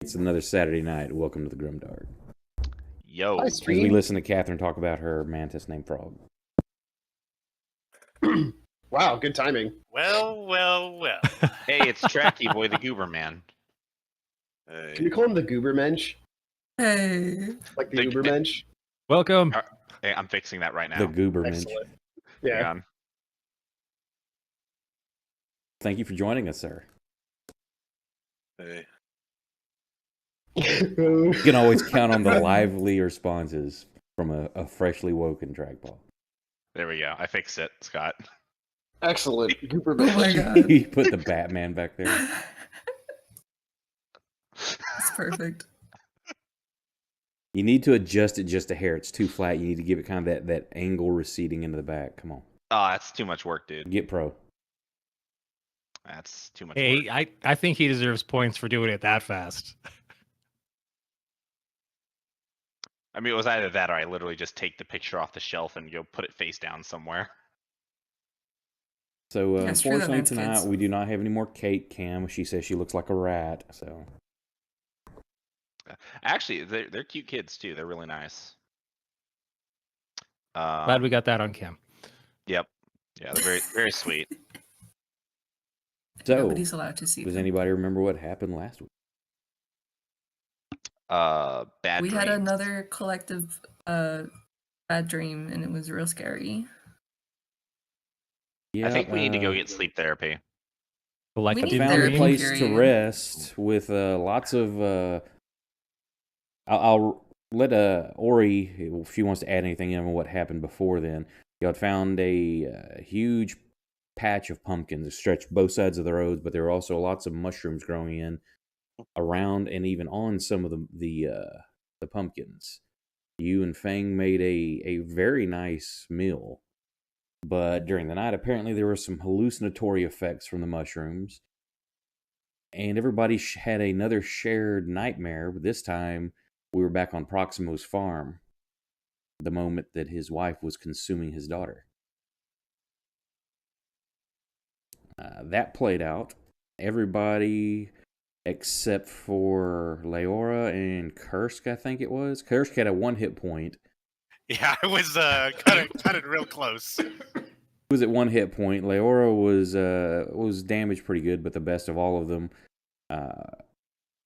It's another Saturday night. Welcome to the GrimDark. Yo. Hi, As we stream. listen to Catherine talk about her mantis named Frog. Wow, good timing. Well. Hey, it's Tracky Boy the Goober Man. Can you call him the Goobermensch? Hey. Like the The- Ubermensch? Welcome. Hey, I'm fixing that right now. The Goobermensch. Excellent. Hang Yeah. on. Thank you for joining us, sir. Hey. You can always count on the lively responses from a freshly woken Dragpaw. There we go. I fixed it, Scott. Excellent. Oh my Goobermensch. god. You put the Batman back there. That's perfect. You need to adjust it just a hair. It's too flat. You need to give it kind of that angle receding into the back. Come on. Oh, that's too much work, dude. Get pro. That's too much work. Hey, I think he deserves points for doing it that fast. I mean, it was either that or I literally just take the picture off the shelf and go put it face down somewhere. So, Yeah, it's true that unfortunately, man's tonight kids. we do not have any more Kate Cam. She says she looks like a rat. So, Actually, they're cute kids too. They're really nice. Glad we got that on cam. Yep. Yeah, they're very very sweet. so Nobody's allowed to see does them. anybody remember what happened last week? Bad We had dreams. another collective bad dream, and it was real scary. I think we need to go get. get sleep therapy. Like We I need found a therapy, place to period. rest with lots of. I'll let Ori, if she wants to add anything in on what happened before then. You had found a huge patch of pumpkins that stretched both sides of the roads, but there were also lots of mushrooms growing in around and even on some of the pumpkins. You and Fang made a very nice meal. But during the night, apparently there were some hallucinatory effects from the mushrooms. And everybody had another shared nightmare. But this time, we were back on Proximo's farm. The moment that his wife was consuming his daughter. That played out. Everybody except for Leora and Kursk, I think it was. Kursk had a 1 hit point. Yeah, I was kind of real close. He was at 1 hit point. Leora was damaged pretty good, but the best of all of them.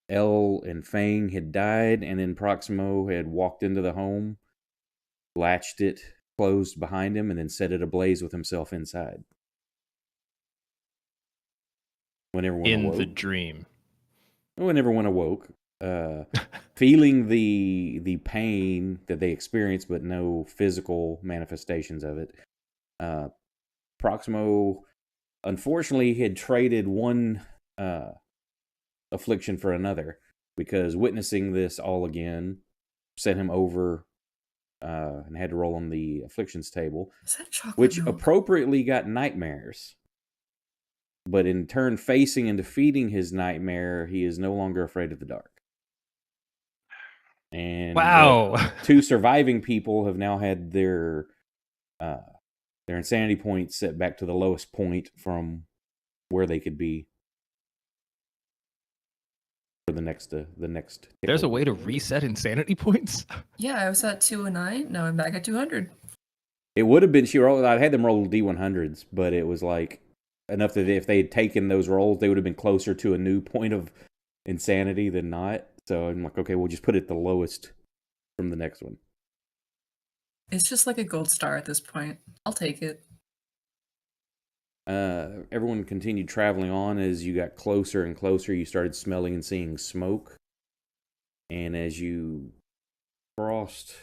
Elle and Fang had died, and then Proximo had walked into the home, latched it, closed behind him, and then set it ablaze with himself inside. When everyone In awoke. the dream. When everyone awoke, feeling the pain that they experienced, but no physical manifestations of it. Proximo, unfortunately, had traded one affliction for another, because witnessing this all again sent him over and had to roll on the afflictions table, Is that chocolate which milk? appropriately got nightmares. But in turn, facing and defeating his nightmare, he is no longer afraid of the dark. And Wow. 2 surviving people have now had their insanity points set back to the lowest point from where they could be for the next. There's a way to reset insanity points? Yeah, I was at 209. Now I'm back at 200. It would have been I had them roll D100s, but it was like enough that if they had taken those rolls, they would have been closer to a new point of insanity than not. So I'm like, okay, we'll just put it the lowest from the next one. It's just like a gold star at this point. I'll take it. Everyone continued traveling on. As you got closer and closer, you started smelling and seeing smoke. And as you crossed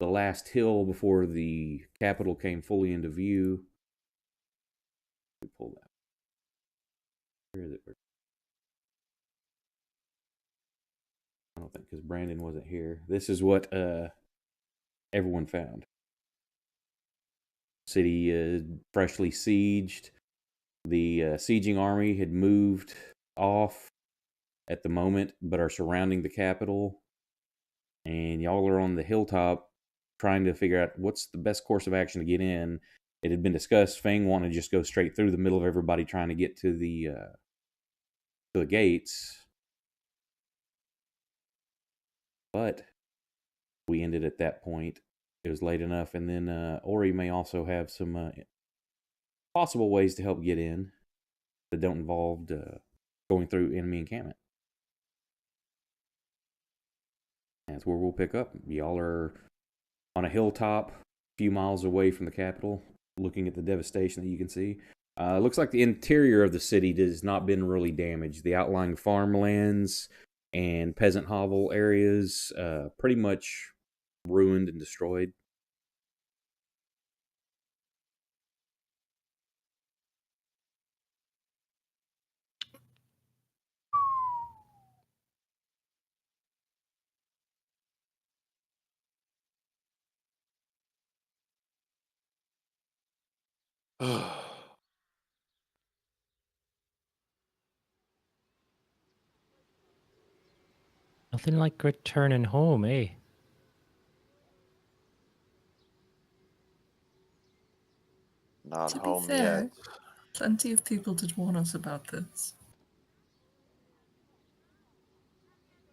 the last hill before the capital came fully into view, let me pull that. Where is it? I don't think, because Brandon wasn't here. This is what everyone found. City freshly sieged. The sieging army had moved off at the moment, but are surrounding the capital. And y'all are on the hilltop trying to figure out what's the best course of action to get in. It had been discussed. Fang wanted to just go straight through the middle of everybody trying to get to the gates. But we ended at that point. It was late enough, and then Ori may also have some possible ways to help get in that don't involve going through enemy encampment. That's where we'll pick up. Y'all are on a hilltop, a few miles away from the capital, looking at the devastation that you can see. It looks like the interior of the city has not been really damaged. The outlying farmlands and peasant hovel areas pretty much ruined and destroyed. Nothing like returning home, eh? Not To be home fair, yet. plenty of people did warn us about this.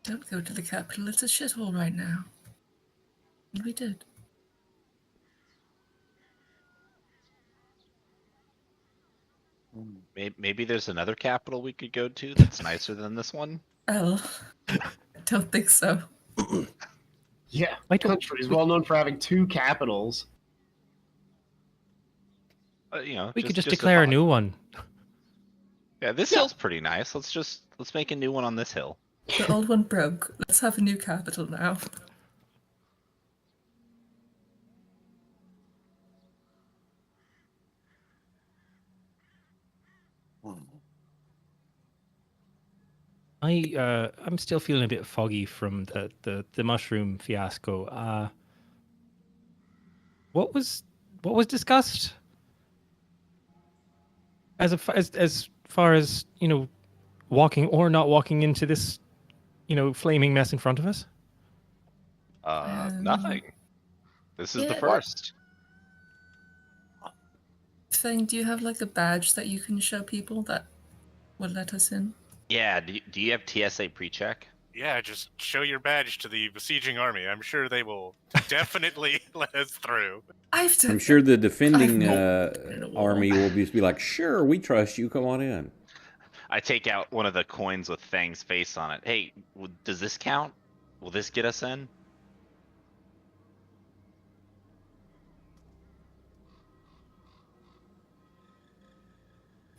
Don't go to the capital, it's a shithole right now. And we did. Maybe there's another capital we could go to that's nicer than this one. Well, I don't think so. Yeah, Why the don't- country is well known for having 2 capitals. You know, We could just a declare a thought. new one. Yeah, this hill's pretty nice. Let's make a new one on this hill. The old one broke. Let's have a new capital now. I'm still feeling a bit foggy from the mushroom fiasco. What was discussed? As far as walking or not walking into this flaming mess in front of us. Nothing. This is the yeah. first. Thing, do you have like a badge that you can show people that would let us in? Yeah. Do you have TSA pre-check? Yeah, just show your badge to the besieging army. I'm sure they will definitely let us through. I'm sure the defending I've army will be like, sure, we trust you. Come on in. I take out one of the coins with Fang's face on it. Hey, does this count? Will this get us in?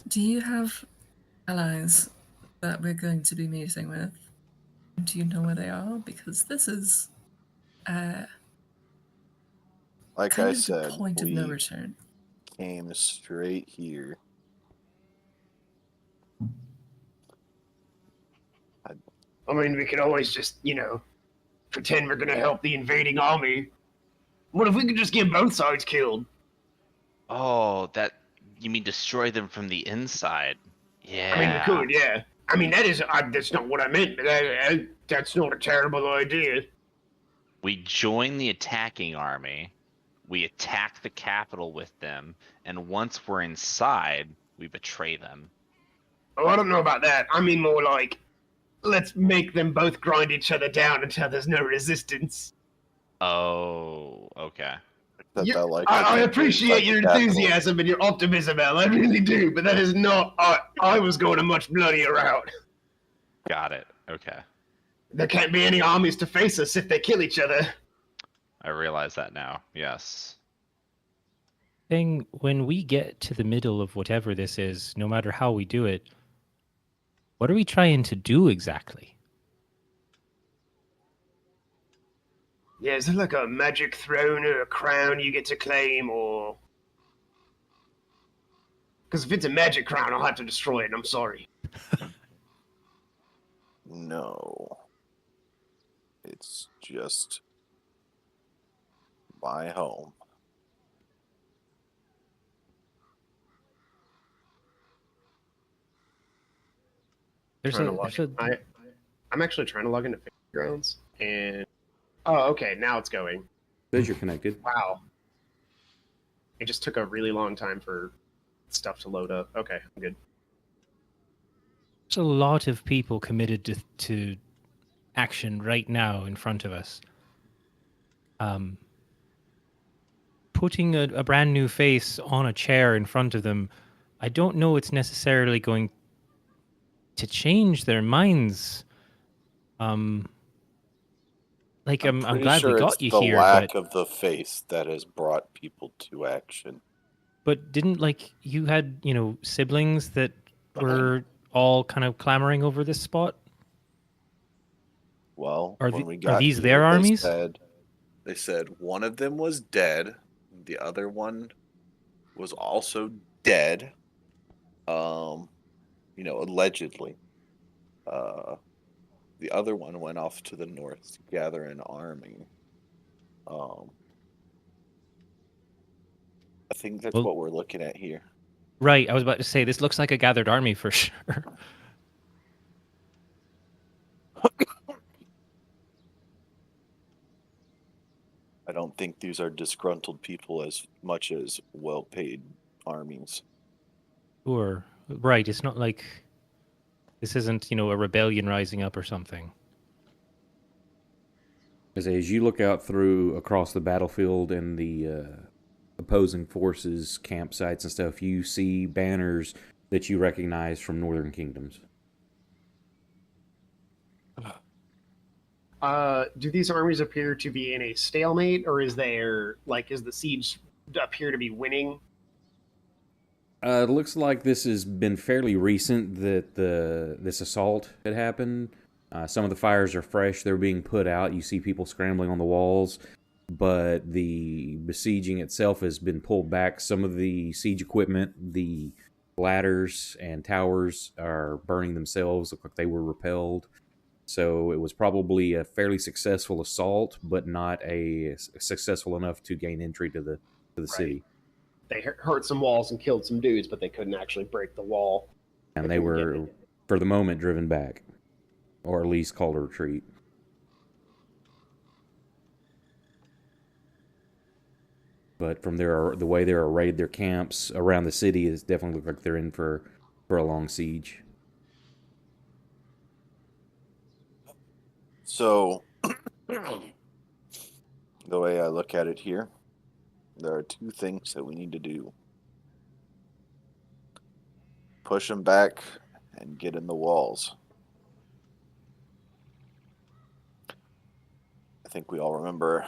Do you have allies that we're going to be meeting with? Do you know where they are? Because this is Like kind I of said, the point of no we return. came straight here. I mean, we could always just, pretend we're gonna help the invading army. What if we could just get both sides killed? Oh, you mean destroy them from the inside? Yeah. I mean, we could, yeah. I mean, that's not what I meant, but that's not a terrible idea. We join the attacking army, we attack the capital with them, and once we're inside, we betray them. Oh, I don't know about that. I mean more like, let's make them both grind each other down until there's no resistance. Oh, okay. Yeah, Like I appreciate your enthusiasm and your optimism, Al. I really do, but that is not... I was going a much bloodier route. Got it. Okay. There can't be any armies to face us if they kill each other. I realize that now. Yes. Thing, when we get to the middle of whatever this is, no matter how we do it, what are we trying to do exactly? Yeah, is there like a magic throne or a crown you get to claim, or... Because if it's a magic crown, I'll have to destroy it, I'm sorry. No. It's just my home. I'm actually trying to log into Grounds, and... Oh, okay, now it's going. Says you're connected. Wow. It just took a really long time for stuff to load up. Okay, I'm good. There's a lot of people committed to action right now in front of us. Putting a brand new face on a chair in front of them, I don't know it's necessarily going to change their minds. Like I'm pretty glad we sure it's got you the here, lack of the face that has brought people to action. but didn't like you had, siblings that were all kind of clamoring over this spot? Well, Are when we are got these here, their armies? they said one of them was dead, the other one was also dead. Allegedly. The other one went off to the north to gather an army. I think that's Well- what we're looking at here. Right, I was about to say this looks like a gathered army for sure. I don't think these are disgruntled people as much as well-paid armies. Sure. Right, it's not like this isn't, a rebellion rising up or something. As you look out through across the battlefield and the opposing forces, campsites and stuff, you see banners that you recognize from Northern Kingdoms. Do these armies appear to be in a stalemate, or is the siege appear to be winning? It looks like this has been fairly recent that this assault had happened. Some of the fires are fresh; they're being put out. You see people scrambling on the walls, but the besieging itself has been pulled back. Some of the siege equipment, the ladders and towers, are burning themselves. Look like they were repelled. So it was probably a fairly successful assault, but not a successful enough to gain entry to the city. They hurt some walls and killed some dudes, but they couldn't actually break the wall. And they were, for the moment, driven back, or at least called a retreat. But from the way they're arrayed, their camps around the city is definitely look like they're in for a long siege. So, the way I look at it here, there are two things that we need to do. Push them back and get in the walls. I think we all remember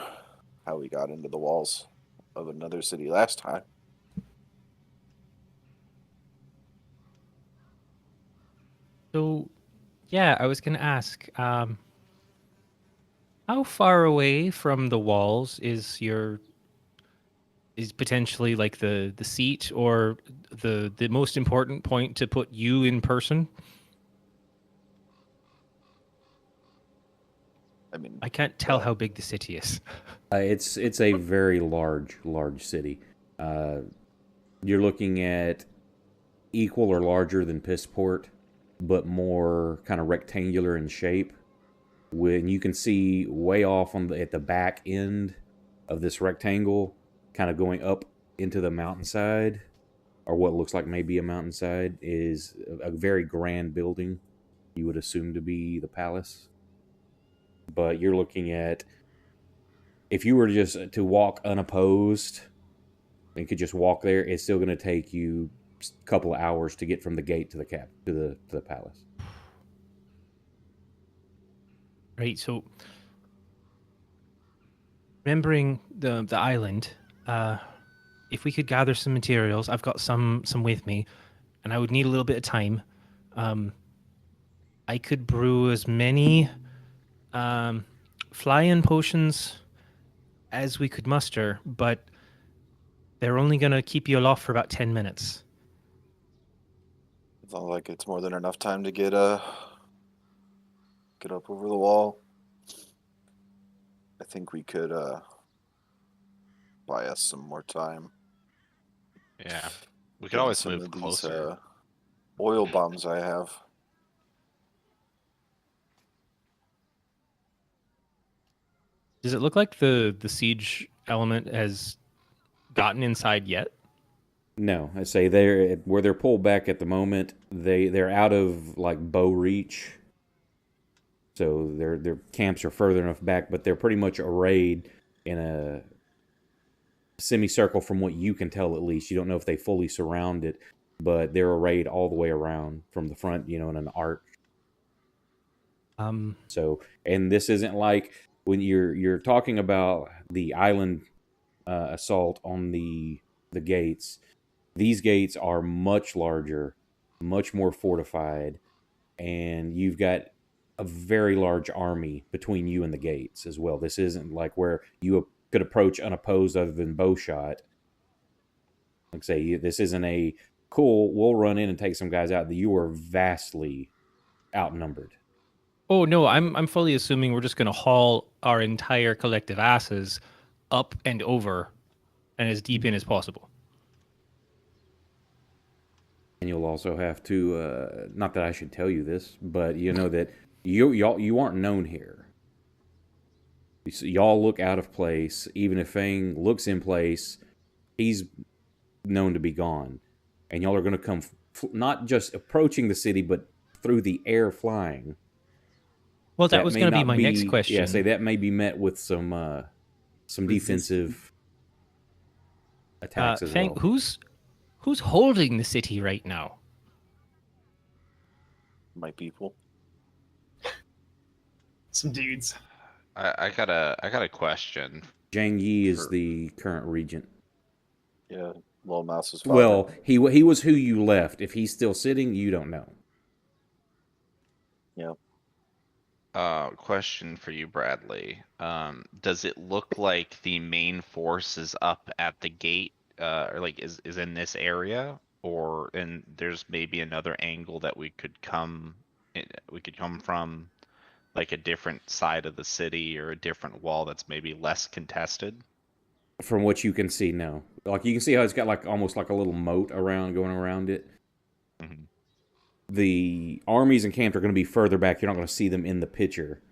how we got into the walls of another city last time. So, yeah, I was going to ask, how far away from the walls is potentially like the seat or the most important point to put you in person? I mean, I can't tell how big the city is. It's a very large city. You're looking at equal or larger than Pissport, but more kind of rectangular in shape. When you can see way off at the back end of this rectangle, kind of going up into the mountainside, or what looks like maybe a mountainside, is a very grand building. You would assume to be the palace. But you're looking at, if you were just to walk unopposed and could just walk there, it's still going to take you a couple of hours to get from the gate to the palace. Right, so remembering the island, if we could gather some materials, I've got some with me, and I would need a little bit of time. I could brew as many fly-in potions as we could muster, but they're only going to keep you aloft for about 10 minutes. it's not like it's more than enough time to get up over the wall. I think we could buy us some more time. Yeah. We could Getting always some move of these, closer. oil bombs I have. Does it look like the siege element has gotten inside yet? No, I say they're pulled back at the moment. They're out of like bow reach So their camps are further enough back, but they're pretty much arrayed in a semicircle from what you can tell at least. You don't know if they fully surround it, but they're arrayed all the way around from the front, in an arc. So, and this isn't like when you're talking about the island assault on the gates. These gates are much larger, much more fortified, and you've got a very large army between you and the gates as well. This isn't like where you could approach unopposed other than bow shot. Like say, this isn't a cool, we'll run in and take some guys out. You are vastly outnumbered. Oh no, I'm fully assuming we're just gonna haul our entire collective asses up and over and as deep in as possible. And you'll also have to, not that I should tell you this, but you know that you aren't known here. Y'all look out of place. Even if Fang looks in place, he's known to be gone. And y'all are going to come not just approaching the city, but through the air flying. Well, that was going to be my next question. Yeah, that may be met with some defensive attacks as Fang, well. Who's holding the city right now? My people. Some dudes. I got a question. Zhang Yi is the current regent. Yeah, Little Mouse's father. Well, he was who you left. If he's still sitting, you don't know. Yeah. Question for you, Bradley. Does it look like the main force is up at the gate, or like is in this area, and there's maybe another angle that we could come from, like a different side of the city or a different wall that's maybe less contested? From what you can see, no. Like you can see how it's got like almost like a little moat going around it. Mm-hmm. The armies encamped are going to be further back. You're not going to see them in the picture.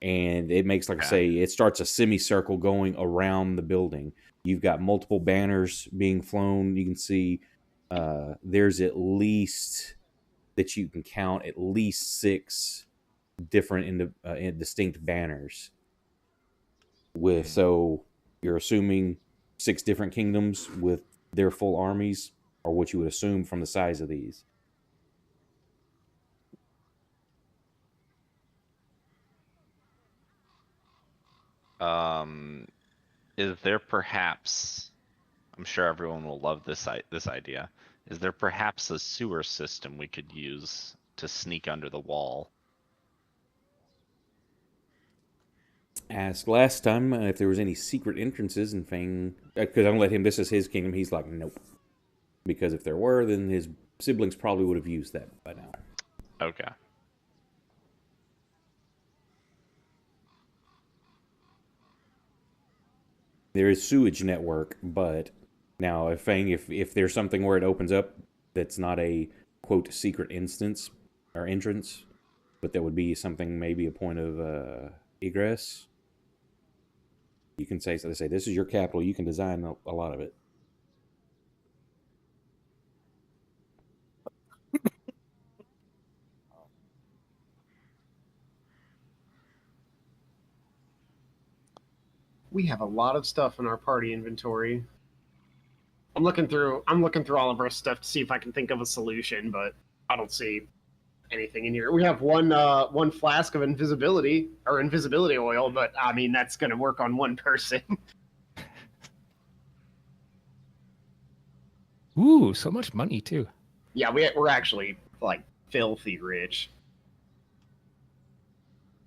And it makes, like I say, it starts a semicircle going around the building. You've got multiple banners being flown. You can see there's at least, that you can count, at least 6 different distinct banners. So you're assuming 6 different kingdoms with their full armies, or what you would assume from the size of these. Is there perhaps, I'm sure everyone will love this idea, is there perhaps a sewer system we could use to sneak under the wall? Asked last time if there was any secret entrances, and Fang, because I'm gonna let him, this is his kingdom, he's like, nope. Because if there were, then his siblings probably would have used that by now. Okay. There is sewage network, but now if there's something where it opens up that's not a quote secret instance or entrance, but that would be something, maybe a point of egress, you can say, so they say, this is your capital, you can design a lot of it. We have a lot of stuff in our party inventory. I'm looking through all of our stuff to see if I can think of a solution, but I don't see anything in here. We have one flask of invisibility oil, but I mean that's gonna work on one person. Ooh, so much money too. Yeah, we're actually like filthy rich.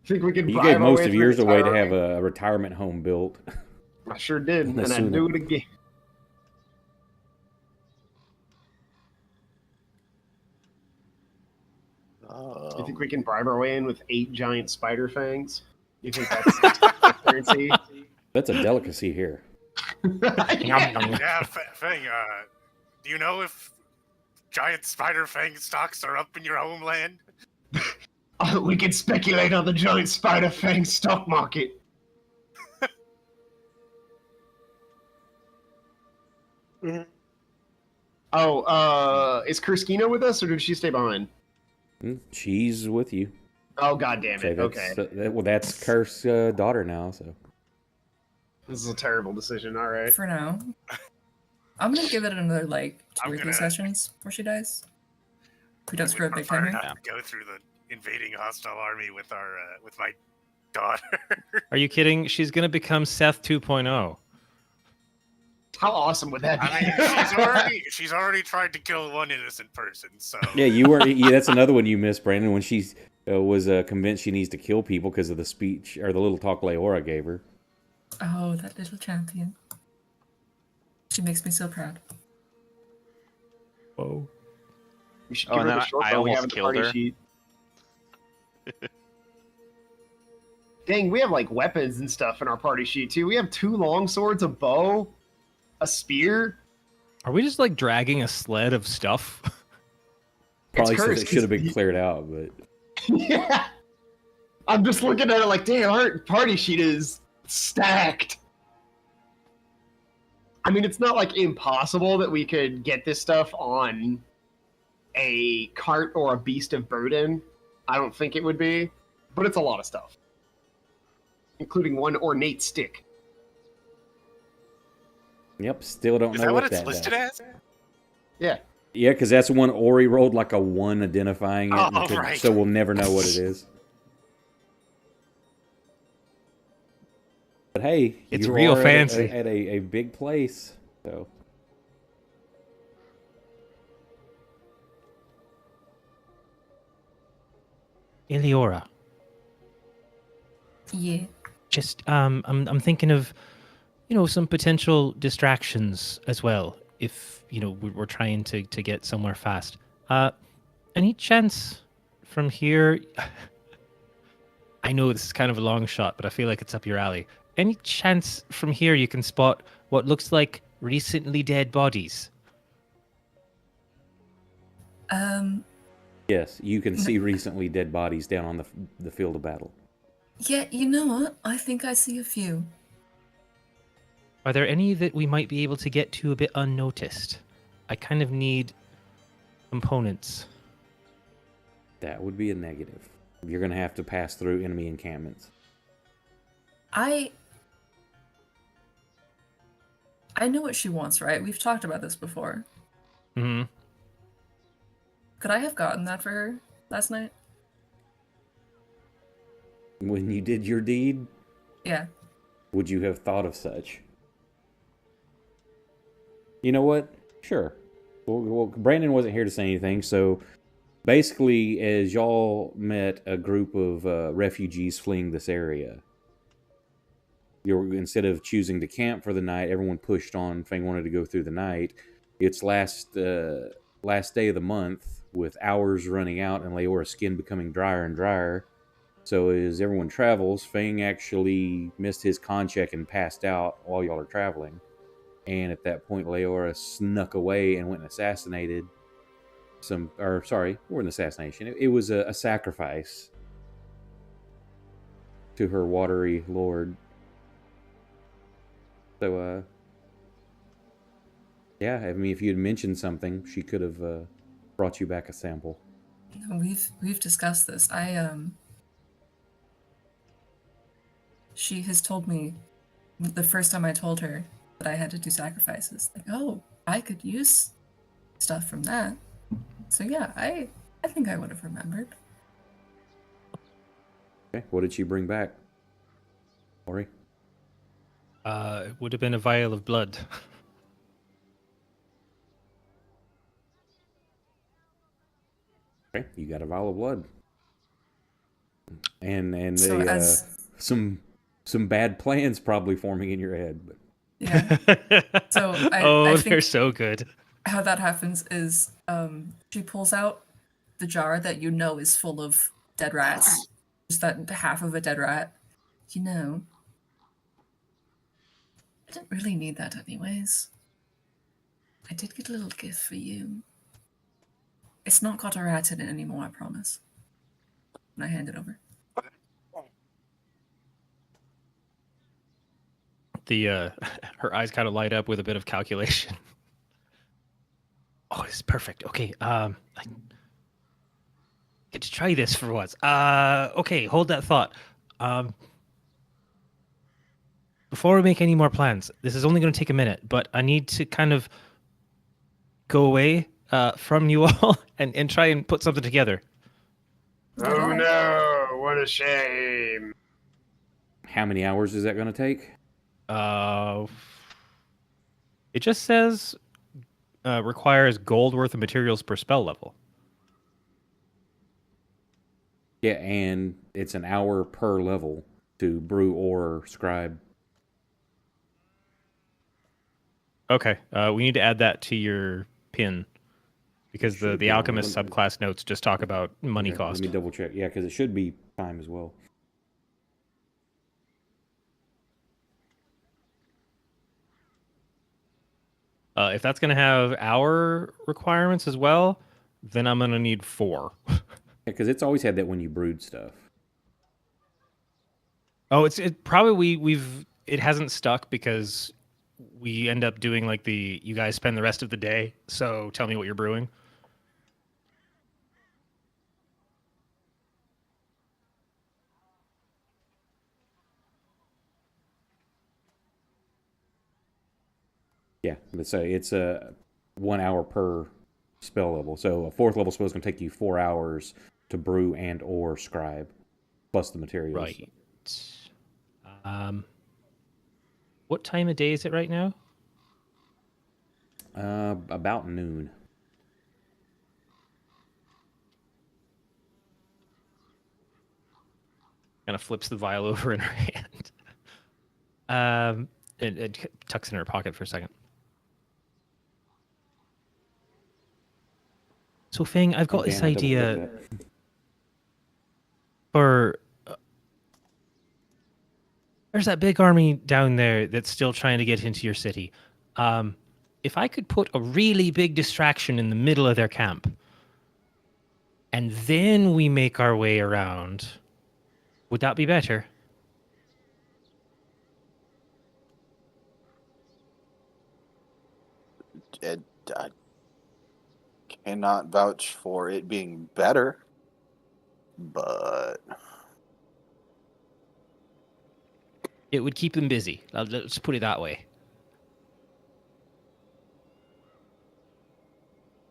Think we could. You gave most of yours away to have a retirement home built. I sure did, and I'd do it again. You think we can bribe our way in with 8 giant spider fangs? You think that's currency? That's a delicacy here. Yeah, Fang, do you know if giant spider fang stocks are up in your homeland? We can speculate on the giant spider fang stock market. Oh, is Kurskina with us, or did she stay behind? She's with you. Oh, god damn Say it. Okay. That's Kurt's daughter now. So This is a terrible decision. All right. For now. I'm gonna give it another, like, 2 I'm or 3 gonna- sessions before she dies. We don't I screw would up big time prefer here. not to go through the invading hostile army with our with my daughter. Are you kidding? She's gonna become Seth 2.0. How awesome would that be? I mean, she's already tried to kill one innocent person. So yeah, that's another one you missed, Brandon. When she was convinced she needs to kill people because of the speech or the little talk Leora gave her. Oh, that little champion. She makes me so proud. Whoa. We should Oh, give her and the then short I bow we almost have in the killed party her. sheet. Dang, we have like weapons and stuff in our party sheet too. We have 2 long swords, a bow, a spear. Are we just like dragging a sled of stuff? Probably cursed. it should have been cleared out, but Yeah. I'm just looking at it like, damn, our party sheet is stacked. I mean, it's not like impossible that we could get this stuff on a cart or a beast of burden. I don't think it would be, but it's a lot of stuff, including one ornate stick. yep, still don't is know that what what it's that listed does. as? Yeah. Yeah, because that's the one Ori rolled like a 1 identifying it, Oh, right. so we'll never know what it is. But hey, It's you real are fancy. at a big place, so. Eleora, Yeah. just I'm thinking of, some potential distractions as well. If we're trying to get somewhere fast. Any chance from here? I know this is kind of a long shot, but I feel like it's up your alley. Any chance from here you can spot what looks like recently dead bodies? Yes, you can see recently dead bodies down on the field of battle. Yeah, you know what? I think I see a few. Are there any that we might be able to get to a bit unnoticed? I kind of need components. That would be a negative. You're going to have to pass through enemy encampments. I know what she wants, right? We've talked about this before. Hmm. Could I have gotten that for her last night? When you did your deed, Yeah. would you have thought of such? You know what? Sure. Well, Brandon wasn't here to say anything, so basically, as y'all met a group of refugees fleeing this area, instead of choosing to camp for the night, everyone pushed on. Fang wanted to go through the night. It's last day of the month, with hours running out and Leora's skin becoming drier and drier. So as everyone travels, Fang actually missed his con check and passed out while y'all are traveling. And at that point, Leora snuck away and went and assassinated it wasn't an assassination. It was a sacrifice to her watery lord. So, yeah, I mean, if you had mentioned something, she could have brought you back a sample. No, we've discussed this. She has told me the first time I told her that I had to do sacrifices. Like, oh, I could use stuff from that. So yeah, I think I would have remembered. Okay, what did she bring back? Ori? It would have been a vial of blood. Okay, you got a vial of blood. And So some bad plans probably forming in your head, but yeah. So I think they're so good. how that happens is she pulls out the jar that you know is full of dead rats. Just that half of a dead rat. You know, I didn't really need that anyways. I did get a little gift for you. It's not got a rat in it anymore, I promise. And I hand it over. Her eyes kind of light up with a bit of calculation. Oh, it's perfect. Okay, get to try this for once. Okay, hold that thought. Before we make any more plans, this is only going to take a minute, but I need to kind of go away from you all and try and put something together. Oh no, what a shame. How many hours is that going to take? It just says requires gold worth of materials per spell level. Yeah, and it's an hour per level to brew or scribe. Okay, we need to add that to your pin because Should the be. alchemist subclass notes just talk about money Okay, cost. Let me double check. Yeah, because it should be time as well. If that's going to have hour requirements as well, then I'm going to need 4. Because it's always had that when you brewed stuff. Oh, it probably it hasn't stuck because we end up doing like you guys spend the rest of the day. So tell me what you're brewing. Yeah, it's a 1 hour per spell level. So a 4th level spell is going to take you 4 hours to brew and or scribe, plus the materials. Right. What time of day is it right now? About noon. Kind of flips the vial over in her hand. And tucks in her pocket for a second. So Fang, I've got this Dan, I double-checked idea that. for. There's that big army down there that's still trying to get into your city. If I could put a really big distraction in the middle of their camp, and then we make our way around, would that be better? I cannot vouch for it being better, but It would keep them busy. Let's put it that way.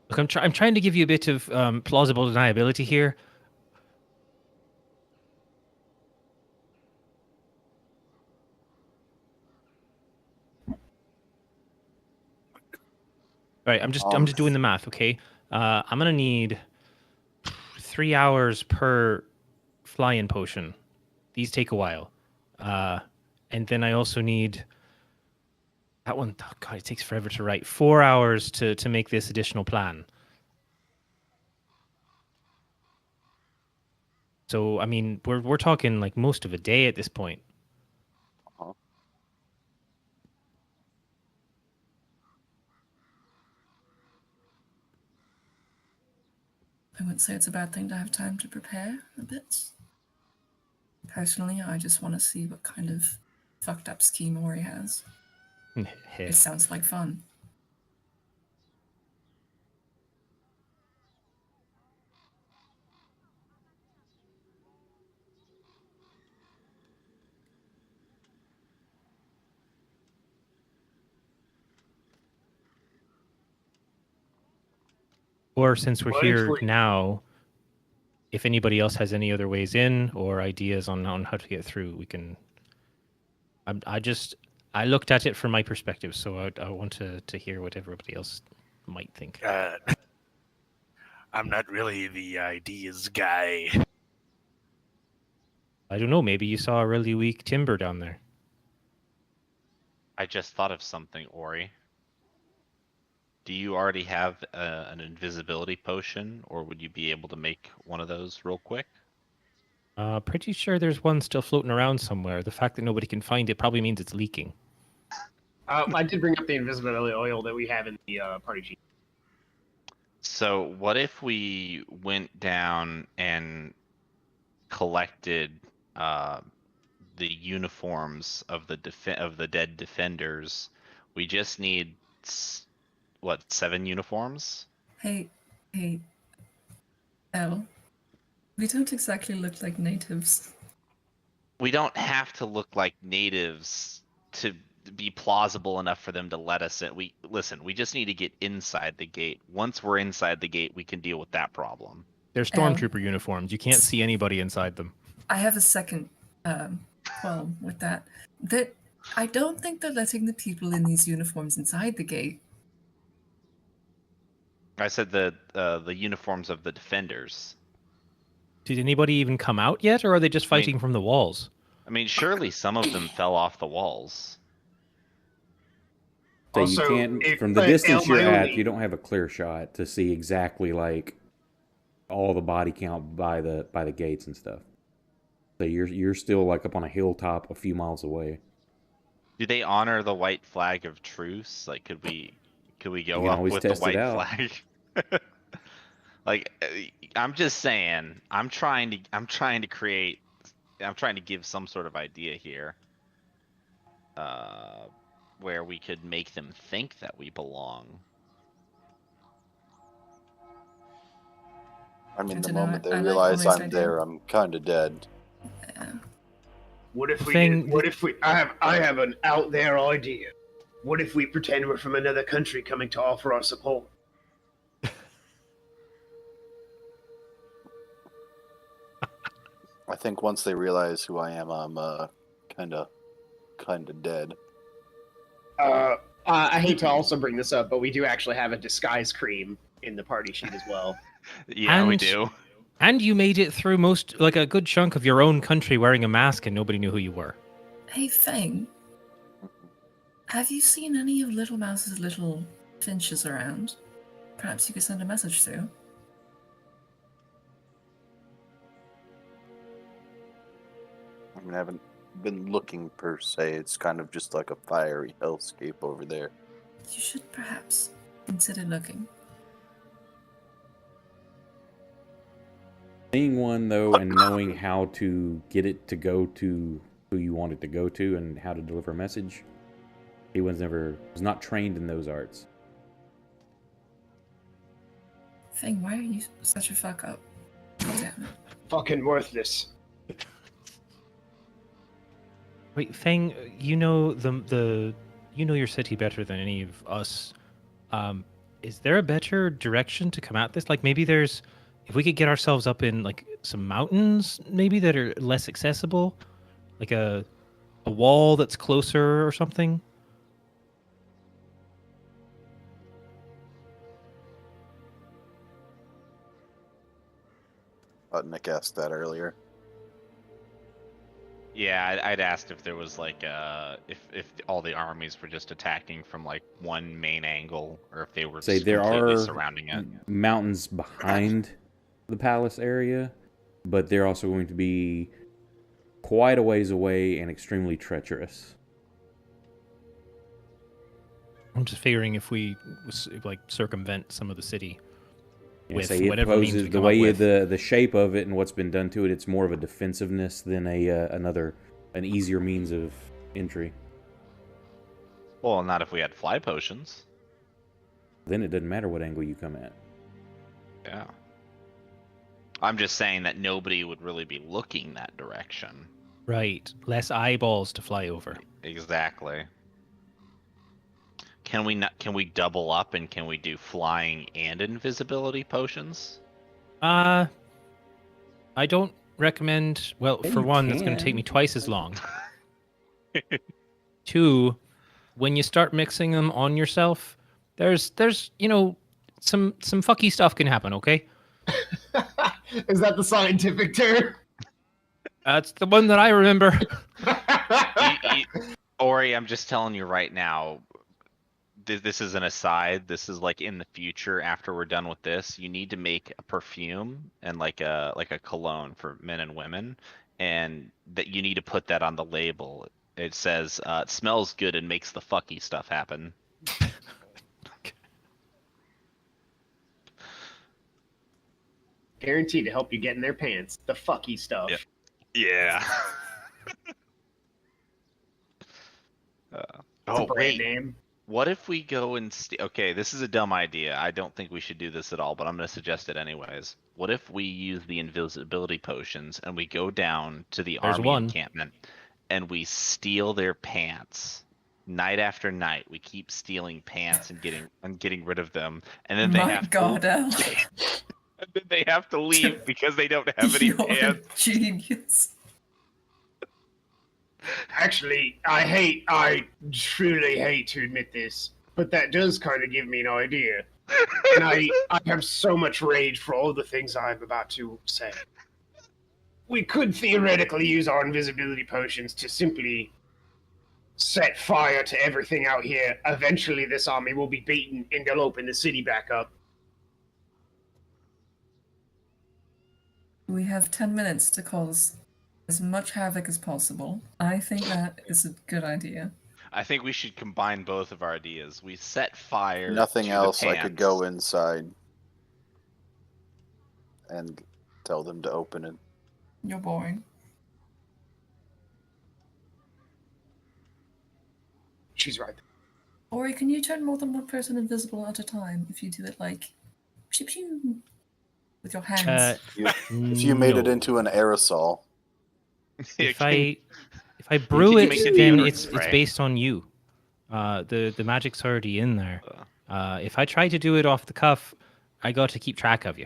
Look, I'm trying to give you a bit of plausible deniability here. Right, I'm just doing the math, okay? I'm gonna need 3 hours per fly-in potion. These take a while. And then I also need that one. Oh God, it takes forever to write. 4 hours to make this additional plan. So I mean, we're talking like most of a day at this point. I wouldn't say it's a bad thing to have time to prepare a bit. Personally, I just want to see what kind of fucked up scheme Ori has. It sounds like fun. Or since we're Well, here actually- now, if anybody else has any other ways in or ideas on how to get through, we can. I looked at it from my perspective, so I want to hear what everybody else might think. I'm not really the ideas guy. I don't know. Maybe you saw a really weak timber down there. I just thought of something, Ori. Do you already have an invisibility potion, or would you be able to make one of those real quick? Pretty sure there's one still floating around somewhere. The fact that nobody can find it probably means it's leaking. I did bring up the invisibility oil that we have in the party sheet. So what if we went down and collected the uniforms of the dead defenders? We just need 7 uniforms? Hey, Elle. We don't exactly look like natives. We don't have to look like natives to be plausible enough for them to let us in. We just need to get inside the gate. Once we're inside the gate, we can deal with that problem. They're stormtrooper uniforms. You can't see anybody inside them. I have a second qualm with that. That I don't think they're letting the people in these uniforms inside the gate. I said the uniforms of the defenders. Did anybody even come out yet, or are they just fighting from the walls? I mean, surely some of them fell off the walls. So Also, you can't, if- from the distance you're at, Elmoni- you don't have a clear shot to see exactly like all the body count by the gates and stuff. So you're still like up on a hilltop a few miles away. Do they honor the white flag of truce? Like, could we You go can up always with the test it white out. flag? Like, I'm just saying, I'm trying to give some sort of idea here, where we could make them think that we belong. I mean, I the dunno, moment they I like realize Ollie's I'm idea. there, I'm kind of dead. Yeah. What if we? Thing- What if we? I have an out there idea. What if we pretend we're from another country coming to offer our support? I think once they realize who I am, I'm kind of dead. I hate to also bring this up, but we do actually have a disguise cream in the party sheet as well. Yeah, we And- do. And you made it through like a good chunk of your own country wearing a mask and nobody knew who you were. Hey, Fang, have you seen any of Little Mouse's little finches around? Perhaps you could send a message through. I mean, I haven't been looking per se. It's kind of just like a fiery hellscape over there. You should perhaps consider looking. Seeing one though, and knowing how to get it to go to who you want it to go to, and how to deliver a message, he was not trained in those arts. Fang, why are you such a fuck up? God damn it. Fucking worthless. Wait, Fang, you know you know your city better than any of us. Is there a better direction to come at this? Like maybe if we could get ourselves up in like some mountains, maybe that are less accessible, like a wall that's closer or something. Nick asked that earlier. Yeah, I'd asked if there was like if all the armies were just attacking from like one main angle, or if they were Say just there completely are surrounding it. mountains behind the palace area, but they're also going to be quite a ways away and extremely treacherous. I'm just figuring if we like circumvent some of the city with Say it whatever means we poses the come up way with. the shape of it and what's been done to it. It's more of a defensiveness than an easier means of entry. Well, not if we had fly potions. Then it doesn't matter what angle you come at. Yeah. I'm just saying that nobody would really be looking that direction. Right, less eyeballs to fly over. Exactly. Can we double up, and can we do flying and invisibility potions? I don't recommend. Well, Yeah, for you one, that's going to take can. me twice as long. Two, when you start mixing them on yourself, there's some fucky stuff can happen. Okay, Is that the scientific term? that's the one that I remember. Ori, I'm just telling you right now. This is an aside. This is like in the future. After we're done with this, you need to make a perfume and like a cologne for men and women, and that you need to put that on the label. It says it smells good and makes the fucky stuff happen. Guaranteed to help you get in their pants. The fucky stuff. Yep. Yeah. It's a brand name. What if we go and okay, this is a dumb idea. I don't think we should do this at all, but I'm going to suggest it anyways. What if we use the invisibility potions and we go down to the There's army one. encampment and we steal their pants night after night? We keep stealing pants and getting rid of them, and then they My have God, Al. and then they have to leave because they don't have any You're a pants. genius. Actually, I truly hate to admit this, but that does kind of give me an idea. And I have so much rage for all the things I'm about to say. We could theoretically use our invisibility potions to simply set fire to everything out here. Eventually, this army will be beaten and they'll open the city back up. We have 10 minutes to cause as much havoc as possible. I think that is a good idea. I think we should combine both of our ideas. We set fire. Nothing to else. The I pants. could go inside and tell them to open it. You're boring. She's right. Ori, can you turn more than one person invisible at a time if you do it like pew pew with your hands? If you made it no. into an aerosol. If I brew you it, make it then deodorant it's spray? based on you. The magic's already in there. If I try to do it off the cuff, I got to keep track of you.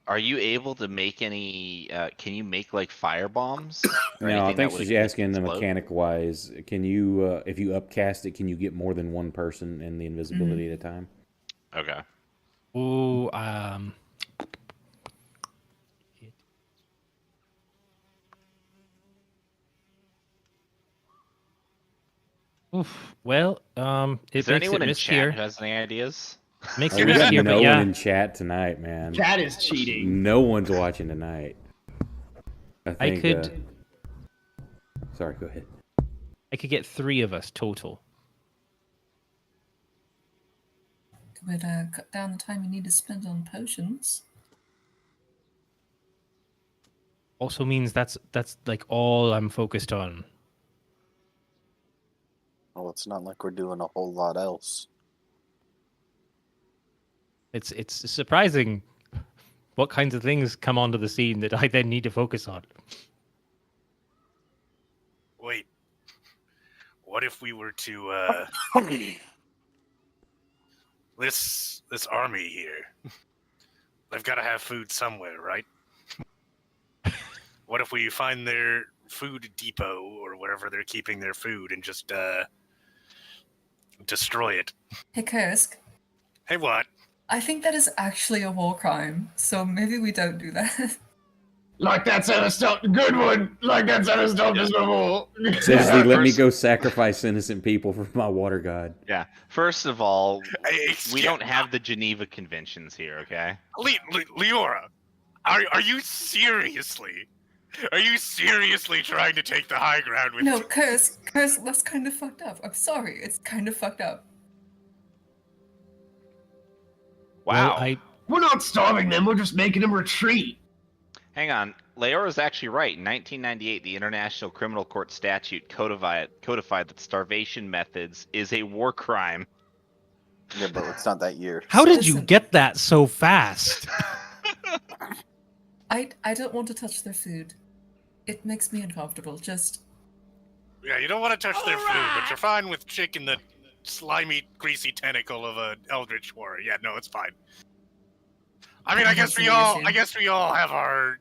Are you able to make any? Can you make like fire bombs? or No, I anything think that she's would asking the explode? mechanic wise. Can you, if you upcast it, can you get more than one person in the invisibility at a time? Okay. Oh, oof. Well, it Is there makes it anyone in chat riskier. who has any ideas? Makes Oh, it we got riskier, no but yeah. one in chat tonight, man. That is cheating. No one's watching tonight. I think, could sorry, go ahead. I could get 3 of us total. It would cut down the time you need to spend on potions. Also means that's like all I'm focused on. Well, it's not like we're doing a whole lot else. It's surprising what kinds of things come onto the scene that I then need to focus on. Wait. What if we were to this army here? They've got to have food somewhere, right? What if we find their food depot or wherever they're keeping their food and just destroy it? Hey, Kursk, Hey, what? I think that is actually a war crime, so maybe we don't do that. Like that's how to stop. Good one. Like that's how to stop this before. Seriously, let me First- go sacrifice innocent people for my water god. Yeah. First of all, Hey, we don't have the Geneva Conventions here, okay? Leora, are you seriously? Are you seriously trying to take the high ground with No, Kursk, that's kind of fucked up. I'm sorry, it's kind of fucked up. Wow. Well, We're not starving them. We're just making them retreat. Hang on. Leora's actually right. In 1998, the International Criminal Court statute codified that starvation methods is a war crime. Yeah, but it's not that year. how did you Listen. get that so fast? I don't want to touch their food. It makes me uncomfortable. Just Yeah, you don't want to touch their food, but you're fine with chicken the slimy, greasy tentacle of a eldritch warrior. Yeah, no, it's fine. I mean, I guess we all have our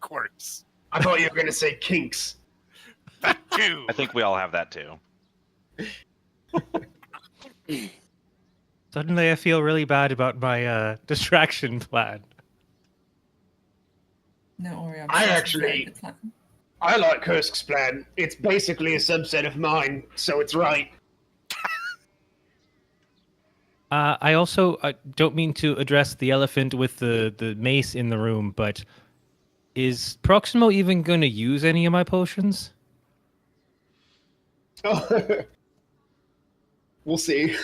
quirks. I thought you were gonna say kinks. That too. I think we all have that too. Suddenly I feel really bad about my distraction plan. no, Ori. I'm I sure it's a actually- very good plan. I like Kursk's plan. It's basically a subset of mine, so it's right. I also don't mean to address the elephant with the mace in the room, but is Proximo even going to use any of my potions? We'll see.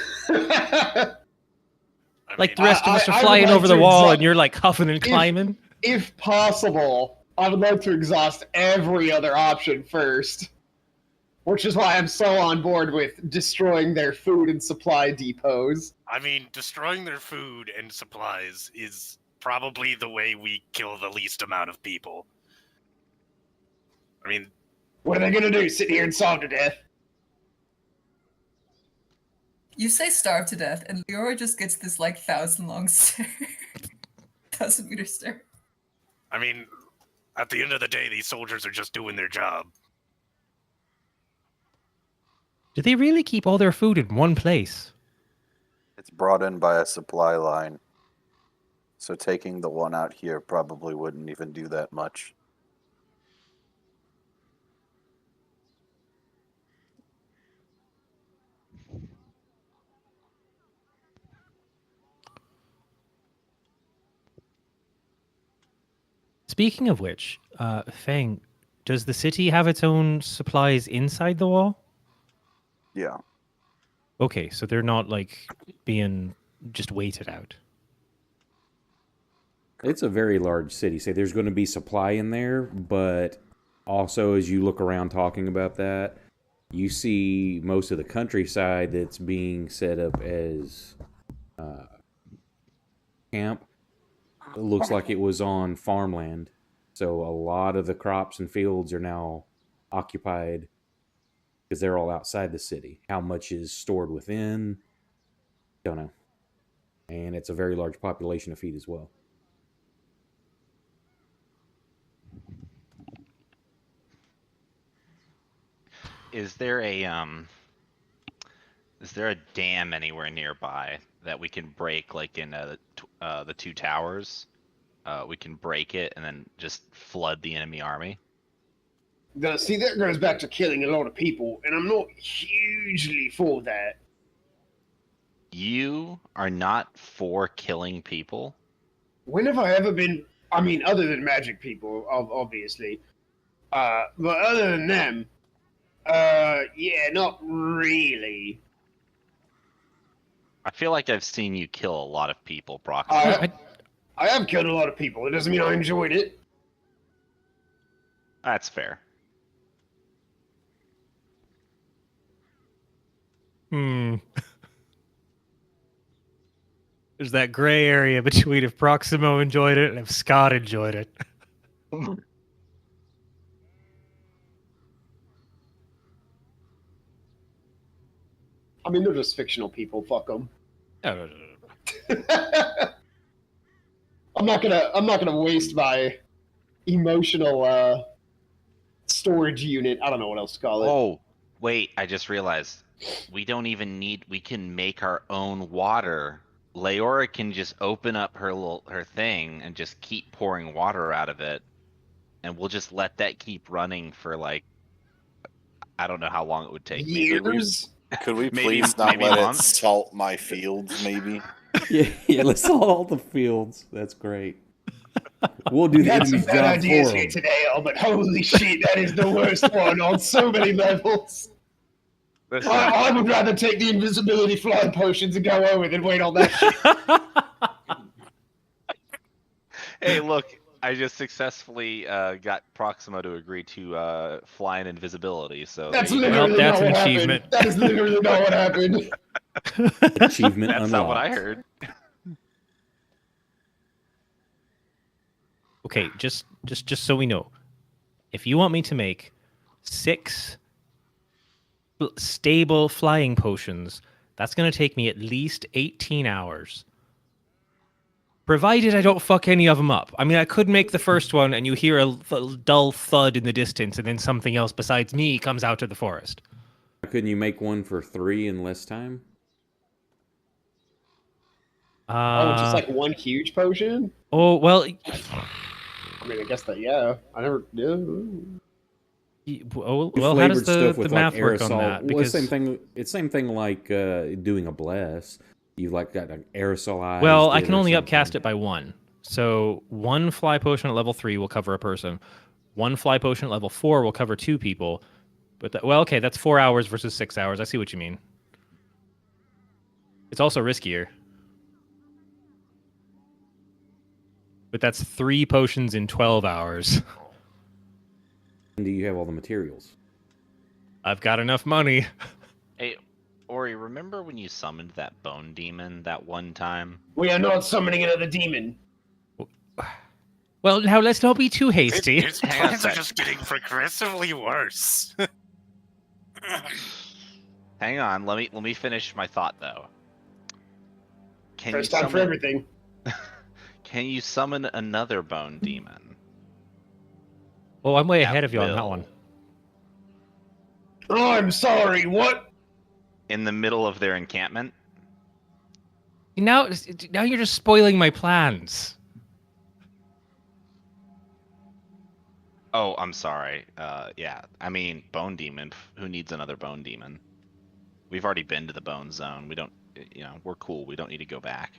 Like the rest of us I are would flying like over the to wall exhaust- and you're like huffing and If- climbing? If possible, I would like to exhaust every other option first. Which is why I'm so on board with destroying their food and supply depots. I mean, destroying their food and supplies is probably the way we kill the least amount of people. I mean, What are they gonna do? Sit here and starve to death? You say starve to death, and Leora just gets this like 1,000-long stare. 1,000-meter stare. I mean, at the end of the day, these soldiers are just doing their job. Do they really keep all their food in one place? It's brought in by a supply line. So taking the one out here probably wouldn't even do that much. Speaking of which, Feng, does the city have its own supplies inside the wall? Yeah. Okay, so they're not like being just waited out. It's a very large city. Say there's going to be supply in there, but also as you look around talking about that, you see most of the countryside that's being set up as camp. It looks like it was on farmland. So a lot of the crops and fields are now occupied because they're all outside the city. How much is stored within? Don't know. And it's a very large population to feed as well. Is there a dam anywhere nearby that we can break, like in the two towers? We can break it and then just flood the enemy army. Now, see, that goes back to killing a lot of people, and I'm not hugely for that. You are not for killing people? When have I ever been? I mean, other than magic people, obviously. But other than them, yeah, not really. I feel like I've seen you kill a lot of people, Brock. I have killed a lot of people. It doesn't mean I enjoyed it. That's fair. There's that gray area between if Proximo enjoyed it and if Scott enjoyed it. I mean, they're just fictional people. Fuck them. No. I'm not gonna waste my emotional storage unit. I don't know what else to call it. Oh, wait, I just realized. We don't even need, we can make our own water. Leora can just open up her thing and just keep pouring water out of it. And we'll just let that keep running for like, I don't know how long it would take. Years? Could we Maybe- please not maybe let it months? salt my fields, maybe? Yeah, let's all the fields. That's great. We'll do We the had some enemy's bad job ideas for here them. today, but holy shit, that is the worst one on so many levels. Listen, I would rather take the invisibility flying potions and go over than wait on that shit. hey, look, I just successfully got Proximo to agree to fly in invisibility. So That's there you go. literally that's not an what achievement. happened. That is literally not what happened. Achievement That's unlocked. not what I heard. Okay, just so we know, if you want me to make 6 stable flying potions, that's going to take me at least 18 hours. Provided I don't fuck any of them up. I mean, I could make the first one and you hear a dull thud in the distance and then something else besides me comes out of the forest. Couldn't you make one for 3 in less time? Oh, just like one huge potion? Oh, well, I mean, I guess that, yeah. I never did. well, how Flavored does stuff the with math like work on aerosol. that? Well, Because it's same thing like doing a bless. You've like got an aerosolized. well, I it can or only something. upcast it by 1. So 1 fly potion at level 3 will cover a person. 1 fly potion at level 4 will cover 2 people. But well, okay, that's 4 hours versus 6 hours. I see what you mean. It's also riskier. But that's 3 potions in 12 hours. And do you have all the materials? I've got enough money. Hey, Ori, remember when you summoned that bone demon that one time? We are not summoning another demon. Well, now let's not be too His, hasty. his Hang on a plans are sec. just getting progressively worse. Hang on, let me finish my thought though. Can First you time for summon? everything. Can you summon another bone demon? Oh, I'm way at ahead of you on that will one. Oh, I'm sorry. What? In the middle of their encampment? Now you're just spoiling my plans. Oh, I'm sorry. Yeah. I mean, bone demon. Who needs another bone demon? We've already been to the bone zone. We don't, we're cool. We don't need to go back.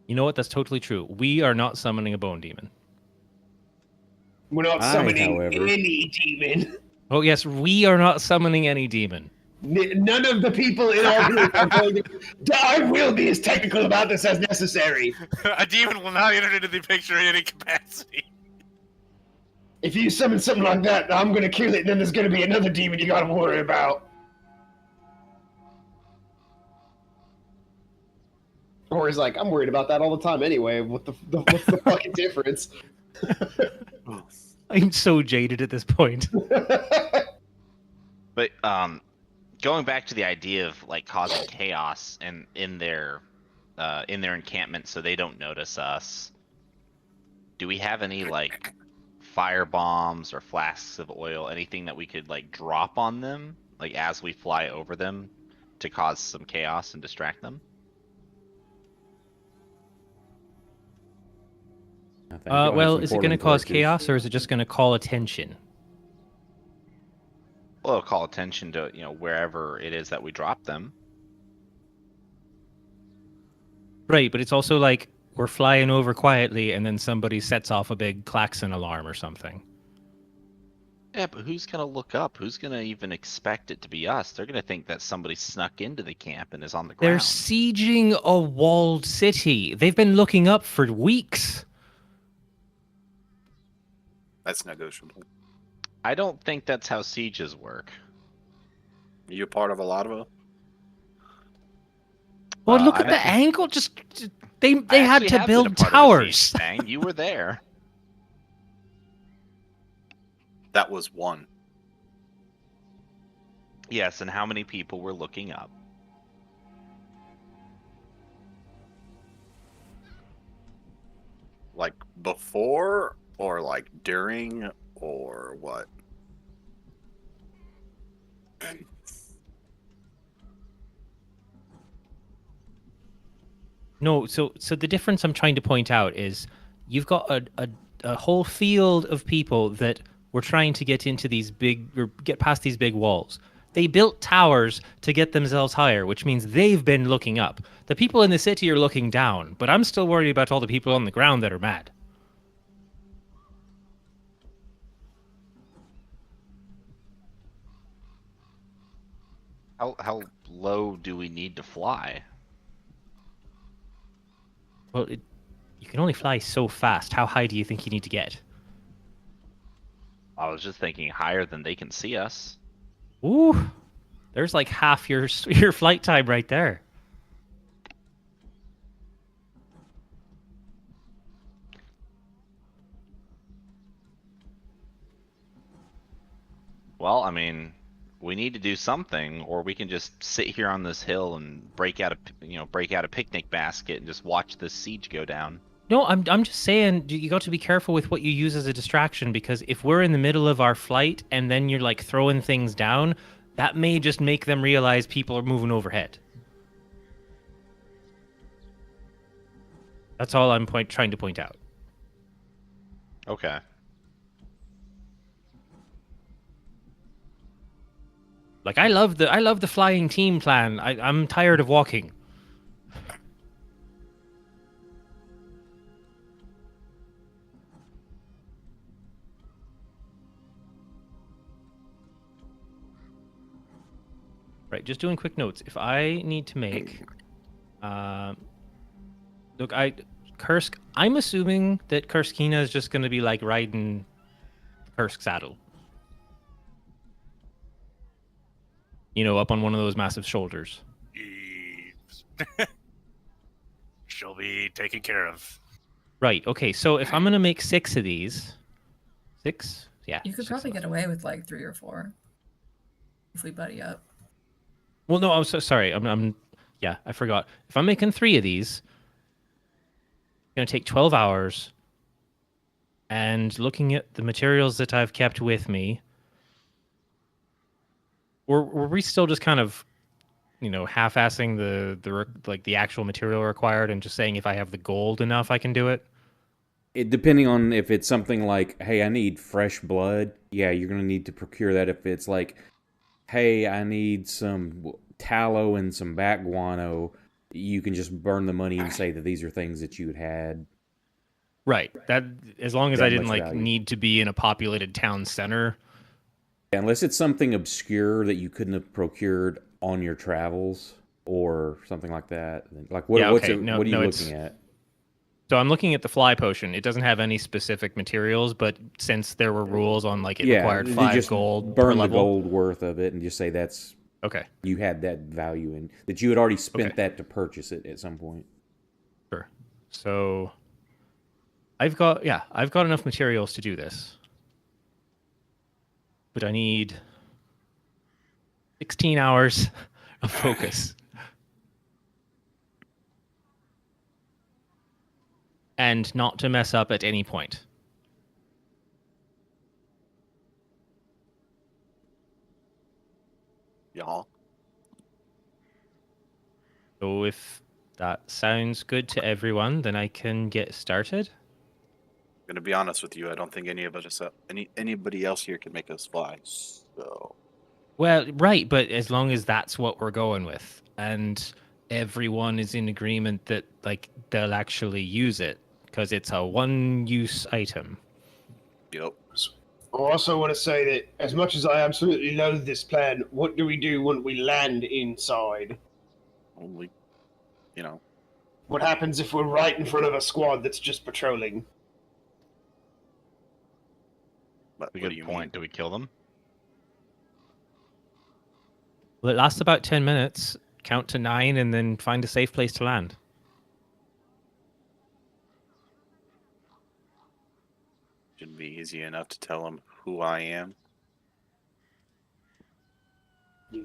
You know what? That's totally true. We are not summoning a bone demon. We're not I, summoning however- any demon. Oh, yes, we are not summoning any demon. None of the people in our group are going to. I will be as technical about this as necessary. A demon will not enter into the picture in any capacity. If you summon something like that, I'm going to kill it, and then there's going to be another demon you got to worry about. Or he's like, I'm worried about that all the time anyway. What's the fucking difference? I'm so jaded at this point. But going back to the idea of like causing chaos and in their encampment so they don't notice us. Do we have any like fire bombs or flasks of oil, anything that we could like drop on them, like as we fly over them, to cause some chaos and distract them? I think you'll have Well, some is it going to portable cause torches. chaos or is it just going to call attention? Well, it'll call attention to wherever it is that we drop them. Right, but it's also like we're flying over quietly and then somebody sets off a big klaxon alarm or something. Yeah, but who's gonna look up? Who's gonna even expect it to be us? They're gonna think that somebody snuck into the camp and is on the They're ground. sieging a walled city. They've been looking up for weeks. That's negotiable. I don't think that's how sieges work. Are you part of a lot of them? Well, look I'm at the actually- angle. They I had actually to have been a build part of a siege, towers. Stang. You were there. That was one. Yes, and how many people were looking up? Like before or like during or what? No, so the difference I'm trying to point out is you've got a whole field of people that were trying to get into these big or get past these big walls. They built towers to get themselves higher, which means they've been looking up. The people in the city are looking down, but I'm still worried about all the people on the ground that are mad. How low do we need to fly? Well, you can only fly so fast. How high do you think you need to get? I was just thinking higher than they can see us. Ooh, there's like half your flight time right there. Well, I mean, we need to do something, or we can just sit here on this hill and break out a picnic basket and just watch this siege go down. No, I'm just saying you got to be careful with what you use as a distraction, because if we're in the middle of our flight and then you're like throwing things down, that may just make them realize people are moving overhead. That's all I'm trying to point out. Okay. Like I love the flying team plan. I'm tired of walking. Right, just doing quick notes. If I need to make, Look, Kursk. I'm assuming that Kurskina is just going to be like riding Kursk's saddle. You know, up on one of those massive shoulders. She'll be taken care of. Right. Okay. So if I'm going to make 6 of these, 6, yeah. You could 6 probably of them. get away with like 3 or 4 if we buddy up. Well, no, I'm so sorry. Yeah, I forgot. If I'm making 3 of these, it's going to take 12 hours. And looking at the materials that I've kept with me, were we still just kind of, half-assing the actual material required and just saying if I have the gold enough, I can do it? Depending on if it's something like, hey, I need fresh blood, yeah, you're going to need to procure that. If it's like, hey, I need some tallow and some bat guano, you can just burn the money and say that these are things that you had. Right. That as long as That I didn't much value. need to be in a populated town center. Unless it's something obscure that you couldn't have procured on your travels or something like that. Like what? Yeah, okay. What are you looking at? So I'm looking at the fly potion. It doesn't have any specific materials, but since there were rules on it required 5 just gold burn per the level. gold worth of it and just say that's Okay. You had that value in that you had already spent Okay. that to purchase it at some point. Sure. So I've got enough materials to do this. But I need 16 hours of focus. And not to mess up at any point. Yeah. So if that sounds good to everyone, then I can get started. I'm gonna be honest with you. I don't think anybody else here can make us fly. So Well, right, but as long as that's what we're going with, and everyone is in agreement that they'll actually use it, because it's a one-use item. yep. I also want to say that as much as I absolutely loathe this plan, what do we do when we land inside? Only, What happens if we're right in front of a squad that's just patrolling? What Good do you point. Do we kill them? Well, it lasts about 10 minutes. Count to 9 and then find a safe place to land. Shouldn't be easy enough to tell them who I am.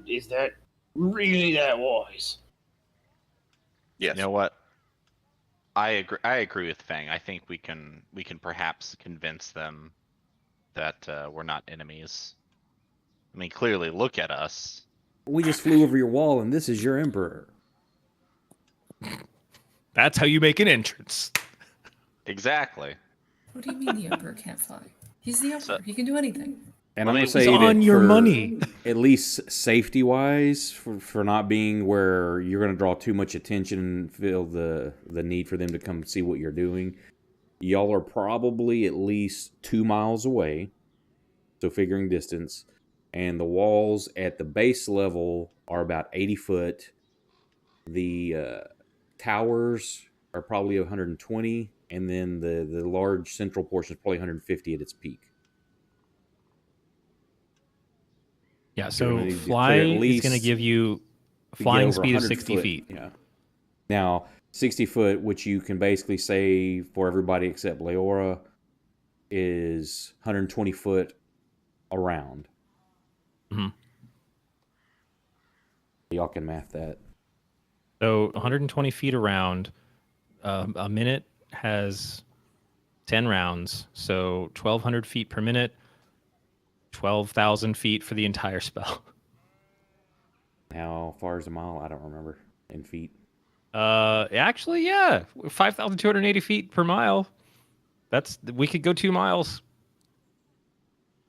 Is that really that wise? Yes. You know what? I agree with Fang. I think we can perhaps convince them that we're not enemies. I mean, clearly, look at us. We just flew over your wall, and this is your emperor. That's how you make an entrance. Exactly. What do you mean the Emperor can't fly? He's the Emperor. He can do anything. And I I'm mean, gonna say it's that on your for money. at least safety wise, for not being where you're gonna draw too much attention and feel the need for them to come see what you're doing. Y'all are probably at least 2 miles away, so figuring distance, and the walls at the base level are about 80 foot. The towers are probably 120, and then the large central portion is probably 150 at its peak. Yeah, So we're so gonna need to fly clear at is going to least give you a to get flying over speed of 100 60 foot. feet. Yeah. Now, 60 foot, which you can basically say for everybody except Leora, is 120 foot around. Mhm. Y'all can math that. So 120 feet around, a minute has 10 rounds, so 1,200 feet per minute, 12,000 feet for the entire spell. How far is a mile? I don't remember in feet. Actually, yeah, 5,280 feet per mile. We could go 2 miles.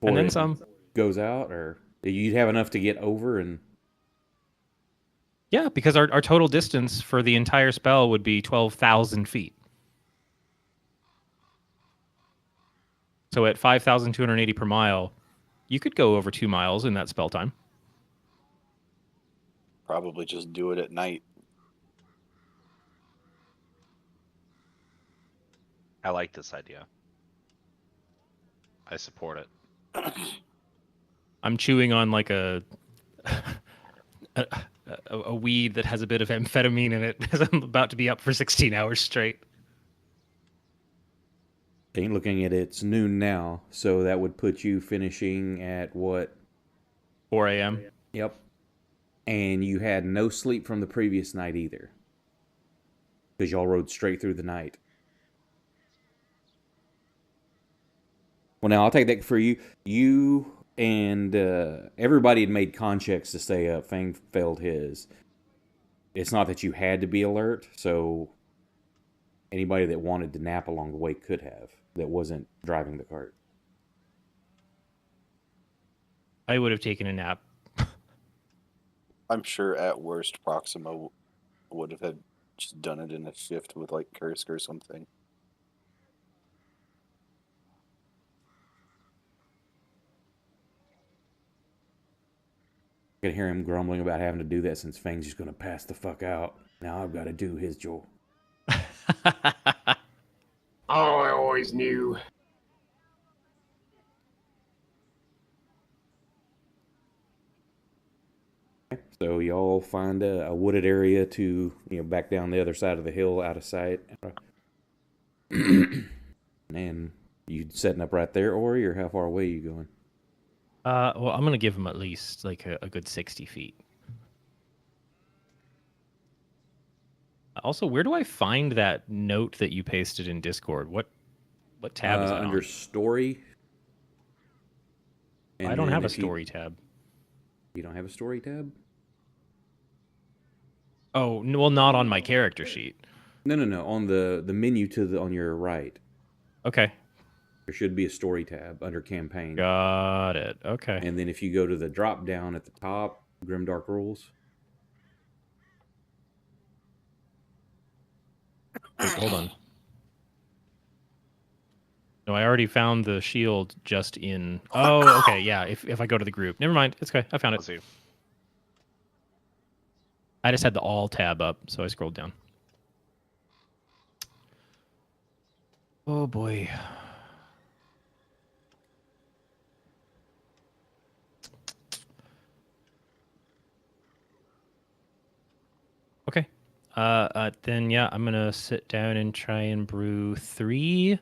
Before And then it some. goes out, or you'd have enough to get over and. Yeah, because our total distance for the entire spell would be 12,000 feet. So at 5,280 per mile, you could go over 2 miles in that spell time. Probably just do it at night. I like this idea. I support it. I'm chewing on like a a weed that has a bit of amphetamine in it as I'm about to be up for 16 hours straight. Okay, looking at it, it's noon now, so that would put you finishing at what? 4 a.m. Yep. And you had no sleep from the previous night either, because y'all rode straight through the night. Well, now I'll take that for you. You and everybody had made con checks to stay up. Fang failed his. It's not that you had to be alert, so anybody that wanted to nap along the way could have, that wasn't driving the cart. I would have taken a nap. I'm sure at worst Proxima would have had just done it in a shift with like Kursk or something. I could hear him grumbling about having to do that since Fang's just going to pass the fuck out. Now I've got to do his job. Oh, I always knew. So y'all find a wooded area to, back down the other side of the hill out of sight. And you setting up right there, Ori, or how far away are you going? Well, I'm gonna give him at least like a good 60 feet. Also, where do I find that note that you pasted in Discord? What tab is that under on? story. I don't have a story tab. You don't have a story tab? Oh, well, not on my character sheet. No. On the menu on your right. Okay. There should be a story tab under campaign. Got it. Okay. And then if you go to the drop down at the top, GrimDark rules. Wait, hold on. No, I already found the shield just in. Oh, okay. Yeah. If I go to the group, never mind. It's okay. I found it. Let's see. I just had the all tab up, so I scrolled down. Oh boy. Okay. Then yeah, I'm gonna sit down and try and brew 3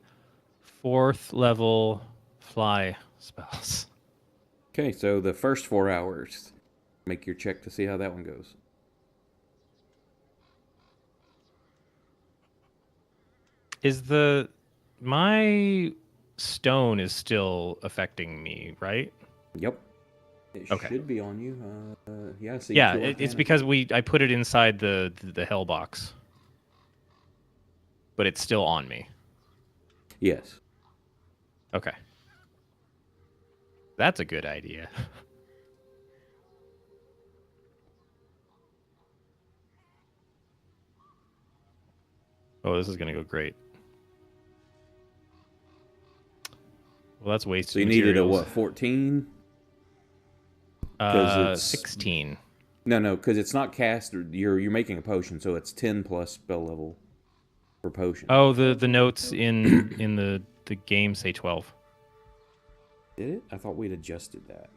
4th level fly spells. Okay, so the first 4 hours, make your check to see how that one goes. Is my stone is still affecting me, right? Yep. It Okay. should be on you. Yeah. See Yeah, it's because I put it inside the hell box, but it's still on me. Yes. Okay, that's a good idea. Oh, this is gonna go great. Well, that's wasted. So you needed a materials. what? 14? 'Cause it's 16. No, because it's not cast. You're making a potion, so it's 10 plus spell level for potion. Oh, the notes in the game say 12. Did it? I thought we'd adjusted that.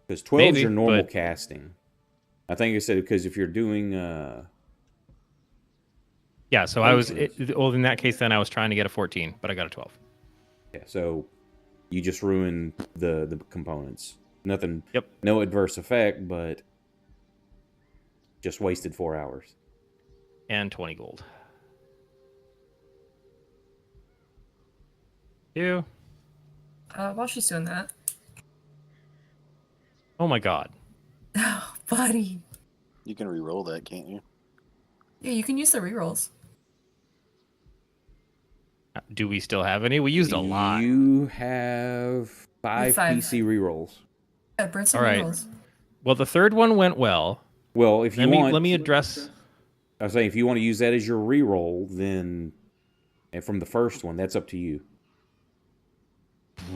Because 12 is Maybe, your normal but- casting. I think it said because if you're doing Yeah, so I was. Well, in that case, then I was trying to get a 14, but I got a 12. yeah, so you just ruined the components. Nothing. Yep. No adverse effect, but just wasted 4 hours. And 20 gold. You. While she's doing that, Oh my god. oh, buddy. You can re-roll that, can't you? Yeah, you can use the rerolls. Do we still have any? We used a lot. You have 5 5. PC rerolls. Yeah, burn some All right. rerolls. Well, the third one went well. Well, if you want, Let me address. I was saying if you want to use that as your reroll, then and from the first one, that's up to you.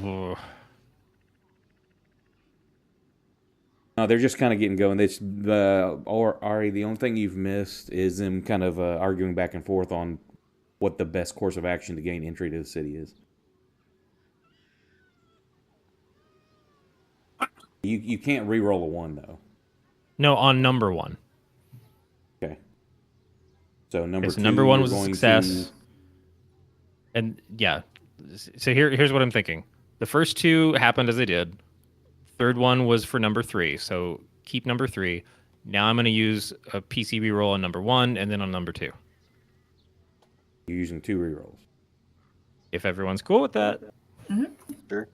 Ugh. No, they're just kind of getting going. It's Ari. The only thing you've missed is them kind of arguing back and forth on what the best course of action to gain entry to the city is. You can't re-roll a 1 though. No, on number 1. Okay. So number Okay, so 2, number 1 you're was a going success. to... And yeah, so here's what I'm thinking. The first 2 happened as they did. Third one was for number 3, so keep number 3. Now I'm going to use a PCB roll on number 1 and then on number 2. You're using 2 re-rolls. If everyone's cool with that. Sure.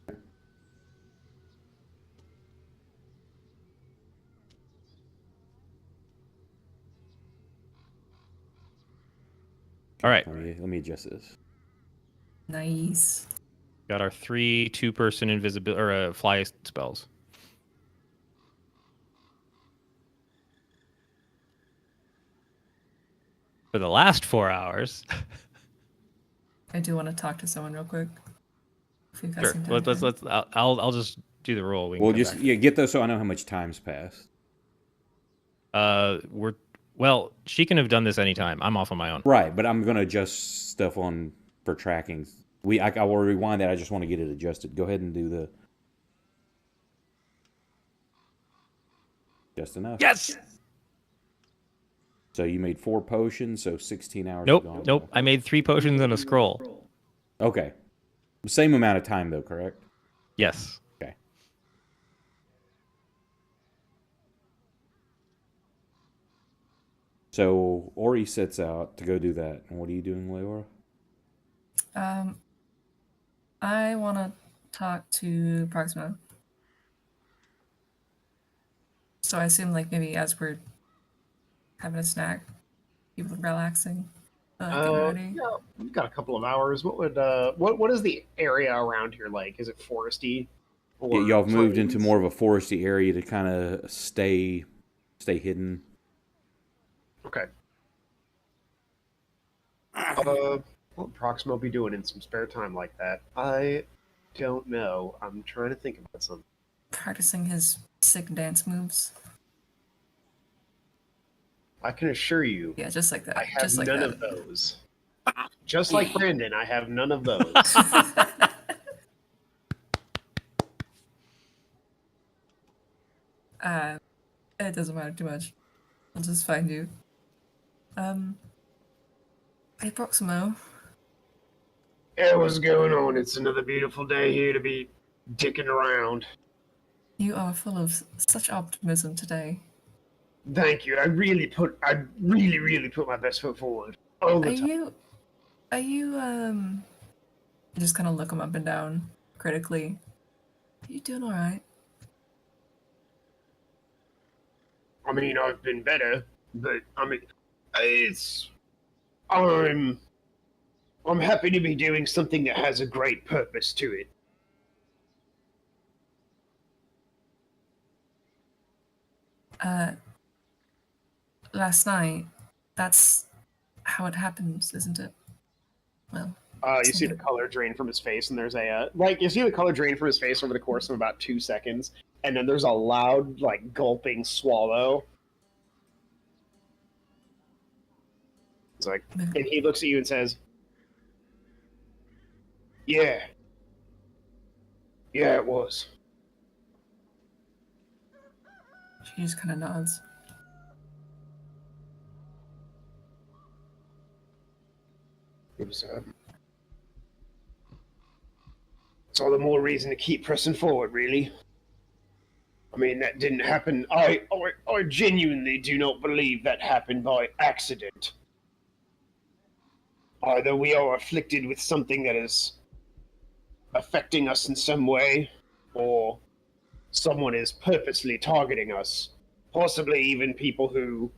All right. Let me adjust this. Nice. Got our 3 2-person invisibility or fly spells. For the last 4 hours. I do want to talk to someone real quick. If you guys Sure. seem to Let's. I'll just do the roll. We can Well, come just back. get those so I know how much time's passed. Well, she can have done this anytime. I'm off on my own. Right, but I'm gonna adjust stuff for tracking. I will rewind that. I just want to get it adjusted. Go ahead and do the just enough. Yes. So you made 4 potions, so 16 hours. Nope. Gone. Nope. I made 3 potions and a scroll. Okay. Same amount of time though, correct? Yes. Okay. So Ori sets out to go do that. And what are you doing, Leora? I want to talk to Proxima. So I assume, like, maybe as we're having a snack, people are relaxing, getting ready. Yeah, we've got a couple of hours. What would what is the area around here like? Is it foresty? Or Y'all have moved into plains? more of a foresty area to kind of stay hidden. Okay. What would Proximo be doing in some spare time like that? I don't know. I'm trying to think about something. Practicing his sick dance moves. I can assure you, Yeah, just like that. I have just like none that. of those. Just like Brandon, I have none of those. It doesn't matter too much. I'll just find you. Hey, Proximo. Hey, what's going on? It's another beautiful day here to be dicking around. You are full of such optimism today. Thank you. I really put my best foot forward all the time. Are you just kind of look him up and down critically? Are you doing all right? I mean, I've been better, but I mean, I'm happy to be doing something that has a great purpose to it. Last night, that's how it happens, isn't it? Well, You see the color drain from his face, and there's you see the color drain from his face over the course of about 2 seconds, and then there's a loud, like, gulping swallow. It's like, and he looks at you and says, yeah, it was. she just kind of nods. It was, it's all the more reason to keep pressing forward, really. I mean, that didn't happen. I genuinely do not believe that happened by accident. Either we are afflicted with something that is affecting us in some way, or someone is purposely targeting us. Possibly even people who...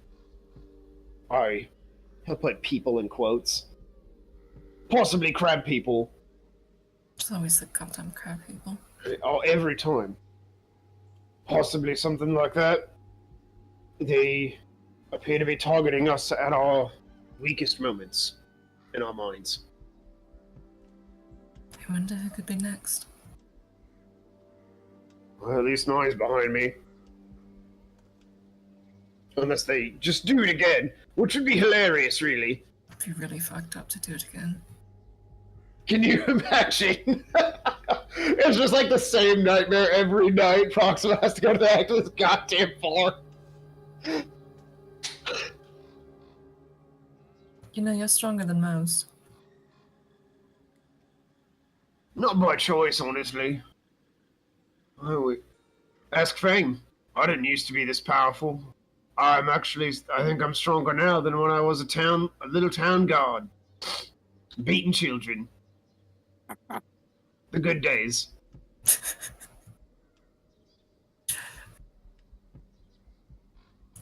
I'll put people in quotes. Possibly crab people. It's always the goddamn crab people. Oh, every time. Possibly something like that. They appear to be targeting us at our weakest moments in our minds. I wonder who could be next. Well, at least mine's behind me. Unless they just do it again, which would be hilarious, really. Be really fucked up to do it again. Can you imagine? It's just like the same nightmare every night. Proxima has to go back to this goddamn bar. You know, you're stronger than most. Not by choice, honestly. Oh, ask Fang. I didn't used to be this powerful. I think I'm stronger now than when I was a little town guard. Beating children. The good days.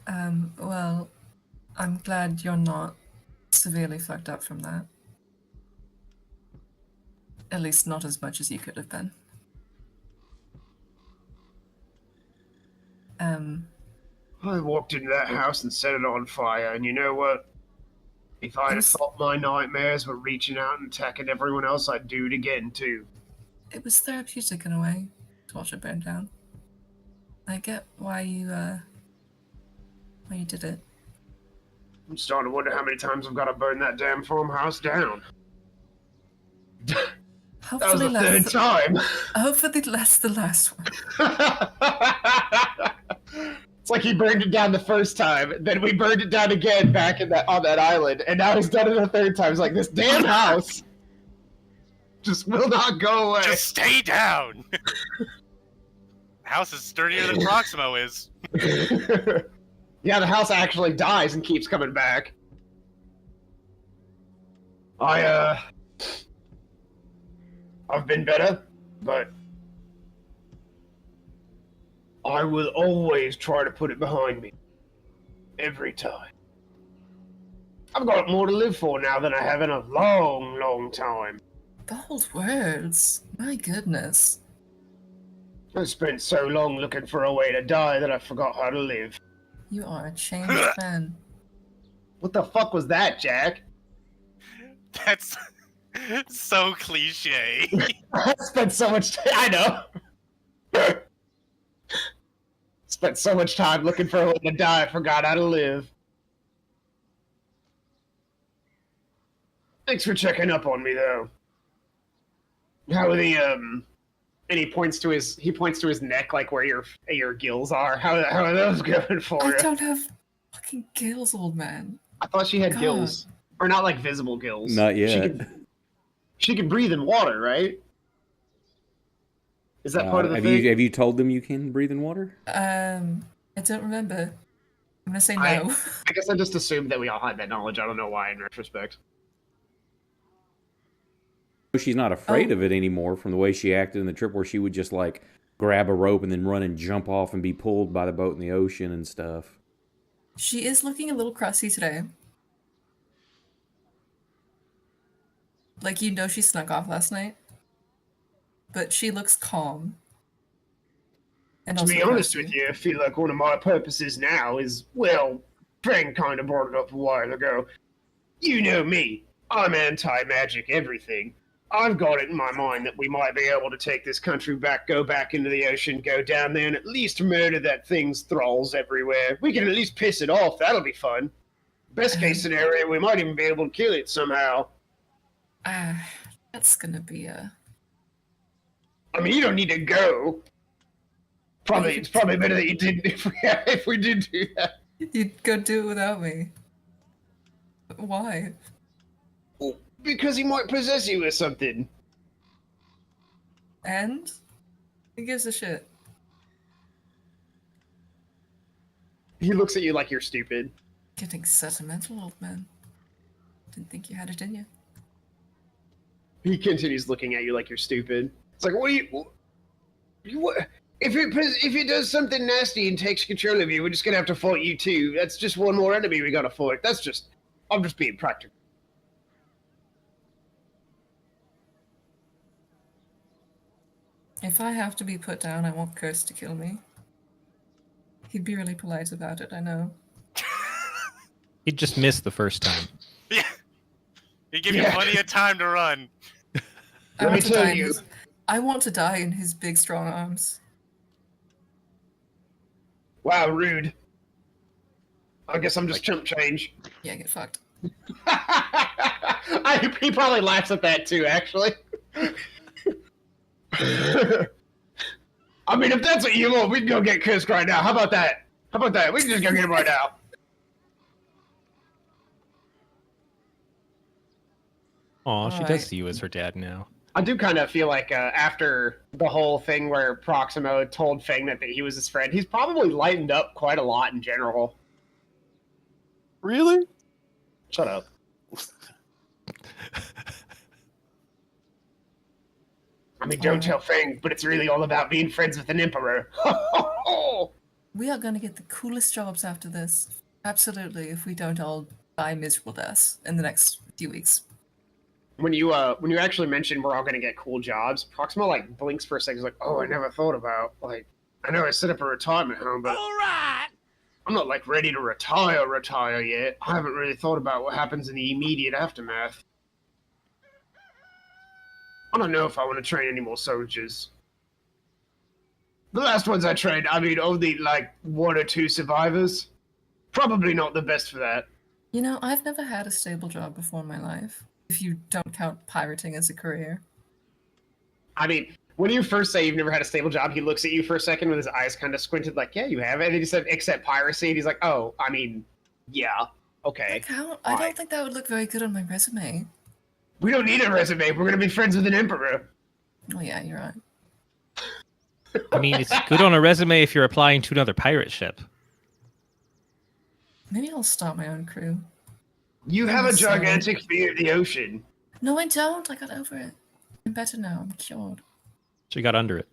Well, I'm glad you're not severely fucked up from that. At least not as much as you could have been. I walked into that house and set it on fire, and you know what? If I'd have thought my nightmares were reaching out and attacking everyone else, I'd do it again, too. It was therapeutic in a way to watch it burn down. I get why you did it. I'm starting to wonder how many times I've got to burn that damn farmhouse down. That was the third time. Hopefully less the last one. It's like he burned it down the first time, then we burned it down again back on that island, and now he's done it a third time. He's like, this damn house just will not go away. Just stay down. The house is sturdier than Proximo is. Yeah, the house actually dies and keeps coming back. I've been better, but I will always try to put it behind me. Every time. I've got more to live for now than I have in a long, long time. Bold words. My goodness. I spent so long looking for a way to die that I forgot how to live. You are a changed man. What the fuck was that, Jack? That's so cliche. I spent so much time. I know. Spent so much time looking for a way to die, I forgot how to live. Thanks for checking up on me, though. How are the and he points to his neck, like where your gills are. How are those going for you? I don't have fucking gills, old man. I thought she had God. gills, or not like visible gills. Not yet. She can breathe in water, right? Is that part of the thing? Have you told them you can breathe in water? I don't remember. I'm gonna say no. I guess I just assumed that we all had that knowledge. I don't know why in retrospect. She's not afraid of it anymore from the way she acted in the trip where she would just like grab a rope and then run and jump off and be pulled by the boat in the ocean and stuff. She is looking a little crusty today. Like, you know, she snuck off last night. But she looks calm. And To be honest with you, I feel like one of my purposes now is, well, Frank kind of brought it up a while ago. You know me. I'm anti-magic everything. I've got it in my mind that we might be able to take this country back, go back into the ocean, go down there, and at least murder that thing's thralls everywhere. We can at least piss it off. That'll be fun. Best case scenario, we might even be able to kill it somehow. That's gonna be a... I mean, you don't need to go. It's probably better that you didn't if we did do that. You'd go do it without me. Why? Well, because he might possess you or something. And? Who gives a shit? He looks at you like you're stupid. Getting sentimental, old man. Didn't think you had it in you. He continues looking at you like you're stupid. It's like, what? If it does something nasty and takes control of you, we're just gonna have to fight you too. That's just one more enemy we gotta fight. I'm just being practical. If I have to be put down, I want Curse to kill me. He'd be really polite about it, I know. He'd just miss the first time. Yeah. He give you plenty of time to run. Let me tell you. I want to die in his big, strong arms. Wow, rude. I guess I'm just chump change. Yeah, get fucked. He probably laughs at that too, actually. I mean, if that's what you want, we can go get Kisk right now. How about that? We can just go get him right now. Oh, she Alright. does see you as her dad now. I do kind of feel like after the whole thing where Proximo told Fang that he was his friend, he's probably lightened up quite a lot in general. Really? Shut up. I mean, don't tell Fang, but it's really all about being friends with an emperor. We are going to get the coolest jobs after this. Absolutely, if we don't all die miserable deaths in the next few weeks. When you actually mentioned we're all gonna get cool jobs, Proximo like blinks for a second. He's like, "Oh, I never thought about like I know I set up a retirement home, but I'm not like ready to retire yet. I haven't really thought about what happens in the immediate aftermath. I don't know if I want to train any more soldiers. The last ones I trained, I mean, only like 1 or 2 survivors. Probably not the best for that. You know, I've never had a stable job before in my life, if you don't count pirating as a career. I mean, when you first say you've never had a stable job, he looks at you for a second with his eyes kind of squinted, like, yeah, you have. And then he said, except piracy. And he's like, oh, I mean, yeah, okay. I don't think that would look very good on my resume. We don't need a resume. We're going to be friends with an emperor. Oh yeah, you're right. I mean, it's good on a resume if you're applying to another pirate ship. Maybe I'll start my own crew. You have a gigantic fear of the ocean. No, I don't. I got over it. I'm better now. I'm cured. She got under it.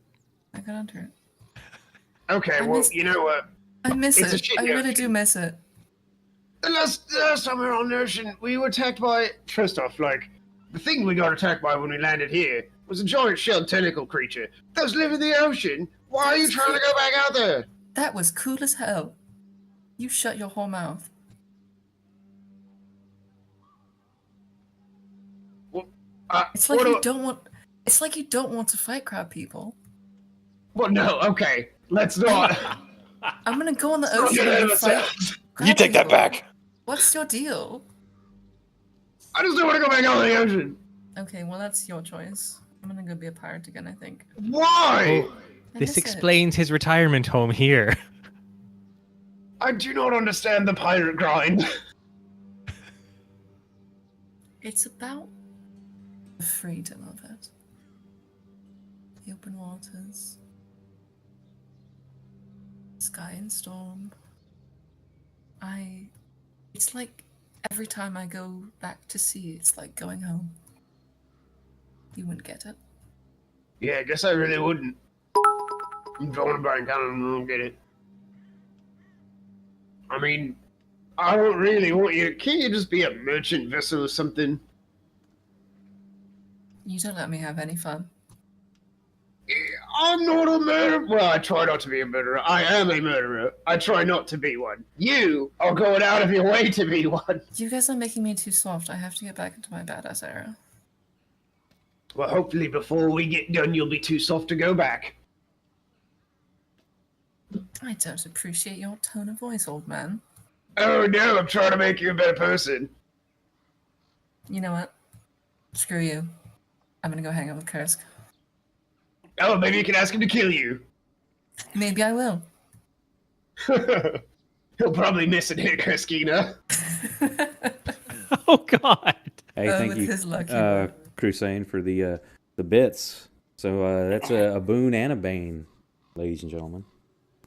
I got under it. Okay, you know what? I miss It's a it. shit I really ocean. do miss it. The last time we were on the ocean, we were attacked by... First off, like, the thing we got attacked by when we landed here was a giant shelled tentacle creature. Those live in the ocean. Why are you trying to go back out there? That was cool as hell. You shut your whole mouth. It's like you don't want. It's like you don't want to fight crab people. Well, no. Okay, let's not. I'm gonna go on the ocean and fight. You take that back. What's your deal? I just don't want to go back out in the ocean. Okay, well that's your choice. I'm gonna go be a pirate again, I think. Why? Oh, this explains his retirement home here. I do not understand the pirate grind. It's about the freedom of it. The open waters. Sky and storm. It's like every time I go back to sea, it's like going home. You wouldn't get it. Yeah, I guess I really wouldn't. I'm drawing back. I don't get it. I mean, I don't really want you. Can't you just be a merchant vessel or something? You don't let me have any fun. I'm not a murderer. Well, I try not to be a murderer. I am a murderer. I try not to be one. You are going out of your way to be one. You guys are making me too soft. I have to get back into my badass era. Well, hopefully before we get done, you'll be too soft to go back. I don't appreciate your tone of voice, old man. Oh no, I'm trying to make you a better person. You know what? Screw you. I'm gonna go hang out with Kursk. Oh, maybe you can ask him to kill you. Maybe I will. He'll probably miss it here, Kurskina. Oh God! Hey, thank with you, his lucky roll. Crusane, for the bits. So that's a boon and a bane, ladies and gentlemen.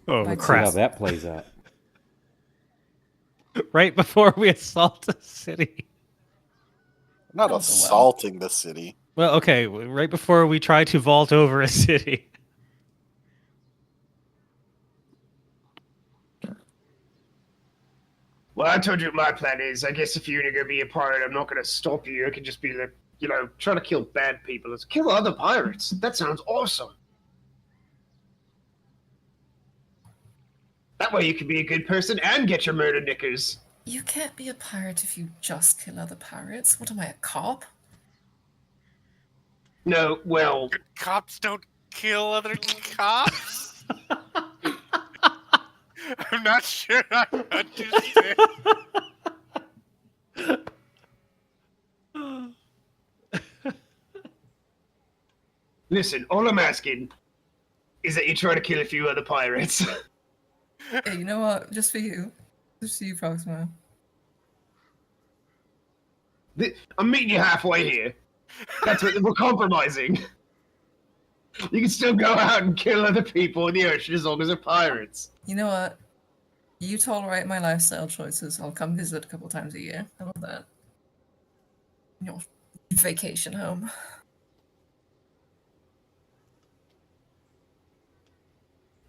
Oh Like See how crap! that plays out. Right before we assault the city. Not well. assaulting the city. Well, okay, right before we try to vault over a city. Well, I told you what my plan is. I guess if you're gonna go be a pirate, I'm not gonna stop you. I could just be like, you know, trying to kill bad people. Let's kill other pirates. That sounds awesome. That way you can be a good person and get your murder knickers. You can't be a pirate if you just kill other pirates. What am I, a cop? No, well, Good cops don't kill other cops? I'm not sure I understand. Listen, all I'm asking is that you try to kill a few other pirates. Hey, you know what? Just for you. Just for you, Proximo. I'm meeting you halfway here. That's what we're compromising. You can still go out and kill other people in the ocean as long as they're pirates. You know what? You tolerate my lifestyle choices. I'll come visit a couple times a year. How about that? Your vacation home.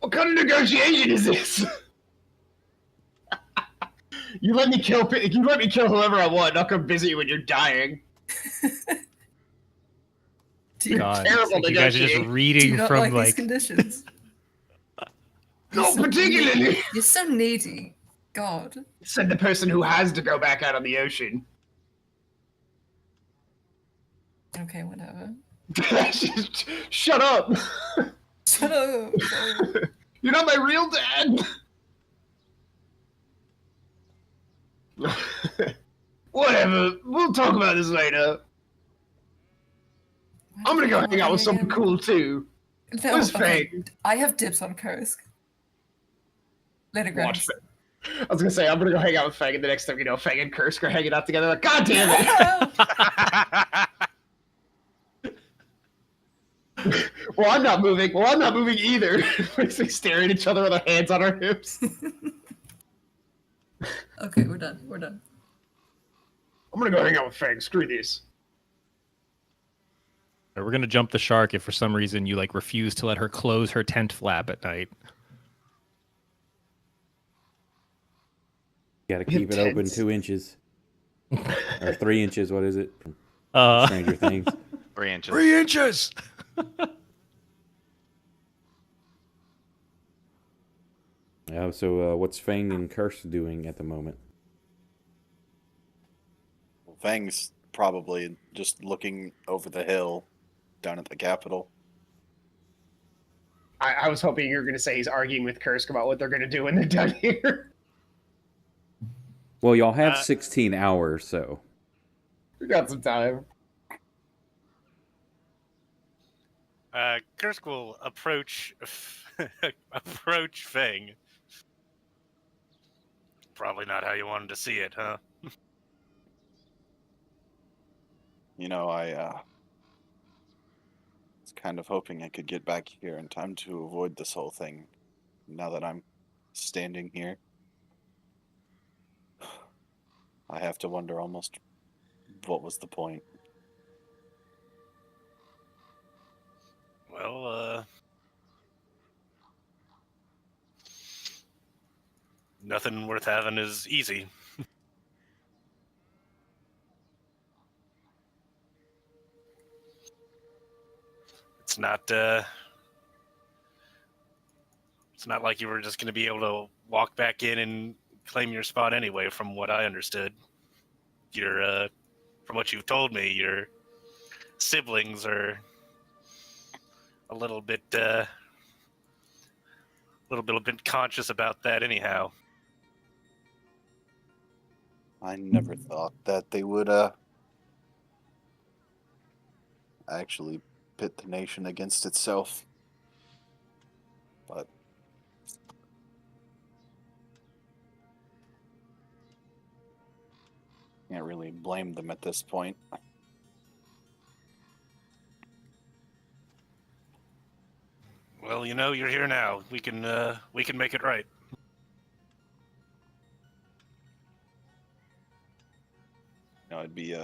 What kind of negotiation is this? You let me kill whoever I want. I'll come visit you when you're dying. God, terrible you guys are just negotiating. Do reading you not from like these like conditions? Not particularly. You're so needy. God. Said the person who has to go back out on the ocean. Okay, whatever. Shut up. Shut up. Okay. You're not my real dad. Whatever. We'll talk about this later. I'm gonna go hang out with someone cool too. No, Where's okay. Fang? I have dibs on Kursk. Later, Watch Grimes. Fang. I was gonna say I'm gonna go hang out with Fang, and the next time you know, Fang and Kursk are hanging out together. Like, God damn it! Well, I'm not moving. Well, I'm not moving either. We're staring at each other with our hands on our hips. Okay, we're done. We're done. I'm gonna go hang out with Fang. Screw this. we're gonna jump the shark if for some reason you like refuse to let her close her tent flap at night. Got to keep it open 2 inches. Or 3 inches, what is it? From Stranger Things. 3 inches. 3 inches! Yeah, so what's Fang and Curse doing at the moment? Fang's probably just looking over the hill down at the capital. I was hoping you were gonna say he's arguing with Kursk about what they're gonna do when they're done here. Well, y'all have 16 hours, so. We got some time. Kursk will approach Fang. Probably not how you wanted to see it, huh? You know, I was kind of hoping I could get back here in time to avoid this whole thing. Now that I'm standing here, I have to wonder almost what was the point. Well, nothing worth having is easy. It's not like you were just going to be able to walk back in and claim your spot anyway, from what I understood. From what you've told me, your siblings are a little bit conscious about that anyhow. I never thought that they would actually pit the nation against itself. But can't really blame them at this point. Well, you know, you're here now. We can make it right. You know, it'd be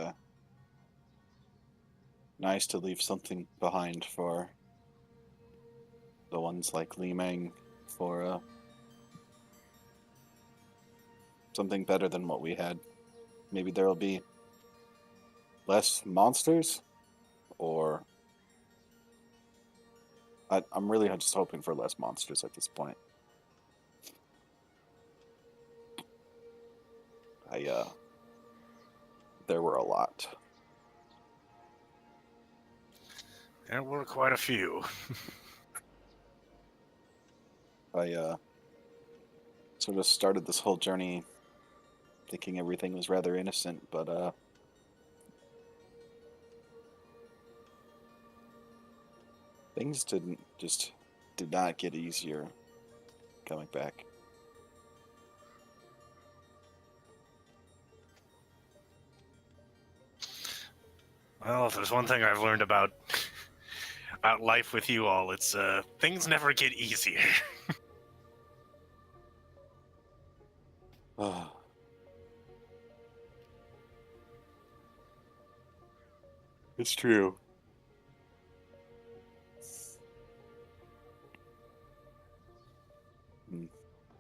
nice to leave something behind for the ones like Li Meng, for something better than what we had. Maybe there'll be less monsters, or I'm really just hoping for less monsters at this point. There were a lot. There were quite a few. I sort of started this whole journey thinking everything was rather innocent, but Things did not get easier coming back. Well, if there's one thing I've learned about life with you all, it's things never get easier. Oh. It's true.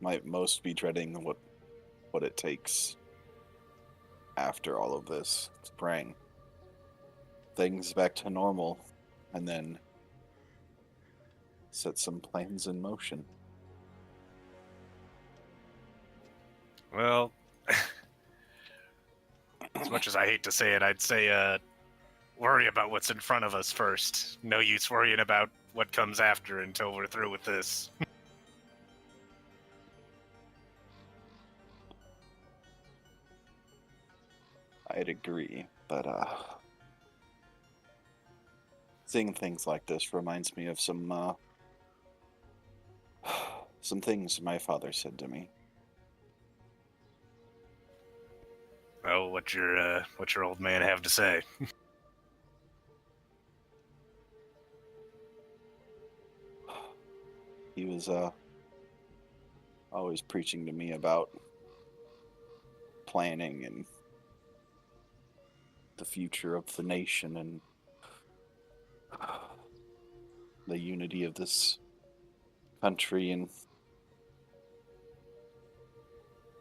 Might most be dreading what it takes after all of this. It's praying things back to normal, and then set some plans in motion. Well, as much as I hate to say it, I'd say worry about what's in front of us first. No use worrying about what comes after until we're through with this. I'd agree, but seeing things like this reminds me of some things my father said to me. Oh, what's your old man have to say? He was always preaching to me about planning and the future of the nation and the unity of this country, and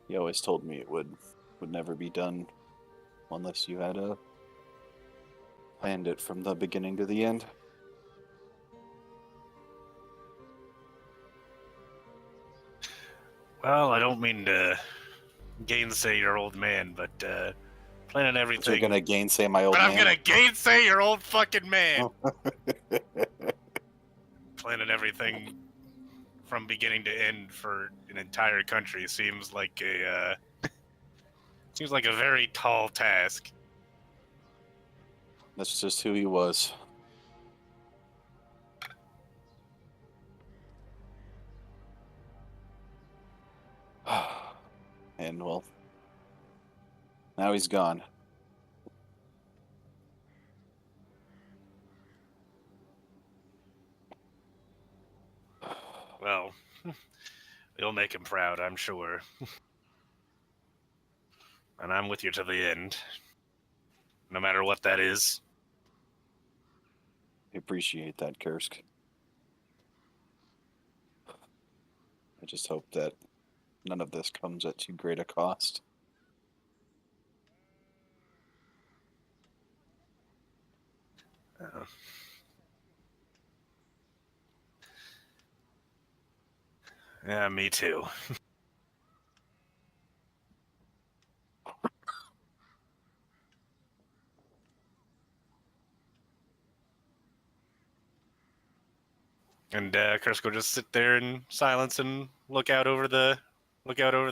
he always told me it would never be done unless you had planned it from the beginning to the end. Well, I don't mean to gainsay your old man, but planning everything. You're gonna gainsay my old but man. I'm gonna gainsay your old fucking man. Planning everything from beginning to end for an entire country seems like a very tall task. That's just who he was. And well, now he's gone. Well, you'll make him proud, I'm sure. And I'm with you to the end. No matter what that is. I appreciate that, Kursk. I just hope that none of this comes at too great a cost. Yeah, me too. And Kursk will just sit there in silence and look out over the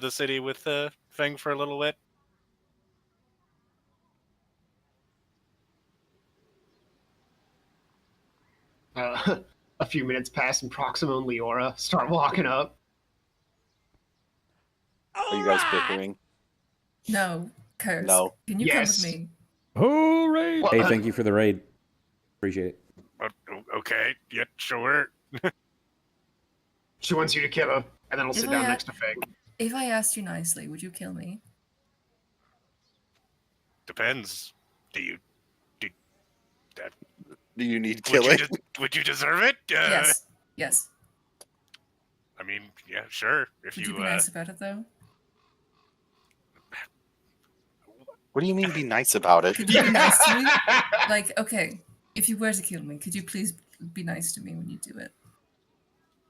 city with Feng for a little bit. A few minutes pass and Proximo and Leora start walking up. Are you guys bickering? No, Kursk. No. Can you Yes. come with me? Oh, right. Well, Hey, thank you for the raid. Appreciate it. Okay, yeah, sure. She wants you to kill her, and then we'll If sit I down had- next to Fig. If I asked you nicely, would you kill me? Depends. Do you need killing? would you deserve it? Yes. Yes. I mean, yeah, sure. If Would you you be nice about it though? What do you mean be nice about it? Could you be nice to me? Like, okay, if you were to kill me, could you please be nice to me when you do it?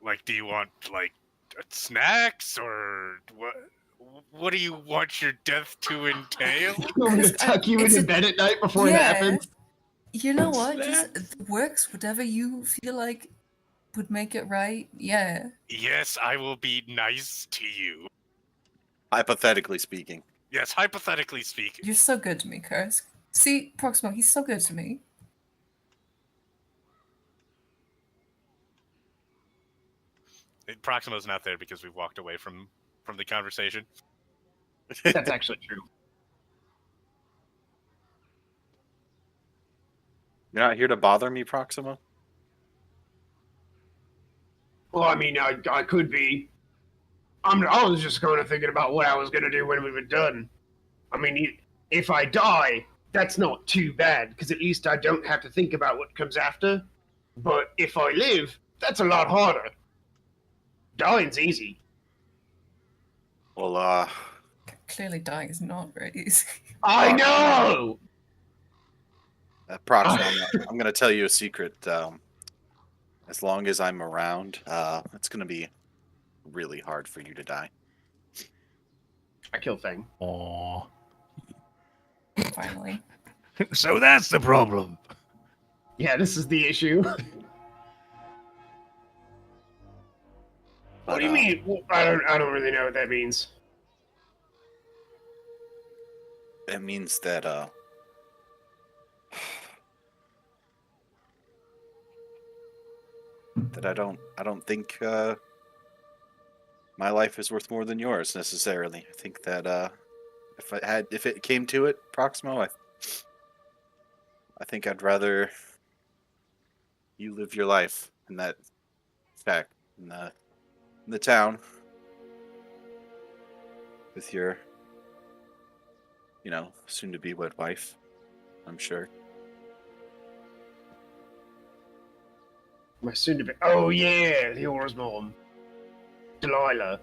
like, do you want like snacks or what? What do you want your death to entail? You want me to tuck you into bed at night before it happens? You know what? Just it works. Whatever you feel like would make it right. Yeah. Yes, I will be nice to you. Hypothetically speaking. Yes, hypothetically speaking. You're so good to me, Kursk. See, Proximo, he's so good to me. Proximo's not there because we walked away from the conversation. That's actually true. You're not here to bother me, Proximo? Well, I mean, I could be. I was just kind of thinking about what I was going to do when we were done. I mean, if I die, that's not too bad, because at least I don't have to think about what comes after. But if I live, that's a lot harder. Dying's easy. Well, Clearly, dying is not very easy. I know! Proximo, I'm going to tell you a secret. As long as I'm around, it's going to be really hard for you to die. I kill Fang. Aww. Finally. So that's the problem. Yeah, this is the issue. What do you mean? Well, I don't really know what that means. It means that that I don't think my life is worth more than yours necessarily. I think that if it came to it, Proximo, I think I'd rather you live your life in that shack in the town with your, soon to be wed wife, I'm sure. My soon-to-be... Oh, yeah, the Aura's mom. Delilah.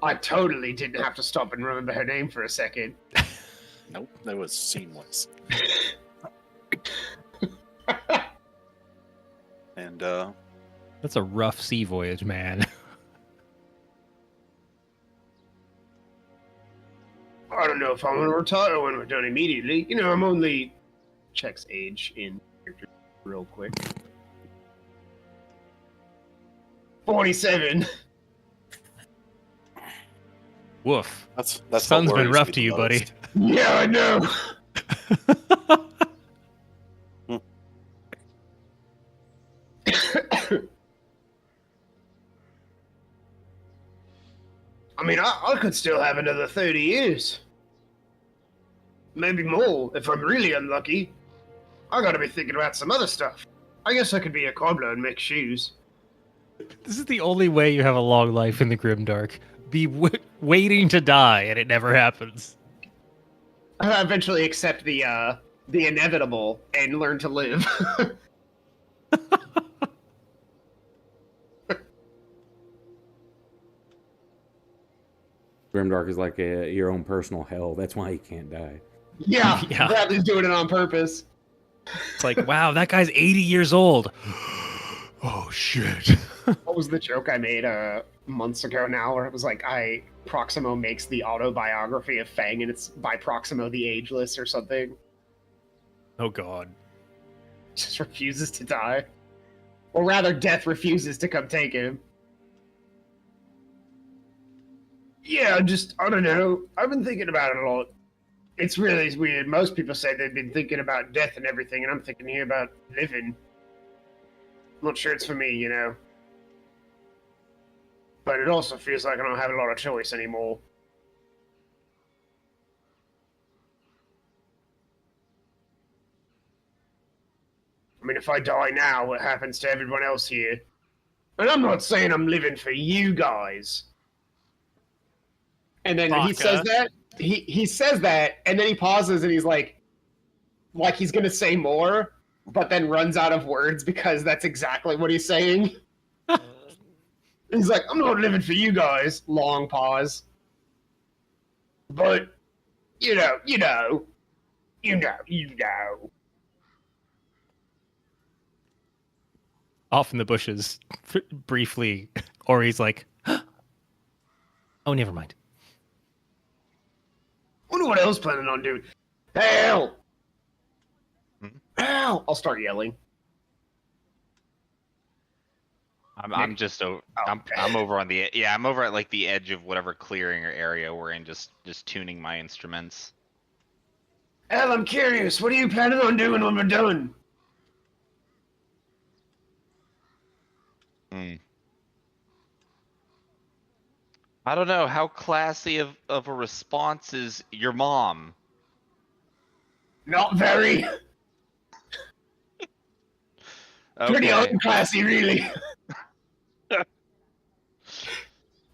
I totally didn't have to stop and remember her name for a second. Nope, that was seamless. And, That's a rough sea voyage, man. I don't know if I'm going to retire when we're done immediately. I'm only... Checks age in real quick. 47. Woof. that's Sun's what been worries rough me to the you, buddy. most. Yeah, I know. I mean, I could still have another 30 years. Maybe more, if I'm really unlucky. I gotta be thinking about some other stuff. I guess I could be a cobbler and make shoes. This is the only way you have a long life in the GrimDark. Be waiting to die, and it never happens. I eventually accept the inevitable and learn to live. GrimDark is like your own personal hell. That's why he can't die. Yeah, Yeah. Bradley's doing it on purpose. It's like, wow, that guy's 80 years old. Oh, shit. What was the joke I made months ago now, where it was like, Proximo makes the autobiography of Fang, and it's by Proximo the Ageless or something. Oh, God. Just refuses to die. Or rather, death refuses to come take him. Yeah, I don't know. I've been thinking about it a lot. It's really weird. Most people say they've been thinking about death and everything, and I'm thinking here about living. I'm not sure it's for me, But it also feels like I don't have a lot of choice anymore. I mean, if I die now, what happens to everyone else here? And I'm not saying I'm living for you guys. And then he says that. He says that, and then he pauses, and he's like he's gonna say more, but then runs out of words because that's exactly what he's saying. He's like, I'm not living for you guys. Long pause. But, you know. Off in the bushes, briefly, or he's like, oh, never mind. Wonder what else planning on doing. Hell! Hell! I'll start yelling. I'm just over. I'm over on the I'm over at like the edge of whatever clearing or area we're in, just tuning my instruments. Hell, I'm curious. What are you planning on doing when we're done? I don't know how classy of a response is your mom. Not very. Pretty Okay. unclassy, really.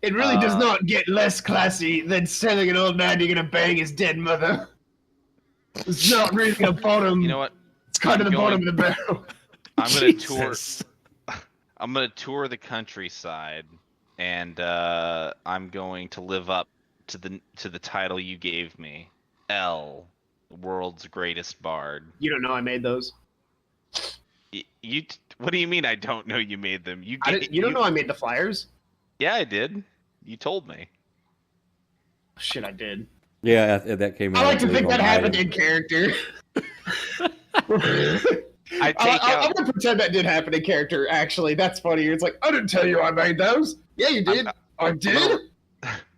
It really does not get less classy than telling an old man you're gonna bang his dead mother. It's not really a bottom. You know what? It's kind of I'm the bottom going- of the barrel. I'm gonna tour. Jesus. I'm gonna tour the countryside, and I'm going to live up to the title you gave me, L, the world's greatest bard. You don't know I made those. What do you mean? I don't know you made them. You You don't know I made the flyers? Yeah, I did. You told me. Shit, I did. Yeah, that came out. I like to believe, think that on happened item. in character. I I'm gonna pretend that did happen in character. Actually, that's funny. It's like I didn't tell you I made those. Yeah, you did. I did.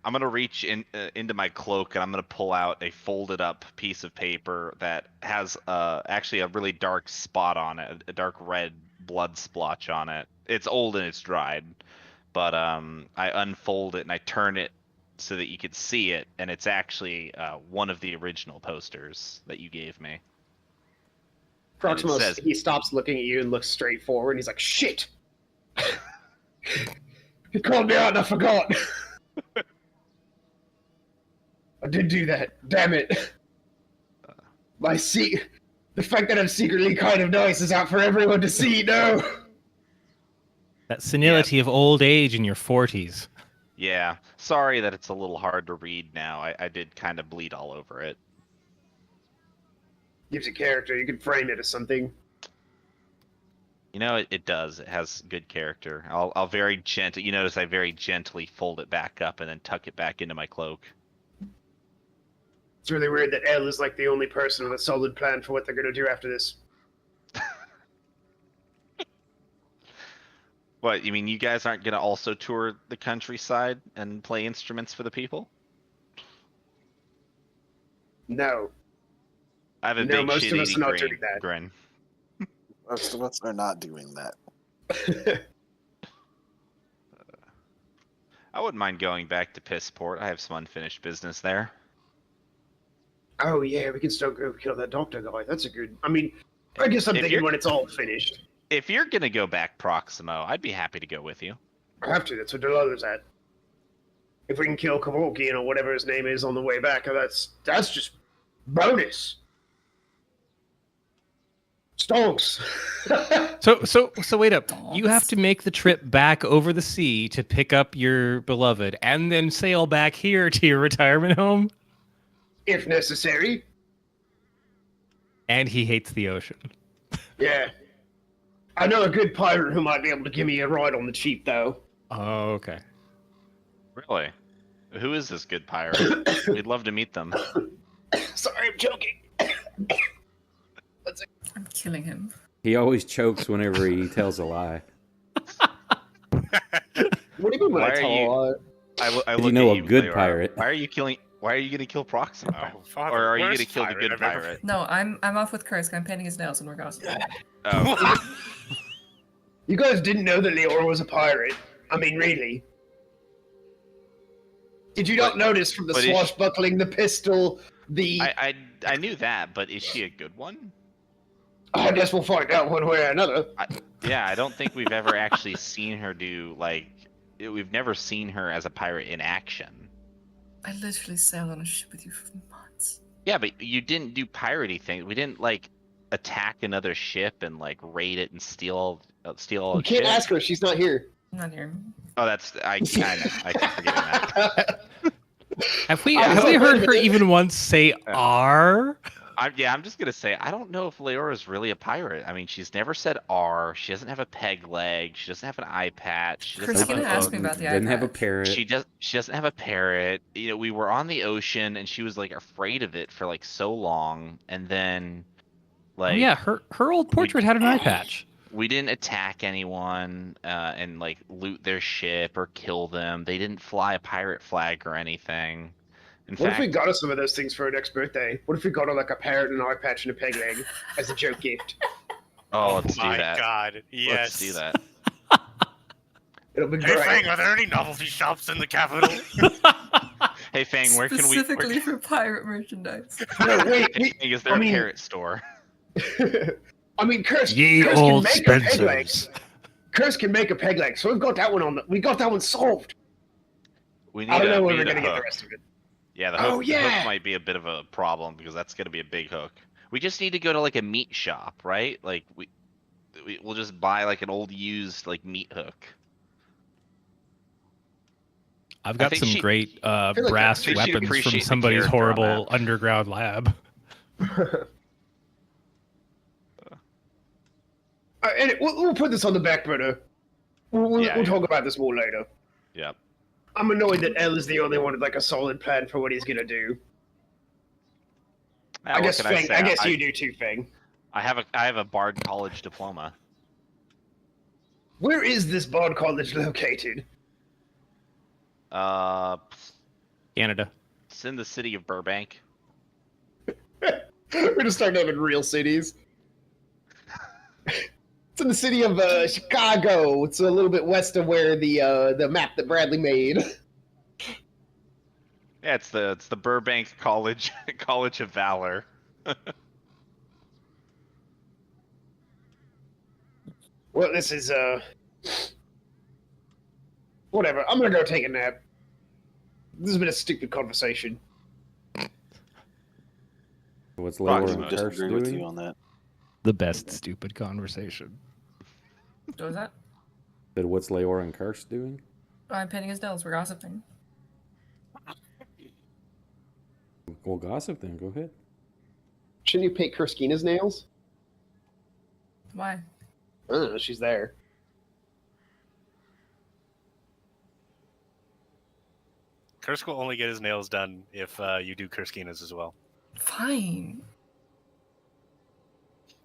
I'm gonna reach into my cloak and I'm gonna pull out a folded up piece of paper that has actually a really dark spot on it, a dark red blood splotch on it. It's old and it's dried, but I unfold it and I turn it so that you could see it, and it's actually one of the original posters that you gave me. Proximus, says- he stops looking at you and looks straight forward. And he's like, "Shit." He called me out and I forgot. I did do that. Damn it. The fact that I'm secretly kind of nice is out for everyone to see. No. That senility of old age in your 40s. Yeah, sorry that it's a little hard to read now. I did kind of bleed all over it. Gives you character. You can frame it as something. You know, it does. It has good character. I'll very gently. You notice I very gently fold it back up and then tuck it back into my cloak. It's really weird that L is like the only person with a solid plan for what they're gonna do after this. What, you mean you guys aren't gonna also tour the countryside and play instruments for the people? No. I have a No, big most of us shit-eating are not doing that. grin. Most of us are not doing that. I wouldn't mind going back to Pissport. I have some unfinished business there. Oh yeah, we can still go kill that doctor guy. That's a good. I mean, I guess I'm If thinking you're- when it's all finished. If you're gonna go back Proximo, I'd be happy to go with you. I have to. That's what Delilah's at. If we can kill Kevorkian or whatever his name is on the way back, that's just bonus. Stonks. So wait up. You have to make the trip back over the sea to pick up your beloved and then sail back here to your retirement home? If necessary. And he hates the ocean. Yeah. I know a good pirate who might be able to give me a ride on the cheap, though. Oh, okay. Really? Who is this good pirate? We'd love to meet them. Sorry, I'm joking. I'm killing him. He always chokes whenever he tells a lie. What do you mean when Why I are tell you- a lie? I You look know at a good Leora. pirate. Why are you killing? Why are you gonna kill Proximo? Oh, father, Or are you worst gonna kill the pirate good I've ever- pirate? No, I'm off with Kursk. I'm painting his nails and we're gossiping. Oh, You guys didn't know that Leora was a pirate. I mean, really. Did you not But- notice from the but is she- swashbuckling, the pistol, the... I knew that, but is she a good one? I guess we'll find out one way or another. Yeah, I don't think we've ever actually seen her do we've never seen her as a pirate in action. I literally sailed on a ship with you for months. Yeah, but you didn't do piratey things. We didn't attack another ship and raid it and steal all You its can't shit. ask her, she's not here. I'm not here. Oh, that's I know. I keep forgetting that. Have we I have we don't heard know. her even once say "R"? I'm just gonna say I don't know if Leora's really a pirate. I mean, she's never said R. She doesn't have a peg leg. She doesn't have an eye patch. She doesn't have Christina a asked boat. me about the Doesn't have a iPad. parrot. She doesn't have a parrot. You know, we were on the ocean and she was afraid of it for so long, and then Oh, yeah, her old portrait had an eye patch. we didn't attack anyone and loot their ship or kill them. They didn't fly a pirate flag or anything. In What if fact, we got her some of those things for her next birthday? What if we got her a parrot and an eye patch and a peg leg as a joke gift? oh, let's do my that. god, yes. Let's do that. It'll be Hey, great. Fang, are there any novelty shops in the capital? Hey Fang, where can we? Specifically for pirate merchandise. No, wait. Fang, is there I a mean- parrot store? I mean, Curse Ye can old make a peg leg. Spencers. Curse can make a peg leg, so we've got that one we got that one solved. We need I don't a, know we where we're need a gonna get the hook. rest of it. Yeah, the hook, Oh, the yeah. hook might be a bit of a problem because that's gonna be a big hook. We just need to go to like a meat shop, right? Like we'll just buy like an old used like meat hook. I've got think some she- great like brass she'd weapons from appreciate the somebody's character on horrible that. underground lab. And we'll put this on the back burner. We'll Yeah, talk about this more later. Yep. I'm annoyed that L is the only one with like a solid plan for what he's gonna do. Ah, I what guess can Fang, say? I guess you do too, Fang. I have a Bard College diploma. Where is this Bard College located? Canada. It's in the city of Burbank. We're gonna start having real cities. It's in the city of Chicago. It's a little bit west of where the map that Bradley made. Yeah, it's the Burbank College College of Valor. Well, this is whatever. I'm gonna go take a nap. This has been a stupid conversation. What's I Leora would and just Curse agree with doing? you on that. The best stupid conversation. What was that? Said, what's Leora and Curse doing? I'm painting his nails. We're gossiping. Well, gossip then. Go ahead. Shouldn't you paint Kurskina's nails? Why? I don't know, she's there. Kursk will only get his nails done if you do Kurskina's as well. Fine.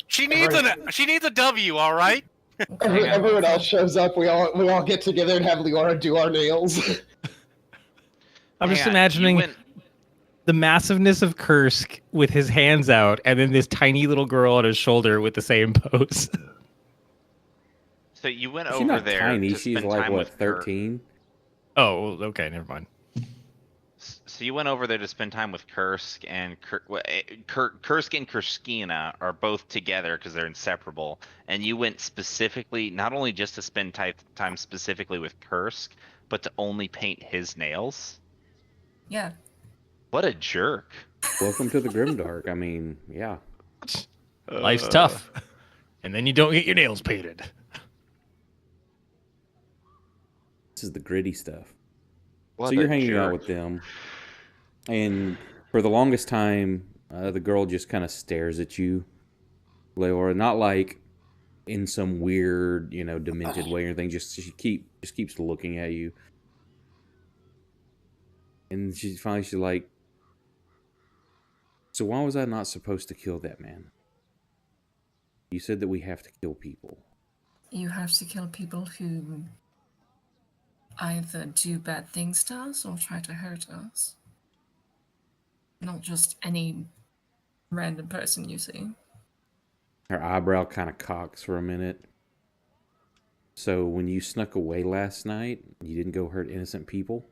She needs a W, all right? Okay, Everyone else shows up. We all get together and have Leora do our nails. I'm Hang just on, you imagining went- the massiveness of Kursk with his hands out, and then this tiny little girl on his shoulder with the same pose. So you went She's over not there. tiny. To She's spend like, time what, with Kurt. 13? Oh, well, okay, never mind. So you went over there to spend time with Kursk and Kursk and Kurskina are both together because they're inseparable. And you went specifically, not only just to spend time specifically with Kursk, but to only paint his nails. Yeah. What a jerk! Welcome to the Grimdark. I mean, yeah. Life's tough. And then you don't get your nails painted. This is the gritty stuff. What So you're a hanging jerk. out with them, and for the longest time, the girl just kind of stares at you, Leora. Not like in some weird, demented way or anything. Just keeps looking at you, and she's like, "So why was I not supposed to kill that man? You said that we have to kill people." You have to kill people who either do bad things to us or try to hurt us. Not just any random person you see. Her eyebrow kind of cocks for a minute. So when you snuck away last night, you didn't go hurt innocent people?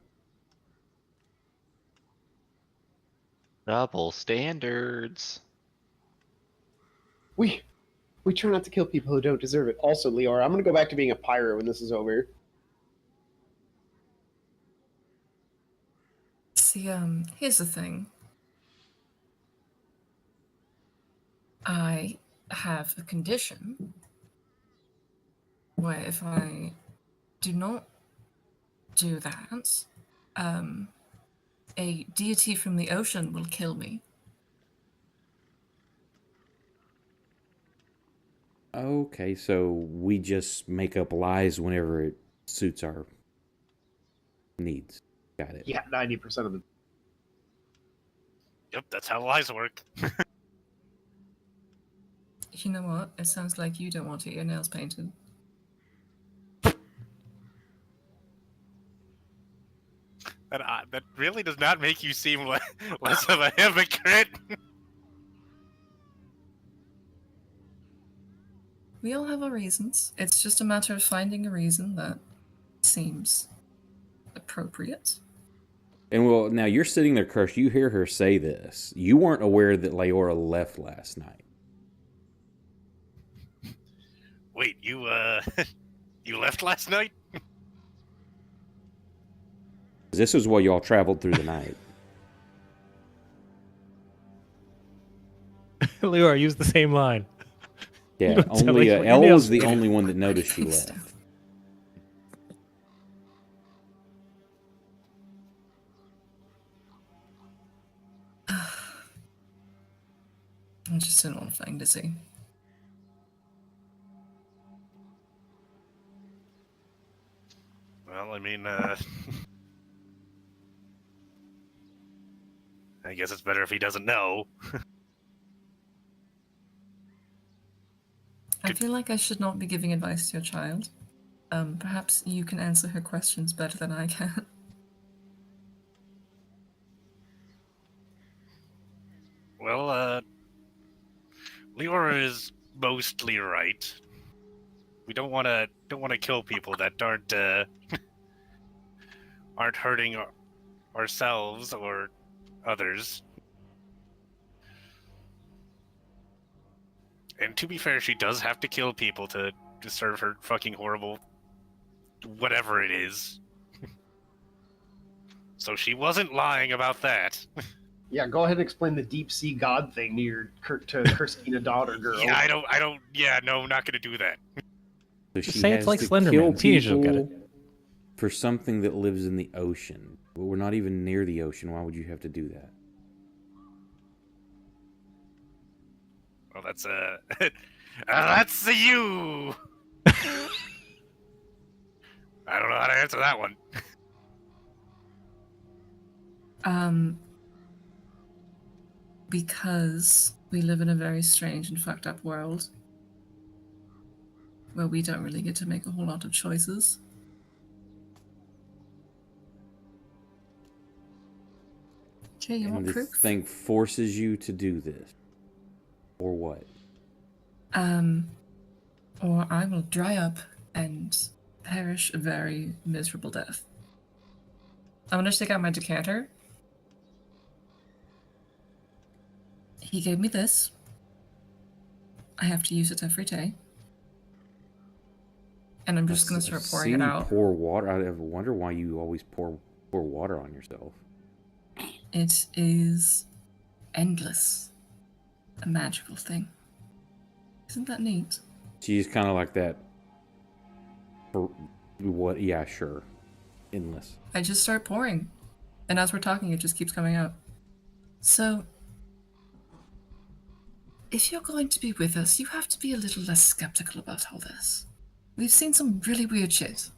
Double standards. We try not to kill people who don't deserve it. Also, Leora, I'm gonna go back to being a pirate when this is over. See, here's the thing. I have a condition where if I do not do that, a deity from the ocean will kill me. Okay, so we just make up lies whenever it suits our needs. Got it. Yeah, 90% of the. Yep, that's how lies work. You know what? It sounds like you don't want to get your nails painted. That really does not make you seem less of a hypocrite. We all have our reasons. It's just a matter of finding a reason that seems appropriate. And well, now you're sitting there, Kirsch. You hear her say this. You weren't aware that Leora left last night. Wait, you you left last night? This is why y'all traveled through the night. Leora, use the same line. Yeah, don't tell only us what your Elle nails was the do. only one that noticed she Thanks, left. I'm just an old thing to see. Well, I mean, I guess it's better if he doesn't know. I feel like I should not be giving advice to your child. Perhaps you can answer her questions better than I can. Well, Leora is mostly right. We don't want to kill people that aren't hurting ourselves or others. And to be fair, she does have to kill people to serve her fucking horrible whatever it is. So she wasn't lying about that. Yeah, go ahead and explain the deep sea god thing to your to Christina daughter girl. Yeah, I don't. Yeah, no, not gonna do that. So Just she say it's has like to Slender kill Man. Teenagers will get it. people for something that lives in the ocean. But we're not even near the ocean. Why would you have to do that? Well, that's you. I don't know how to answer that one. Because we live in a very strange and fucked up world where we don't really get to make a whole lot of choices. Okay, you And want this proof? thing forces you to do this. Or what? Or I will dry up and perish a very miserable death. I'm gonna take out my decanter. He gave me this. I have to use it every day. And I'm just gonna start pouring it out. Pour water. I wonder why you always pour water on yourself. It is endless. A magical thing. Isn't that neat? She's kind of like that. For what? Yeah, sure. Endless. I just start pouring. And as we're talking, it just keeps coming out. So, if you're going to be with us, you have to be a little less skeptical about all this. We've seen some really weird shit.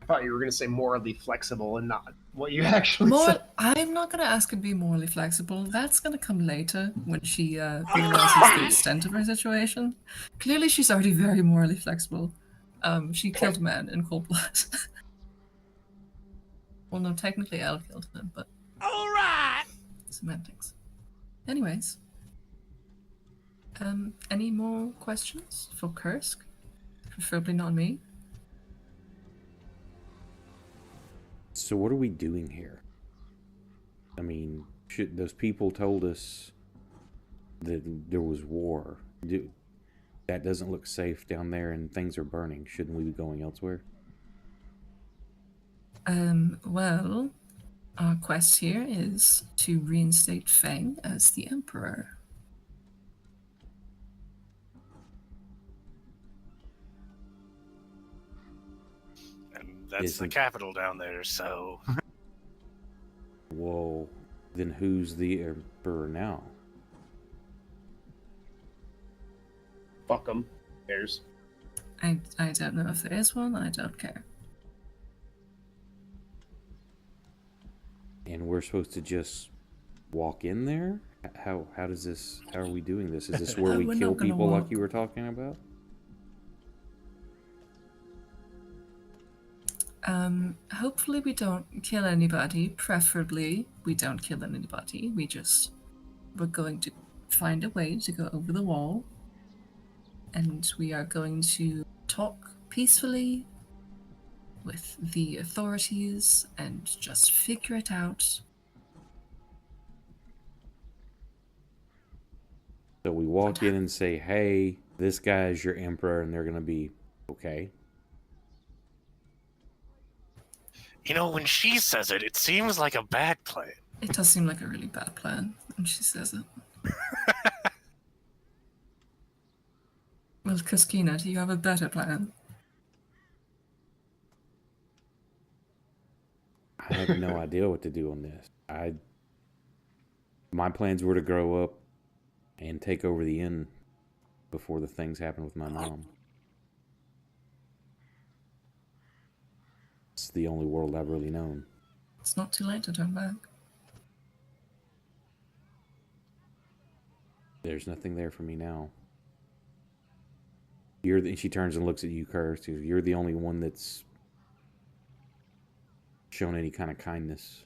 I thought you were going to say morally flexible and not what you actually said. I'm not going to ask her to be morally flexible. That's going to come later when she realizes the extent of her situation. Clearly, she's already very morally flexible. She killed a man in cold blood. Well, no, technically Elle killed him, but... Alright! Semantics. Anyways. Any more questions for Kursk? Preferably not me. So what are we doing here? I mean, those people told us that there was war. That doesn't look safe down there and things are burning. Shouldn't we be going elsewhere? Well, our quest here is to reinstate Feng as the Emperor. And that's the capital down there, so... Whoa. Then who's the Emperor now? Fuck them. Cares. I don't know if there is one. I don't care. And we're supposed to just walk in there? How does this... How are we doing this? Is this where we We're kill not gonna people like walk. you were talking about? Hopefully we don't kill anybody. Preferably, we don't kill anybody. We're going to find a way to go over the wall and we are going to talk peacefully with the authorities and just figure it out. So we walk in and say, hey, this guy is your emperor, and they're going to be okay. You know, when she says it, it seems like a bad plan. It does seem like a really bad plan when she says it. Well, Kuskina, do you have a better plan? I have no idea what to do on this. My plans were to grow up and take over the inn before the things happened with my mom. It's the only world I've really known. It's not too late to turn back. There's nothing there for me now. She turns and looks at you, Curse. You're the only one that's shown any kind of kindness.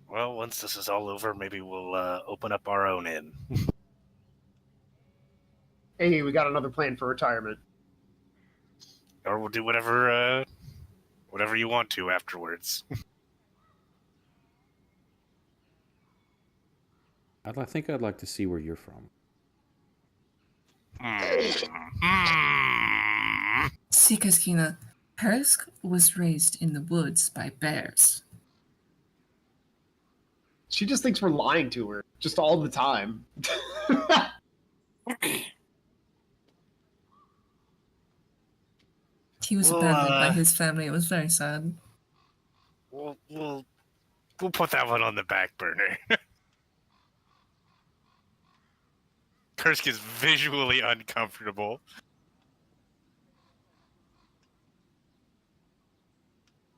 Well, once this is all over, maybe we'll open up our own inn. Hey, we got another plan for retirement. Or we'll do whatever you want to afterwards. I think I'd like to see where you're from. See, Kuskina, Persk was raised in the woods by bears. She just thinks we're lying to her, just all the time. He was abandoned by his family. It was very sad. We'll put that one on the back burner. Kursk is visually uncomfortable.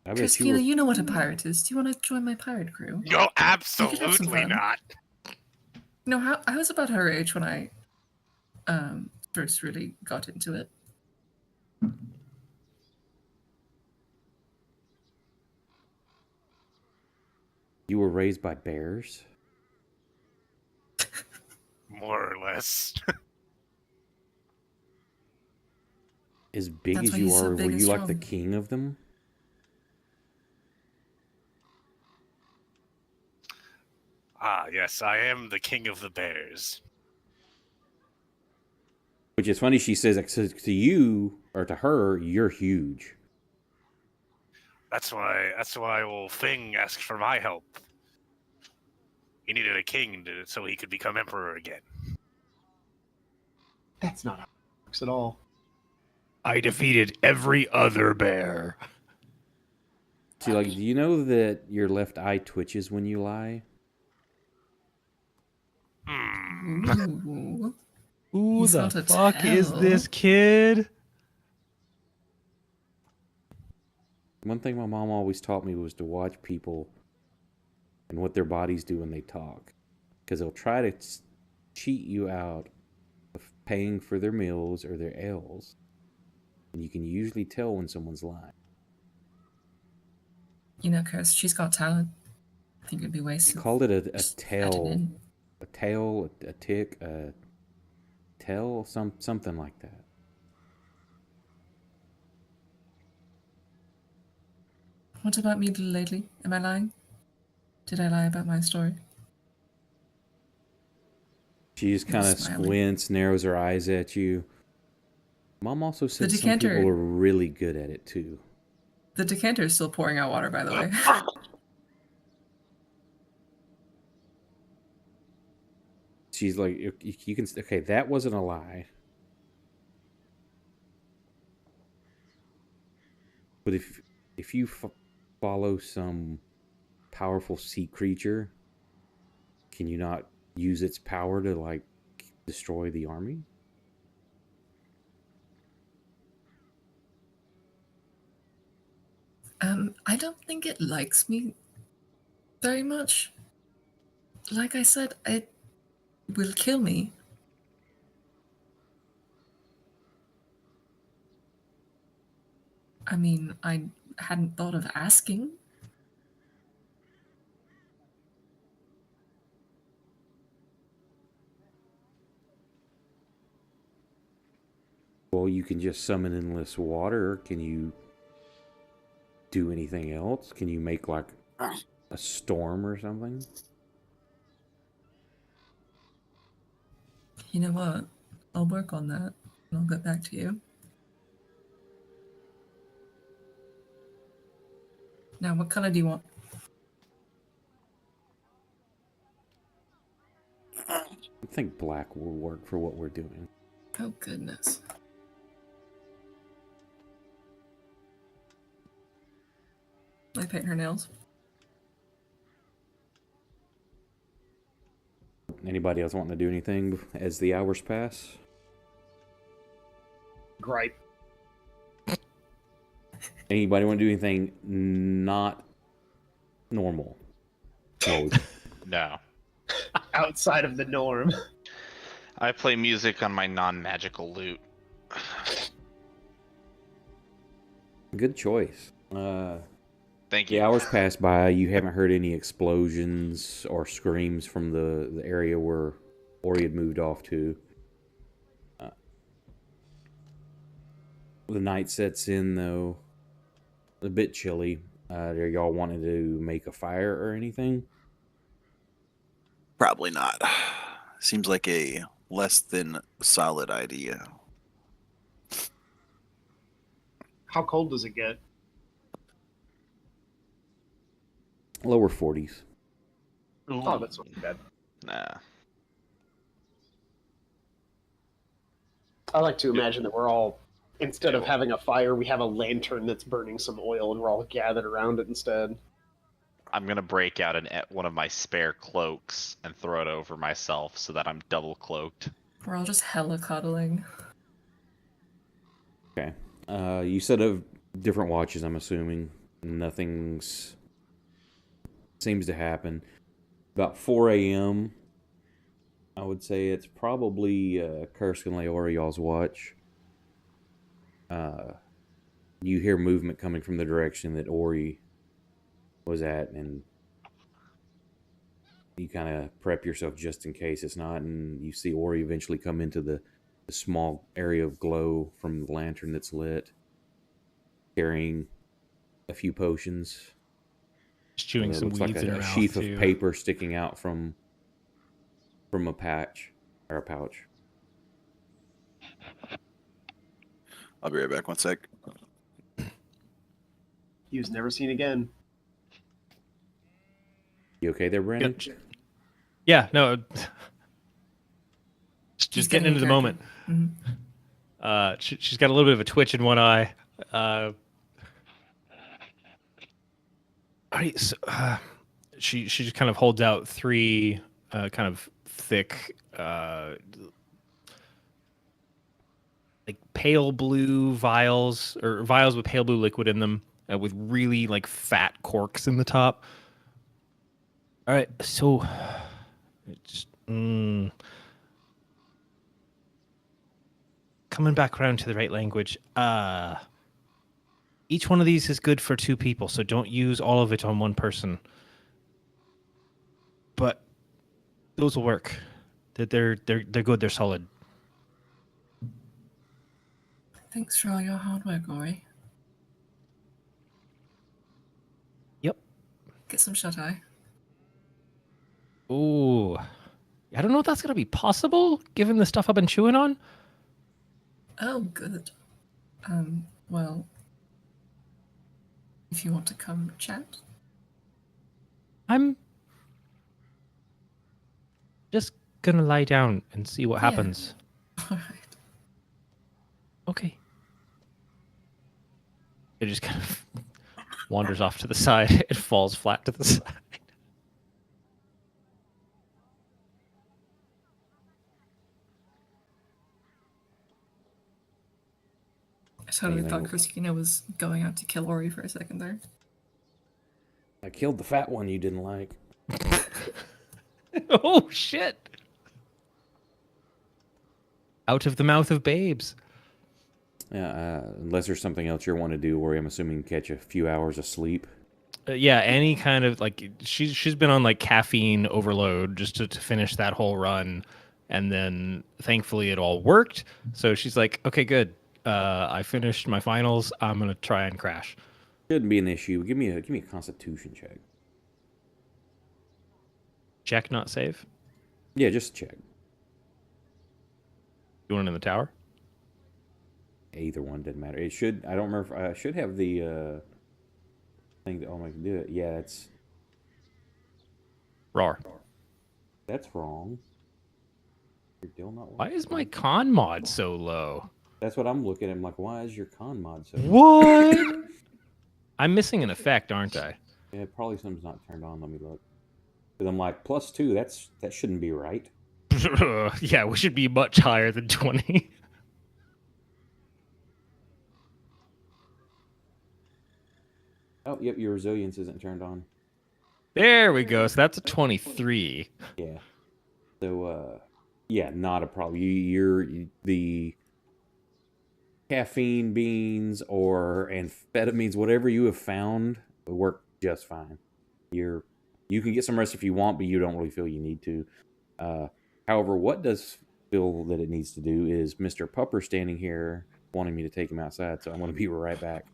Kuskina, you know what a pirate is. Do you want to join my pirate crew? No, absolutely not. No, I was about her age when I first really got into it. You were raised by bears? More or less. As big That's as why you he's so are, big were and you like the strong. king of them? Ah, yes, I am the king of the bears. Which is funny, she says to you, or to her, you're huge. That's why old Thing asked for my help. He needed a king so he could become emperor again. That's not how it works at all. I defeated every other bear. See, like, do you know that your left eye twitches when you lie? Ooh. Who He's the got a fuck is tell. this kid? One thing my mom always taught me was to watch people and what their bodies do when they talk. Because they'll try to cheat you out of paying for their meals or their ales. And you can usually tell when someone's lying. You know, Curse, she's got talent. I think it'd be She wasted. called it a Just add it tail. in. A tail, a tick, a tell, something like that. What about me lately? Am I lying? Did I lie about my story? She just kind of Smiling. squints, narrows her eyes at you. Mom also said some decanter- people are really good at it too. The decanter is still pouring out water, by the way. She's like, you can, okay, that wasn't a lie. But if you follow some powerful sea creature, can you not use its power to, like, destroy the army? I don't think it likes me very much. Like I said, it will kill me. I mean, I hadn't thought of asking. Well, you can just summon endless water. Can you do anything else? Can you make like a storm or something? You know what? I'll work on that and I'll get back to you. Now, what color do you want? I think black will work for what we're doing. Oh, goodness. I paint her nails. Anybody else wanting to do anything as the hours pass? Gripe. Anybody want to do anything not normal? No. No. Outside of the norm. I play music on my non-magical lute. Good choice. Thank The you. hours pass by. You haven't heard any explosions or screams from the area where Ori had moved off to. The night sets in, though. A bit chilly. Do y'all wanted to make a fire or anything? Probably not. Seems like a less than solid idea. How cold does it get? Lower 40s. Oh, that's not too bad. Nah. I like to imagine that we're all, instead of having a fire, we have a lantern that's burning some oil and we're all gathered around it instead. I'm gonna break out one of my spare cloaks and throw it over myself so that I'm double cloaked. We're all just hella cuddling. Okay. You set up different watches, I'm assuming. Nothing's seems to happen. About 4 a.m., I would say it's probably Kursk and Leori y'all's watch. You hear movement coming from the direction that Ori was at, and you kind of prep yourself just in case it's not, and you see Ori eventually come into the small area of glow from the lantern that's lit, carrying a few potions. Just chewing some looks weeds like in her a mouth, sheath too. of paper sticking out from a patch or a pouch. I'll be right back. 1 sec. He was never seen again. You okay there, Brandon? Yeah, no. Just He's getting into the moment. Mhm. She's got a little bit of a twitch in one eye. All right, so, she just kind of holds out 3 kind of thick, like pale blue vials, or vials with pale blue liquid in them, with really like fat corks in the top. All right, so it's coming back around to the right language. Each one of these is good for 2 people, so don't use all of it on one person. But those will work. They're good. They're solid. Thanks for all your hard work, Ori. Yep. Get some shut-eye. Ooh, I don't know if that's gonna be possible given the stuff I've been chewing on. Oh, good. Well, if you want to come chat. I'm just gonna lie down and see what Yeah. happens. All right. Okay. It just kind of wanders off to the side. It falls flat to the side. I totally Anything- thought Christina was going out to kill Ori for a second there. I killed the fat one you didn't like. Oh shit! Out of the mouth of babes. Yeah, unless there's something else you want to do, where I'm assuming catch a few hours of sleep. Yeah, any kind of like she's been on like caffeine overload just to finish that whole run, and then thankfully it all worked. So she's like, okay, good. I finished my finals. I'm gonna try and crash. Shouldn't be an issue. Give me a Constitution check. Check, not save. Yeah, just check. You want it in the tower? Either one doesn't matter. It should. I don't remember. I should have the thing that I can do it. Yeah, it's Roar. that's wrong. You're still not. Why is my con mod so low? That's what I'm looking at. I'm like, why is your con mod so? What? I'm missing an effect, aren't I? Yeah, probably something's not turned on. Let me look. Because I'm like, +2. That shouldn't be right. Yeah, we should be much higher than 20. Oh, yep. Your resilience isn't turned on. There we go. So that's a 23. Yeah. So, yeah, not a problem. The caffeine beans or amphetamines, whatever you have found, will work just fine. You can get some rest if you want, but you don't really feel you need to. However, what does feel that it needs to do is Mr. Pupper standing here wanting me to take him outside, so I'm going to be right back.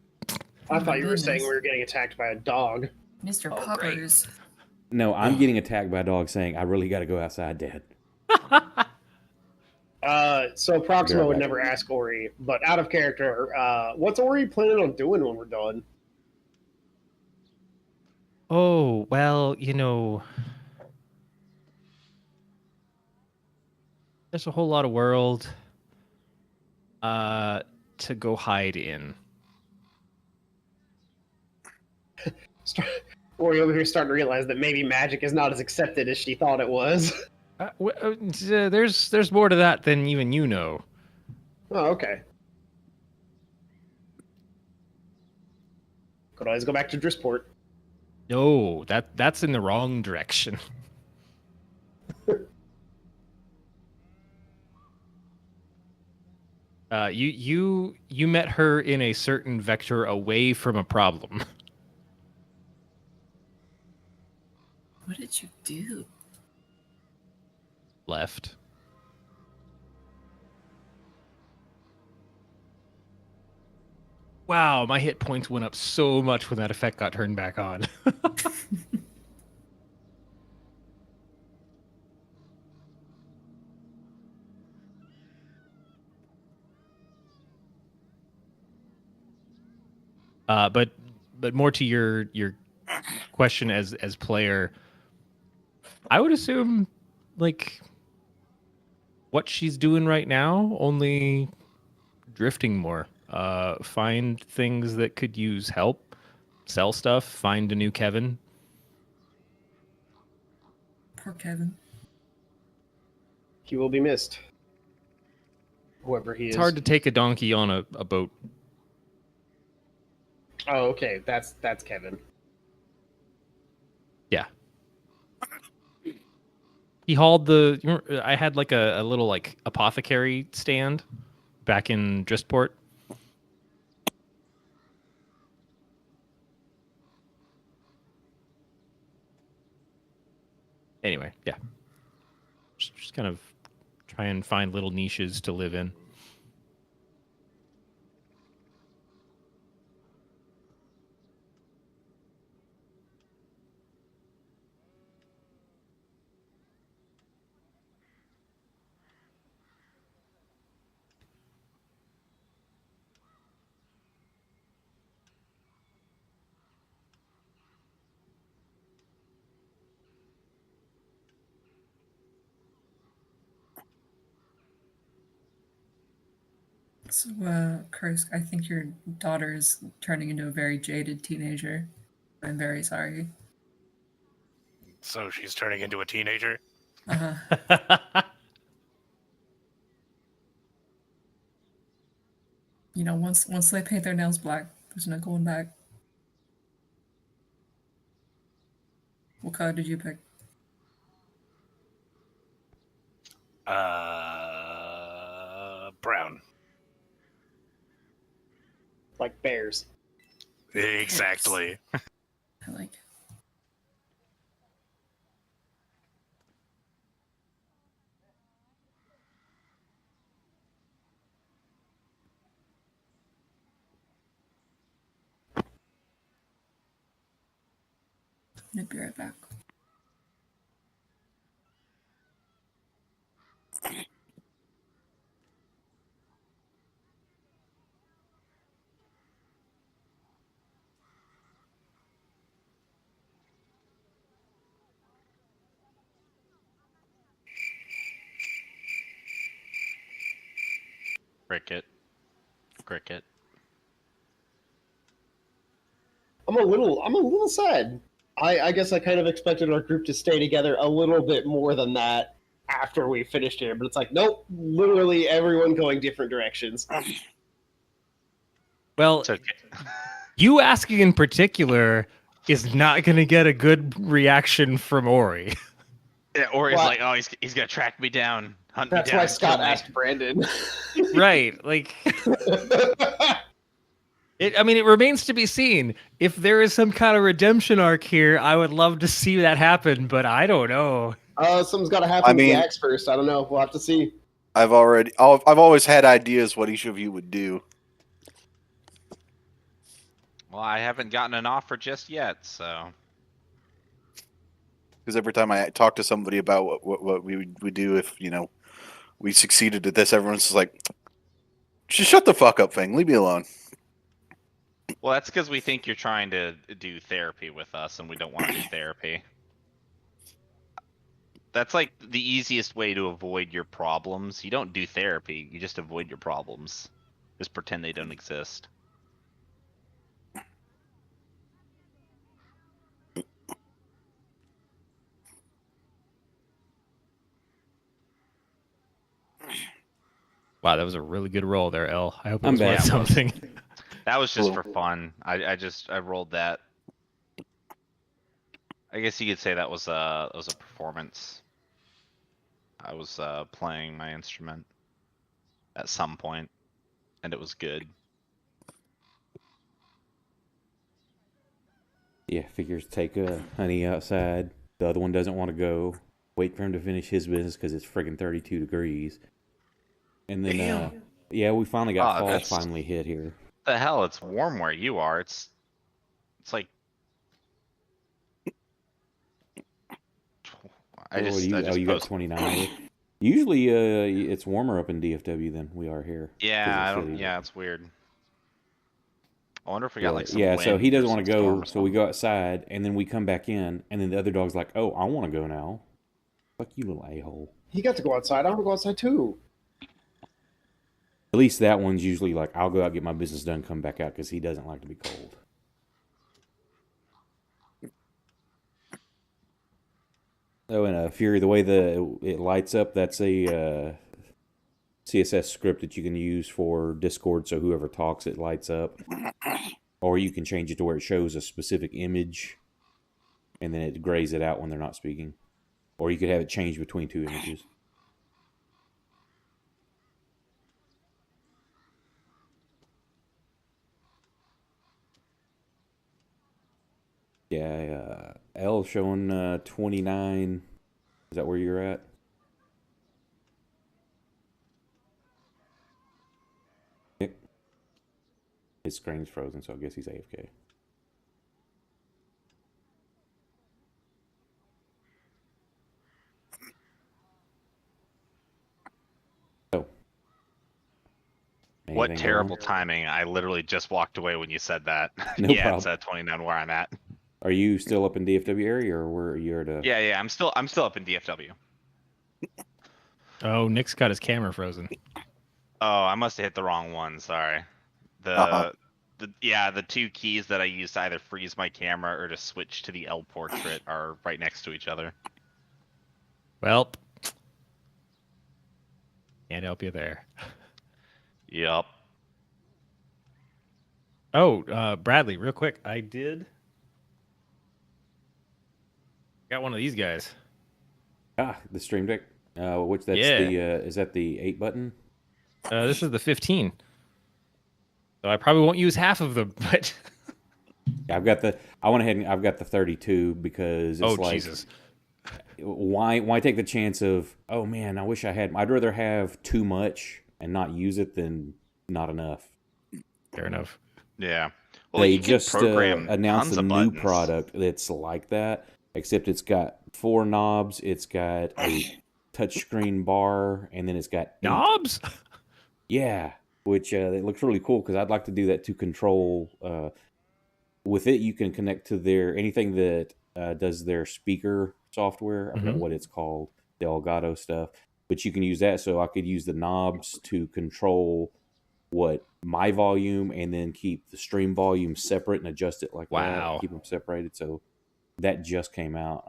I thought you were saying Goodness. we were getting attacked by a dog. Mr. Oh, Poppers. No, I'm getting attacked by a dog saying, I really got to go outside, Dad. So Proxima Be right would back. never ask Ori, but out of character, what's Ori planning on doing when we're done? Oh, well, you know, there's a whole lot of world to go hide in. Ori over here starting to realize that maybe magic is not as accepted as she thought it was. There's more to that than even you know. Oh, okay. Could always go back to Drisport. No, that's in the wrong direction. You met her in a certain vector away from a problem. What did you do? Left. Wow, my hit points went up so much when that effect got turned back on. But more to your question as player, I would assume like what she's doing right now, only drifting more. Find things that could use help, sell stuff, find a new Kevin. Poor Kevin. He will be missed. Whoever he is. It's hard to take a donkey on a boat. Oh, okay. That's Kevin. Yeah. He hauled I had like a little like apothecary stand back in Drisport. Anyway, yeah. Just kind of try and find little niches to live in. So, Kursk, I think your daughter is turning into a very jaded teenager. I'm very sorry. So she's turning into a teenager. Uh-huh. You know, once they paint their nails black, there's no going back. What color did you pick? Brown. Like bears. Exactly. I like. I'll be right back. Cricket. Cricket. I'm a little sad. I guess I kind of expected our group to stay together a little bit more than that after we finished here, but it's like, nope, literally everyone going different directions. Well, It's okay. you asking in particular is not going to get a good reaction from Ori. Yeah, or he's Well, like, oh, he's gonna track me down, hunt me That's down. why and Scott kill me. asked Brandon. Right. Like, it remains to be seen. If there is some kind of redemption arc here, I would love to see that happen, but I don't know. Something's got to happen with the axe first. I don't know. We'll have to see. I've always had ideas what each of you would do. Well, I haven't gotten an offer just yet, so. Because every time I talk to somebody about what we would do if, we succeeded at this, everyone's just like, just shut the fuck up, Fang. Leave me alone. Well, that's because we think you're trying to do therapy with us, and we don't want to do therapy. That's like the easiest way to avoid your problems. You don't do therapy, you just avoid your problems. Just pretend they don't exist. Wow, that was a really good roll there, El. I hope it I'm was worth back. something. That was just for fun. I rolled that. I guess you could say that was a performance. I was playing my instrument at some point, and it was good. Yeah, figures take Honey outside. The other one doesn't want to go. Wait for him to finish his business because it's friggin' 32 degrees. And then, yeah, we finally got fall finally hit here. The hell, it's warm where you are. It's like. You got 29. Usually, it's warmer up in DFW than we are here. Yeah, yeah, it's weird. I wonder if we got like some yeah, wind so he doesn't or want to some storm go, or so we something. go outside, and then we come back in, and then the other dog's like, oh, I want to go now. Fuck you, little a-hole. He got to go outside. I want to go outside too. At least that one's usually like, I'll go out, get my business done, come back out, because he doesn't like to be cold. Oh, and Fury, the way it lights up, that's a CSS script that you can use for Discord, so whoever talks, it lights up. Or you can change it to where it shows a specific image, and then it grays it out when they're not speaking. Or you could have it change between two images. Yeah, L showing 29. Is that where you're at? Nick? His screen's frozen, so I guess he's AFK. Oh. What Anything terrible going? timing. I literally just walked away when you said that. No Yeah, problem. it's at 29 where I'm at. Are you still up in DFW area, or where you're at? Yeah, I'm still up in DFW. Oh, Nick's got his camera frozen. Oh, I must have hit the wrong one. Sorry. The two keys that I use to either freeze my camera or to switch to the L portrait are right next to each other. Well, can't help you there. Yup. Oh, Bradley, real quick. I got one of these guys. Ah, the Stream Deck. Which that's Yeah. is that the 8 button? This is the 15. So I probably won't use half of them, but I went ahead and I've got the 32 because it's like, Jesus. Why take the chance of, oh man, I wish I had. I'd rather have too much and not use it than not enough. Fair enough. Yeah. Well, They you can just program announced tons a of new buttons. product that's like that, except it's got 4 knobs, it's got a touchscreen bar, and then it's got 8. Knobs? Yeah, which it looks really cool because I'd like to do that to control. With it, you can connect to their anything that does their speaker software. I forgot Mhm. what it's called, the Elgato stuff. But you can use that, so I could use the knobs to control what my volume, and then keep the stream volume separate and adjust it like that. Wow. Keep them separated. So that just came out.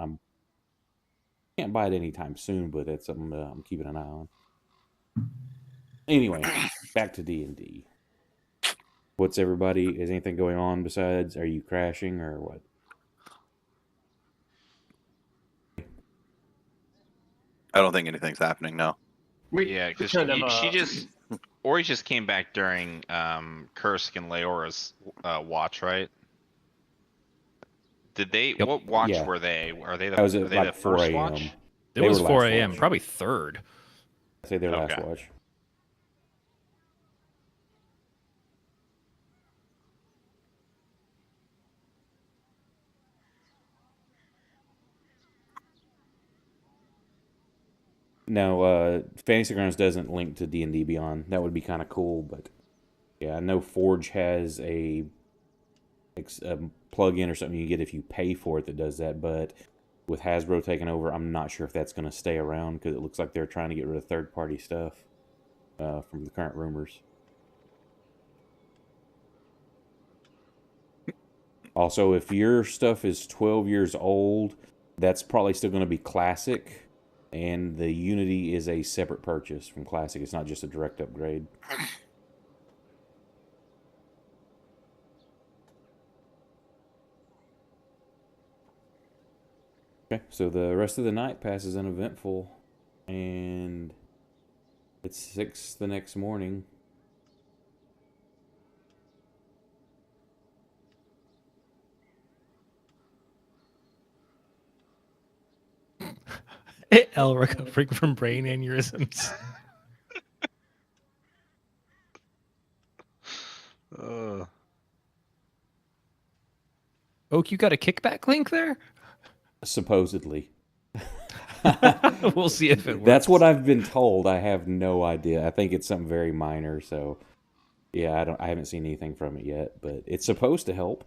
Can't buy it anytime soon, but that's something I'm keeping an eye on. Anyway, back to D&D. What's everybody? Is anything going on besides? Are you crashing or what? I don't think anything's happening. No. Yeah, we because kind of she just Ori just came back during Kursk and Leora's watch, right? Did they? Yep. What watch Yeah. were they? Are they the? That was Are at they the like 4 first a.m. watch? It They was were 4 last a.m., watch. probably third. I say their last Okay. watch. No, Fantasy Grounds doesn't link to D&D Beyond. That would be kind of cool, but yeah, I know Forge has a plug-in or something you get if you pay for it that does that, but with Hasbro taking over, I'm not sure if that's going to stay around because it looks like they're trying to get rid of third-party stuff from the current rumors. Also, if your stuff is 12 years old, that's probably still going to be Classic, and the Unity is a separate purchase from Classic. It's not just a direct upgrade. Okay, so the rest of the night passes uneventful, and it's 6 the next morning. L recovering from brain aneurysms. Oak, you got a kickback link there? Supposedly. We'll see if it works. That's what I've been told. I have no idea. I think it's something very minor, so yeah, I haven't seen anything from it yet, but it's supposed to help.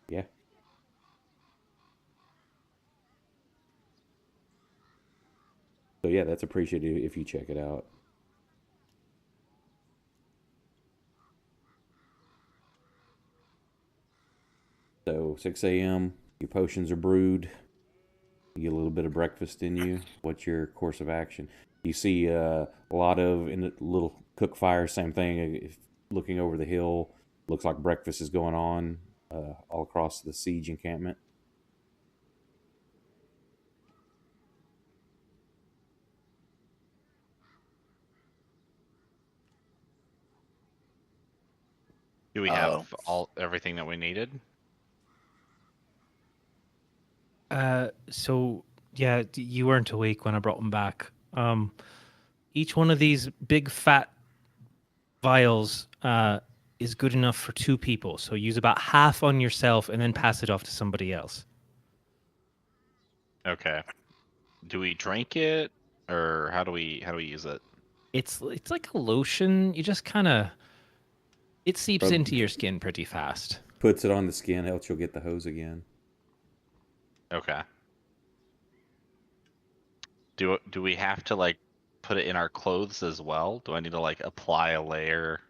Yeah. So yeah, that's appreciated if you check it out. So 6 a.m., your potions are brewed. You get a little bit of breakfast in you. What's your course of action? You see a lot of in a little cook fire, same thing. If looking over the hill, looks like breakfast is going on all across the siege encampment. Do we have everything that we needed? So yeah, you weren't awake when I brought them back. Each one of these big fat vials is good enough for 2 people. So use about half on yourself and then pass it off to somebody else. Okay. Do we drink it, or how do we use it? It's like a lotion. You just kind of it seeps Rub- into your skin pretty fast. Puts it on the skin, else you'll get the hose again. Okay. Do we have to like put it in our clothes as well? Do I need to like apply a layer?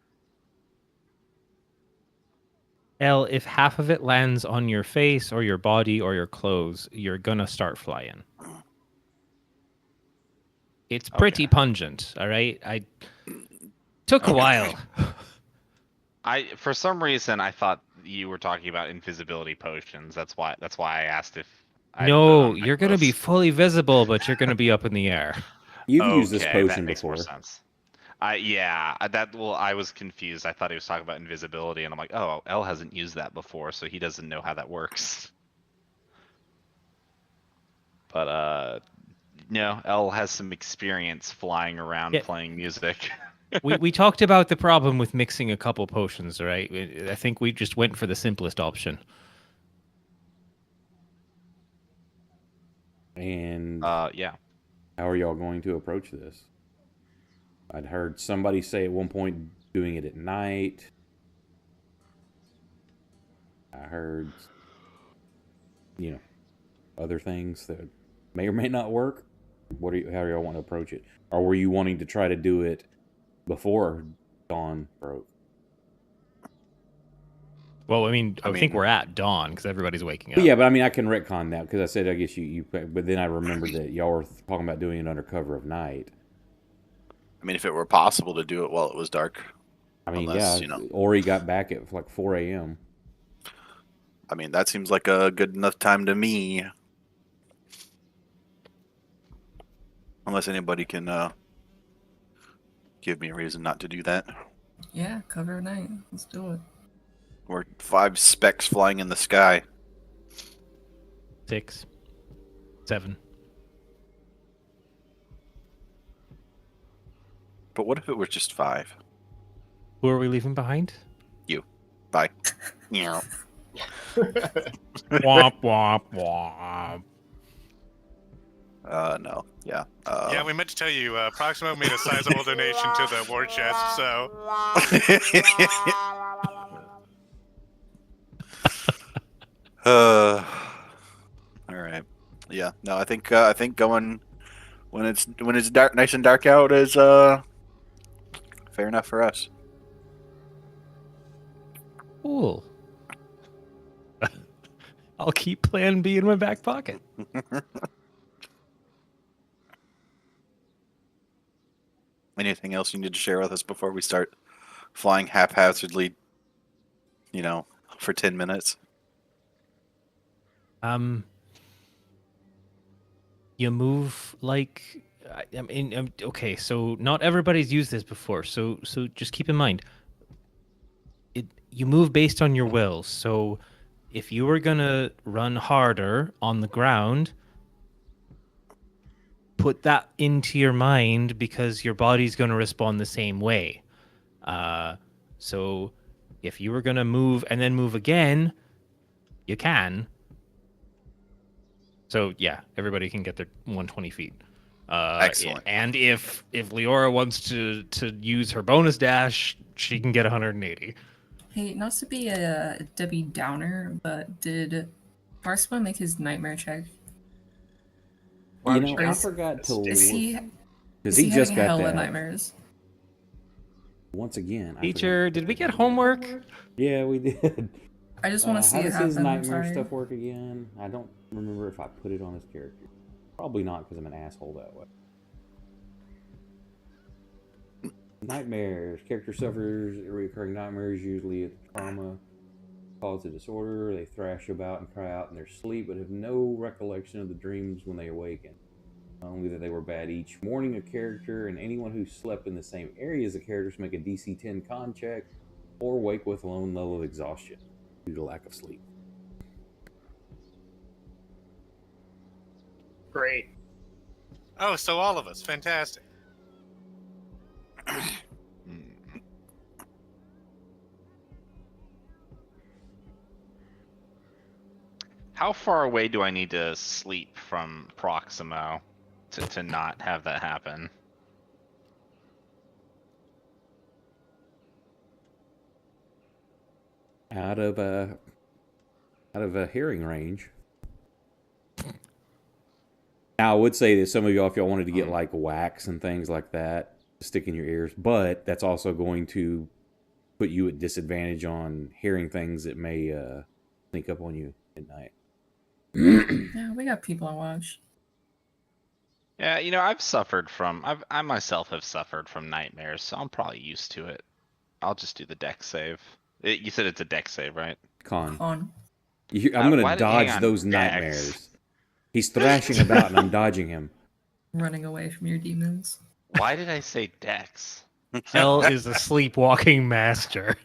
L, if half of it lands on your face or your body or your clothes, you're gonna start flying. It's pretty Okay. pungent, all right? I took a while. For some reason I thought you were talking about invisibility potions. That's why I asked if I No, you're gonna be fully visible, but you're gonna be up in the air. You've used this Okay, that potion makes more before. sense. I was confused. I thought he was talking about invisibility, and I'm like, oh, L hasn't used that before, so he doesn't know how that works. But no, L has some experience flying around Yeah. playing music. we talked about the problem with mixing a couple potions, right? I think we just went for the simplest option. And Yeah. how are y'all going to approach this? I'd heard somebody say at one point doing it at night. I heard, other things that may or may not work. How do y'all want to approach it? Or were you wanting to try to do it before dawn broke? Well, I think we're at dawn because everybody's waking up. But yeah, but I can retcon that because I said I guess you. But then I remembered that y'all were talking about doing it under cover of night. I mean, if it were possible to do it while it was dark. Unless, Ori got back at like 4 a.m. I mean, that seems like a good enough time to me. Unless anybody can give me a reason not to do that. Yeah, cover of night. Let's do it. Or 5 specks flying in the sky. 6, 7. But what if it were just 5? Who are we leaving behind? You. Bye. Yeah. Womp womp womp. No. Yeah. Yeah, we meant to tell you, Proximo made a sizable donation to the war chest, so... All right. Yeah. No, I think going when it's dark, nice and dark out is fair enough for us. Cool. I'll keep Plan B in my back pocket. Anything else you need to share with us before we start flying haphazardly? For 10 minutes. You move like okay, so not everybody's used this before, so just keep in mind you move based on your will. So if you were gonna run harder on the ground, put that into your mind because your body's gonna respond the same way. So if you were gonna move and then move again, you can. So yeah, everybody can get their 120 feet. Excellent. And if Leora wants to use her bonus dash, she can get 180. Hey, not to be a Debbie Downer, but did Parsma make his nightmare check? I forgot to look. Is he Because just having got hella that. nightmares? Once again, Teacher, did we get homework? Yeah, we did. I just want to see how it does happen. his I'm nightmare sorry. stuff work again? I don't remember if I put it on his character. Probably not because I'm an asshole that way. Nightmares. Character suffers recurring nightmares, usually at the trauma cause a disorder. They thrash about and cry out in their sleep, but have no recollection of the dreams when they awaken. Only that they were bad each morning. A character and anyone who slept in the same area as the characters make a DC 10 con check or wake with a lone level of exhaustion due to lack of sleep. Great. Oh, so all of us. Fantastic. How far away do I need to sleep from Proximo to not have that happen? Out of a hearing range. Now, I would say that some of y'all, if y'all wanted to get like wax and things like that, stick in your ears, but that's also going to put you at disadvantage on hearing things that may sneak up on you at night. Yeah, we got people to watch. Yeah, I myself have suffered from nightmares, so I'm probably used to it. I'll just do the deck save. You said it's a deck save, right? Con. On. I'm going to hang dodge on, those Dex. nightmares. He's thrashing about and I'm dodging him. Running away from your demons. Why did I say Dex? Hell is a sleepwalking master.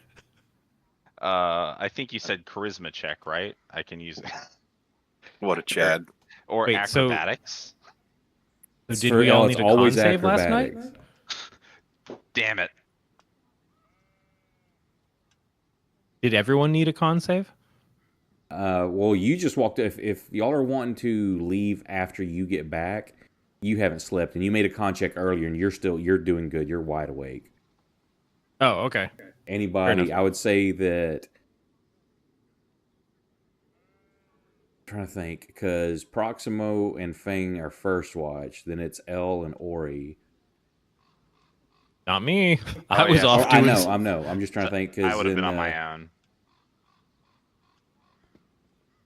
I think you said charisma check, right? I can use it. What a Chad. Or Wait, so- acrobatics. So did we all need a con save last night? acrobatics. Damn it. Did everyone need a con save? Well, you just walked. If y'all are wanting to leave after you get back, you haven't slept, and you made a con check earlier, and you're doing good. You're wide awake. Oh, okay. Anybody? I would say that. I'm trying to think, because Proximo and Fang are first watch. Then it's L and Ori. Not me. Oh, I was yeah. off I doing. know. I'm just trying to think. Cause I would have been then, on my own.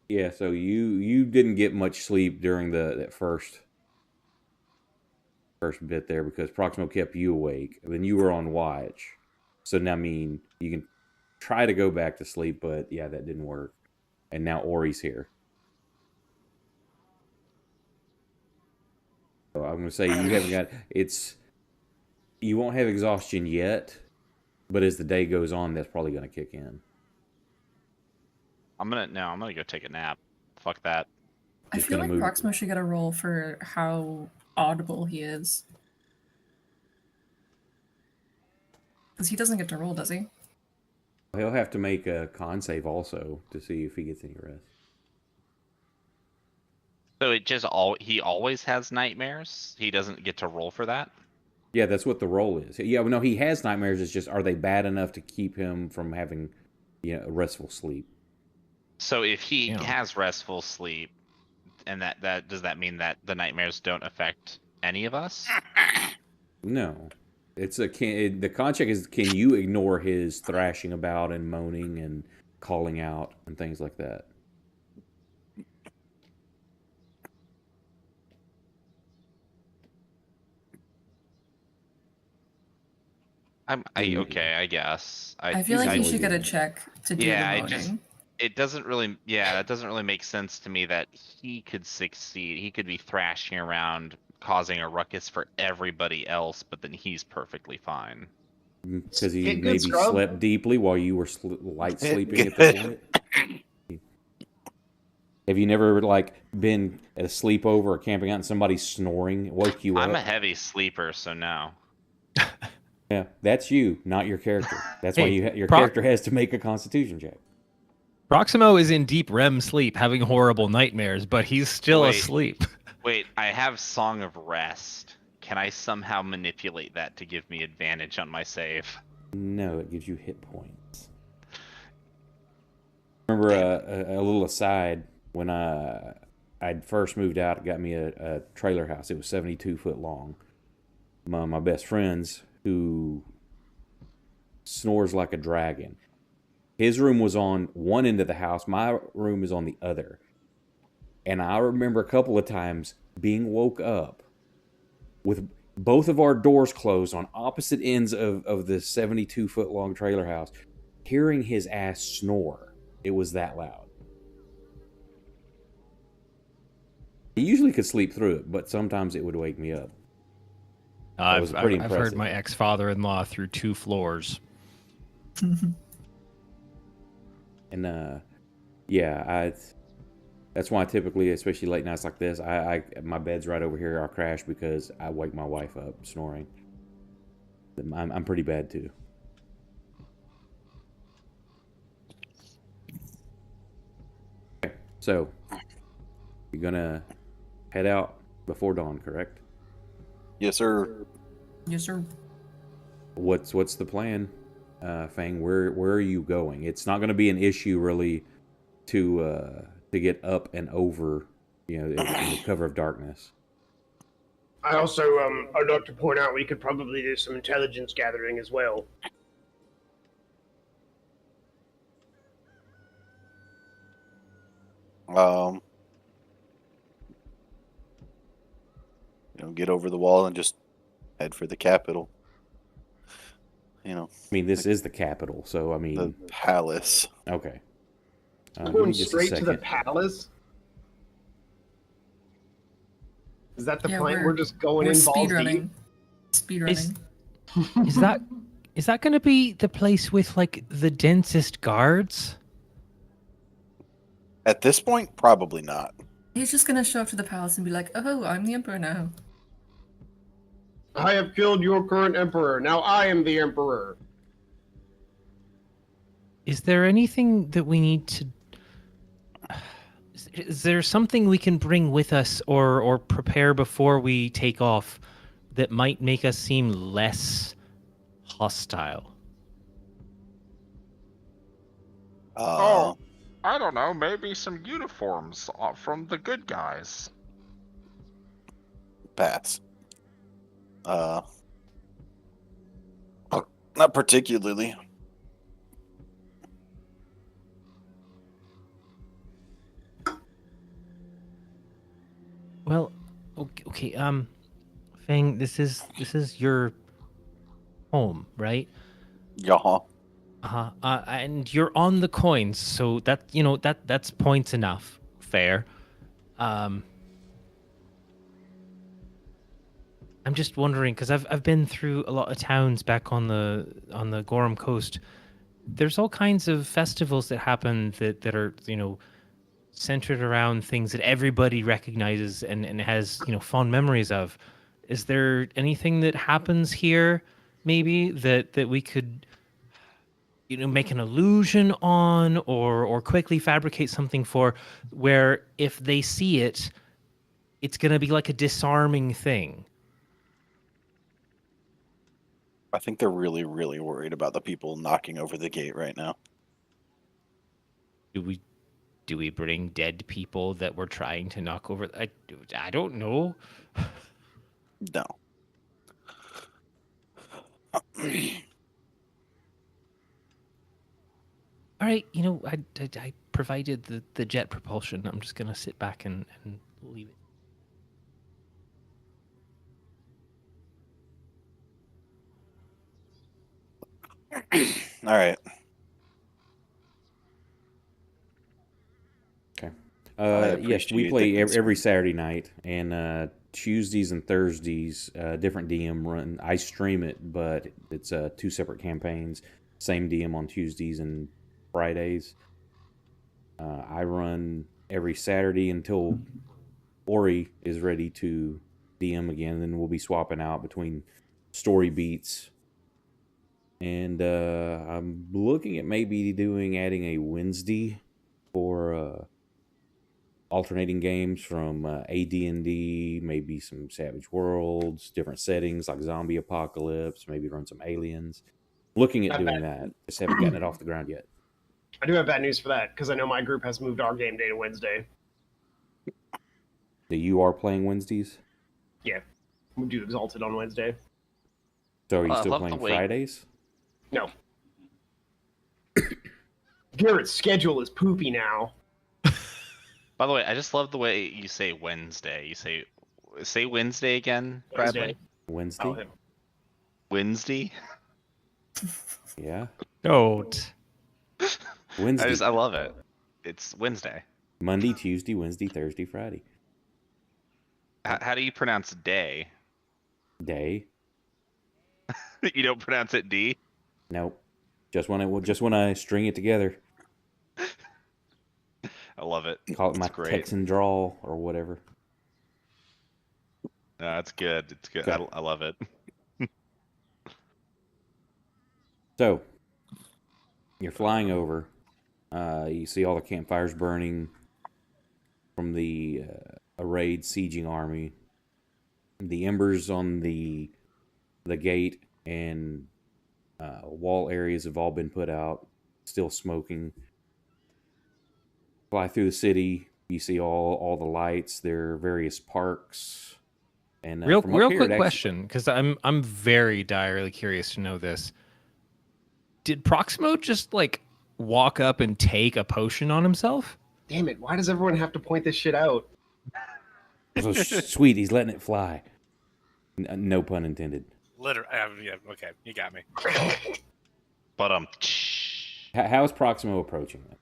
Yeah, so you didn't get much sleep during that first bit there because Proximo kept you awake. Then you were on watch. So now, I mean, you can try to go back to sleep, but yeah, that didn't work. And now Ori's here. So I'm gonna say you haven't got you won't have exhaustion yet, but as the day goes on, that's probably gonna kick in. I'm gonna go take a nap. Fuck that. I Just feel gonna like move. Proximo should get a roll for how audible he is. Because he doesn't get to roll, does he? He'll have to make a con save also to see if he gets any rest. So he always has nightmares. He doesn't get to roll for that. Yeah, that's what the role is. Yeah, no, he has nightmares. It's just, are they bad enough to keep him from having, restful sleep? So if he Yeah. has restful sleep, and that does that mean that the nightmares don't affect any of us? No, it's the con check is, can you ignore his thrashing about and moaning and calling out and things like that? Okay, I guess. I feel like he easily should get a do. check to do Yeah, the I moaning. just it doesn't really that doesn't really make sense to me that he could succeed. He could be thrashing around causing a ruckus for everybody else, but then he's perfectly fine. Because he Get good, maybe scrub. slept deeply while you were light Get sleeping at good. the point. Have you never been at a sleepover or camping out and somebody snoring woke you I'm up? a heavy sleeper, so no. Yeah, that's you, not your character. That's why Hey, your character has to make a Constitution check. Proximo is in deep REM sleep, having horrible nightmares, but he's still Wait. asleep. Wait, I have Song of Rest. Can I somehow manipulate that to give me advantage on my save? No, it gives you hit points. Remember a little aside when I'd first moved out, it got me a trailer house. It was 72 foot long. My best friend's, who snores like a dragon. His room was on one end of the house. My room is on the other. And I remember a couple of times being woke up with both of our doors closed on opposite ends of the 72 foot long trailer house, hearing his ass snore. It was that loud. He usually could sleep through it, but sometimes it would wake me up. I've pretty heard impressive. my ex-father-in-law through 2 floors. And yeah, that's why I typically, especially late nights like this, my bed's right over here. I'll crash because I wake my wife up snoring. I'm pretty bad too. Okay, so you're gonna head out before dawn, correct? Yes, sir. Yes, sir. What's the plan, Fang? Where are you going? It's not going to be an issue really to get up and over, in the cover of darkness. I also, I'd like to point out we could probably do some intelligence gathering as well. Get over the wall and just head for the capital. I mean, this is the capital, so I mean, The palace. okay. We're Give me going just a straight to the second. palace? Is that the Yeah, plan? We're just going We're in balls speed deep? running. Speed Is- running. Is that going to be the place with like the densest guards? At this point, probably not. He's just gonna show up to the palace and be like, "Oh, I'm the emperor now." I have killed your current emperor. Now I am the emperor. Is there anything that we need to... Is there something we can bring with us or prepare before we take off that might make us seem less hostile? Oh, I don't know. Maybe some uniforms from the good guys. Bats. Not particularly. Well, okay, Fang, this is your home, right? Yeah. And you're on the coins, so that's points enough. Fair. I'm just wondering because I've been through a lot of towns back on the Gorham coast. There's all kinds of festivals that happen that are centered around things that everybody recognizes and has fond memories of. Is there anything that happens here, maybe that we could make an illusion on or quickly fabricate something for, where if they see it, it's gonna be like a disarming thing? I think they're really, really worried about the people knocking over the gate right now. Do we bring dead people that we're trying to knock over? I don't know. No. All right, I provided the jet propulsion. I'm just gonna sit back and leave it. All right. Okay. Yes, we play every Saturday night, and Tuesdays and Thursdays, different DM run. I stream it, but it's 2 separate campaigns. Same DM on Tuesdays and Fridays. I run every Saturday until Ori is ready to DM again, and then we'll be swapping out between story beats. And I'm looking at maybe adding a Wednesday for alternating games from AD&D, maybe some Savage Worlds, different settings like zombie apocalypse, maybe run some aliens. Looking at doing that. Just haven't gotten it off the ground yet. I do have bad news for that, because I know my group has moved our game day to Wednesday. You are playing Wednesdays? Yeah. We do Exalted on Wednesday. So are you still playing Fridays? No. Garrett's schedule is poopy now. By the way, I just love the way you say Wednesday. You say Wednesday again, Bradley? Wednesday? Oh, Wednesday? Yeah. Don't. Wednesday. I love it. It's Wednesday. Monday, Tuesday, Wednesday, Thursday, Friday. How do you pronounce day? Day. You don't pronounce it D? Nope. Just when I string it together. I love it. Call it my great. Texan drawl or whatever. No, it's good. It's good. Okay. I love it. So, you're flying over. You see all the campfires burning from the arrayed sieging army. The embers on the gate and wall areas have all been put out, still smoking. Fly through the city. You see all the lights. There are various parks. And real quick question, because I'm very direly curious to know this. Did Proximo just walk up and take a potion on himself? Damn it! Why does everyone have to point this shit out? So sweet, he's letting it fly. No pun intended. Literally, yeah, okay, you got me. But How is Proximo approaching it?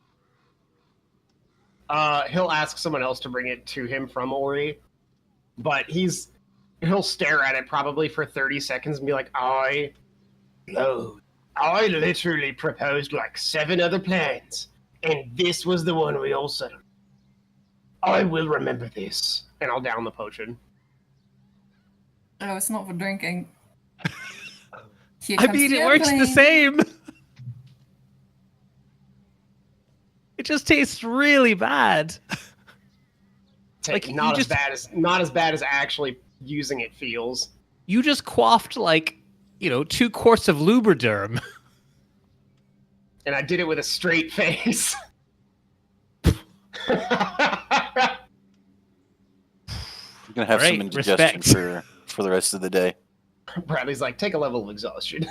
He'll ask someone else to bring it to him from Ori, but he'll stare at it probably for 30 seconds and be like, I literally proposed 7 other plans, and this was the one we all settled. I will remember this, and I'll down the potion. Oh, it's not for drinking. Here I comes mean, the it works the airplane. same. It just tastes really bad. Like, you not just- as bad as actually using it feels. You just quaffed like, 2 quarts of Lubriderm. And I did it with a straight face. You're gonna have some Alright, indigestion respect. for the rest of the day. Bradley's like, take a level of exhaustion.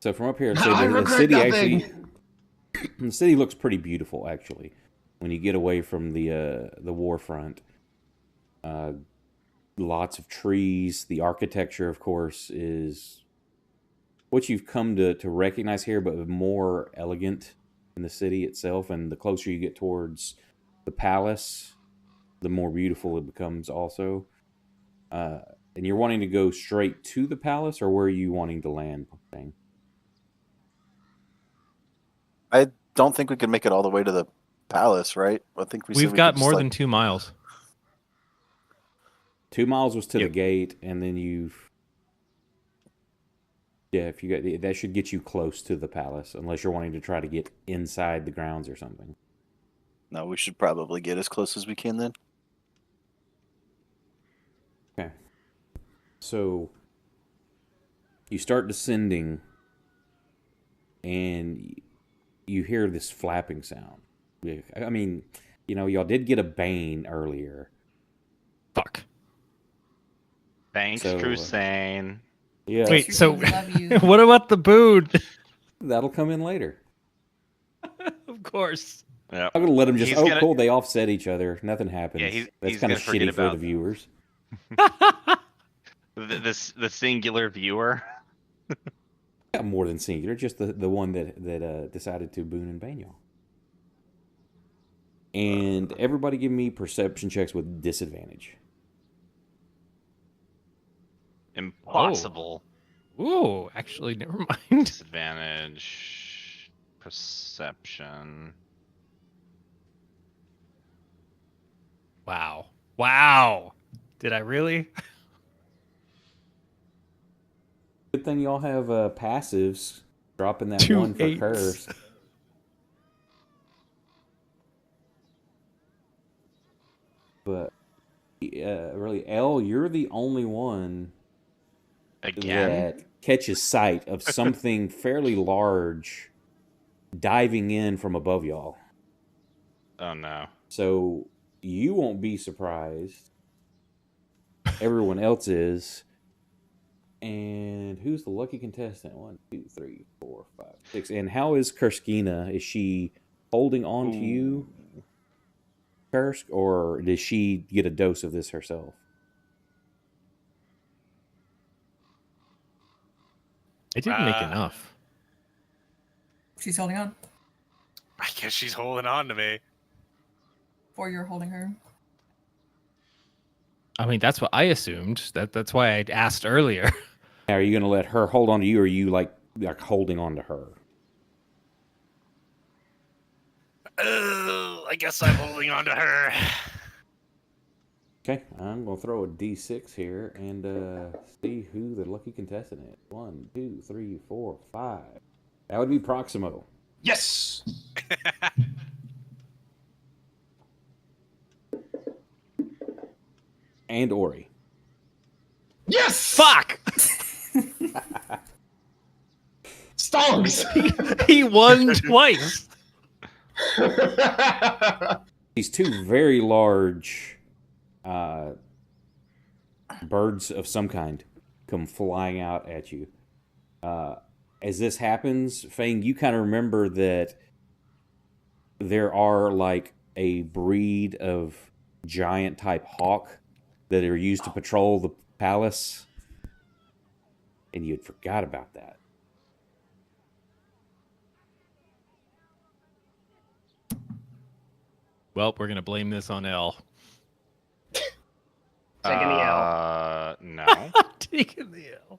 So from up here, I so the regret city nothing. actually, the city looks pretty beautiful actually. When you get away from the war front, lots of trees. The architecture, of course, is what you've come to recognize here, but more elegant in the city itself. And the closer you get towards the palace, the more beautiful it becomes also. And you're wanting to go straight to the palace, or where are you wanting to land? Thing? I don't think we could make it all the way to the palace, right? I think we said We've we got could more just, than 2 miles. 2 miles was to the Yep. gate, and then if you got that should get you close to the palace, unless you're wanting to try to get inside the grounds or something. No, we should probably get as close as we can then. Okay. So you start descending, and you hear this flapping sound. I mean, y'all did get a bane earlier. Fuck. Thanks, So, Crusane. Yeah, Wait, Your so kids love you. what about the boon? that'll come in later. Of course. Yep. I'm gonna let them just. He's Oh, gonna- cool. They offset each other. Nothing happens. Yeah, That's he's kind of gonna forget shitty for the about- viewers. The singular viewer. Got more than singular. Just the one that decided to boon and bane y'all. And everybody, give me perception checks with disadvantage. Impossible. Ooh, actually, never mind. Disadvantage. Perception. Wow. Wow. Did I really? Good thing y'all have passives. Dropping that 2 one for 8s. curse. But really, Elle, you're the only one Again. that catches sight of something fairly large diving in from above y'all. Oh no. So you won't be surprised. Everyone else is. And who's the lucky contestant? 1, 2, 3, 4, 5, 6. And how is Kurskina? Is she holding on to you, Kursk, or does she get a dose of this herself? I didn't make enough. She's holding on. I guess she's holding on to me. Or you're holding her. I mean, that's what I assumed. That's why I asked earlier. Now, are you going to let her hold on to you, or are you like holding on to her? I guess I'm holding on to her. Okay, I'm going to throw a D6 here and see who the lucky contestant is. 1, 2, 3, 4, 5. That would be Proximo. Yes! And Ori. Yes! Fuck! Stonks! He won twice. These 2 very large birds of some kind come flying out at you. As this happens, Fang, you kind of remember that there are like a breed of giant type hawk that are used to patrol the palace, and you'd forgot about that. Well, we're gonna blame this on L. Taking the L. No. Taking the L.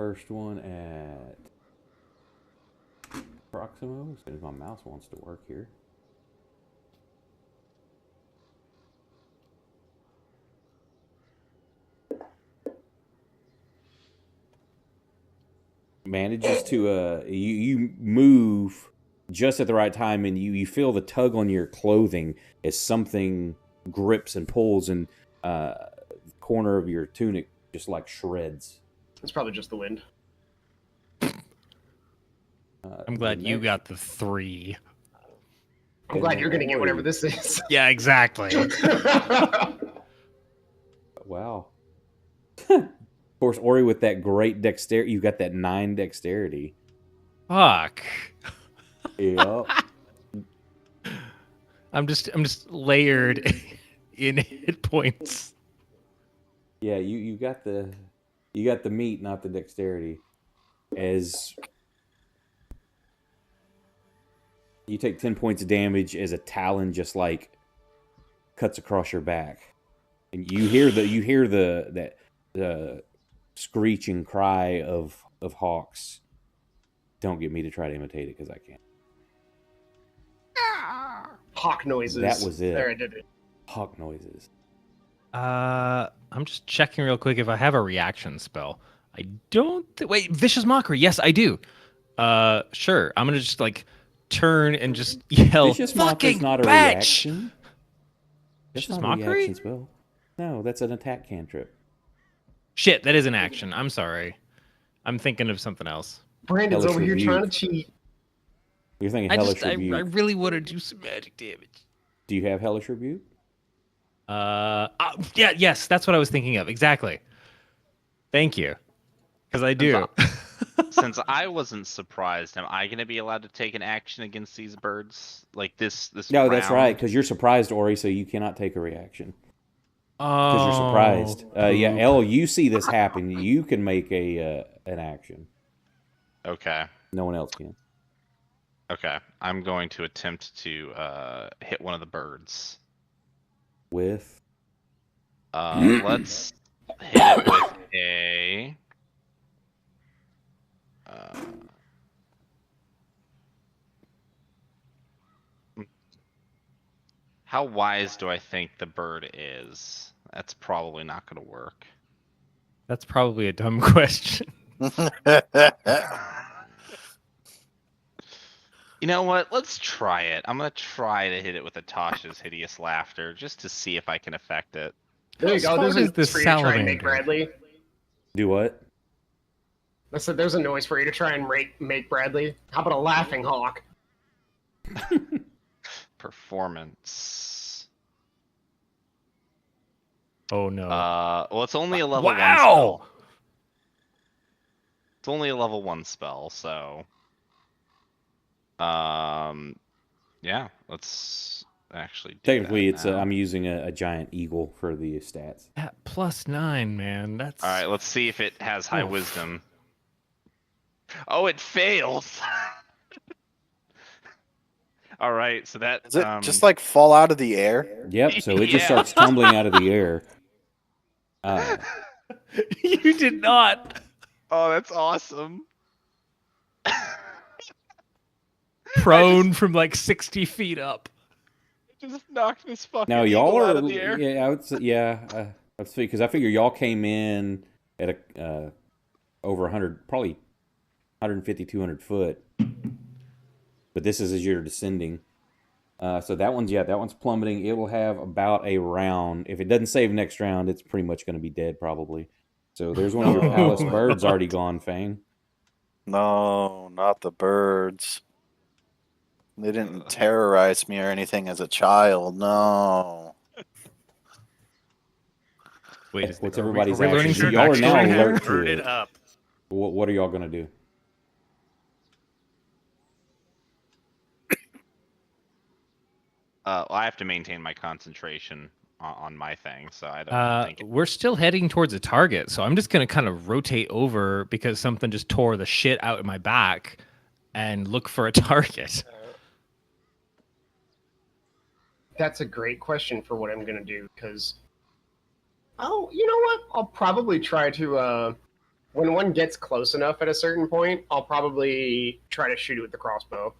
First one at Proximo. As soon as my mouse wants to work here. Manages to you move just at the right time, and you feel the tug on your clothing as something grips and pulls, and the corner of your tunic just like shreds. It's probably just the wind. I'm glad you got the 3. I'm glad you're gonna get whatever this is. Yeah, exactly. Wow. Of course, Ori with that great dexterity, you got that 9 dexterity. Fuck. Yep. I'm just layered in hit points. Yeah, you got the meat, not the dexterity. As you take 10 points of damage as a talon just like cuts across your back, and you hear the screeching cry of hawks. Don't get me to try to imitate it because I can't. Hawk noises. That was it. There, I did it. Hawk noises. I'm just checking real quick if I have a reaction spell. I don't. Wait, Vicious Mockery. Yes, I do. Sure. I'm gonna just like turn and just yell. Vicious Mockery is not a bitch! reaction. That's Vicious not a Mockery? reaction spell. No, that's an attack cantrip. Shit, that is an action. I'm sorry. I'm thinking of something else. Brandon's Hellish over here Rebuke. trying to cheat. You're thinking I Hellish Rebuke. I really want to do some magic damage. Do you have Hellish Rebuke? Yeah, yes, that's what I was thinking of. Exactly. Thank you. Because I do. Since I wasn't surprised, am I going to be allowed to take an action against these birds? Like this No, that's round? right, because you're surprised, Ori, so you cannot take a reaction. Because you're surprised. Yeah, Elle, you see this happen. You can make an action. Okay. No one else can. Okay. I'm going to attempt to hit one of the birds. With? Let's hit it with a... how wise do I think the bird is? That's probably not going to work. That's probably a dumb question. You know what? Let's try it. I'm going to try to hit it with Atasha's Hideous Laughter just to see if I can affect it. There you go. smart There's a is the noise for you to try and make salamander? Bradley. Do what? I said there's a noise for you to try and make Bradley. How about a laughing hawk? Performance. Oh no. Well, it's only a level 1 wow! spell. It's only a level 1 spell, so... yeah, let's actually do Technically, that it's now. I'm using a giant eagle for the stats. At +9, man. That's. All right, let's see if it has high Oof. wisdom. Oh, it fails. All right, so that Does it just like fall out of the air? Yep, so it just Yeah. starts tumbling out of the air. You did not. Oh, that's awesome. Prone from like 60 feet up. Just knocked this fucking Now, y'all eagle are... out of the air. Yeah, I would say, let's see, because I figure y'all came in at a over 100, probably 150, 200 foot. But this is as you're descending. So that one's plummeting. It will have about a round. If it doesn't save next round, it's pretty much going to be dead probably. So there's one of your palace birds already gone, Fang. No, not the birds. They didn't terrorize me or anything as a child. No. Wait, What's everybody's are we learning action? some Y'all are now backstory here? alert to Turn it. it up. What are y'all going to do? Well, I have to maintain my concentration on my thing, so I don't think... We're still heading towards a target, so I'm just gonna kind of rotate over because something just tore the shit out of my back, and look for a target. That's a great question for what I'm gonna do because. Oh, you know what? I'll probably try to when one gets close enough at a certain point, I'll probably try to shoot it with the crossbow.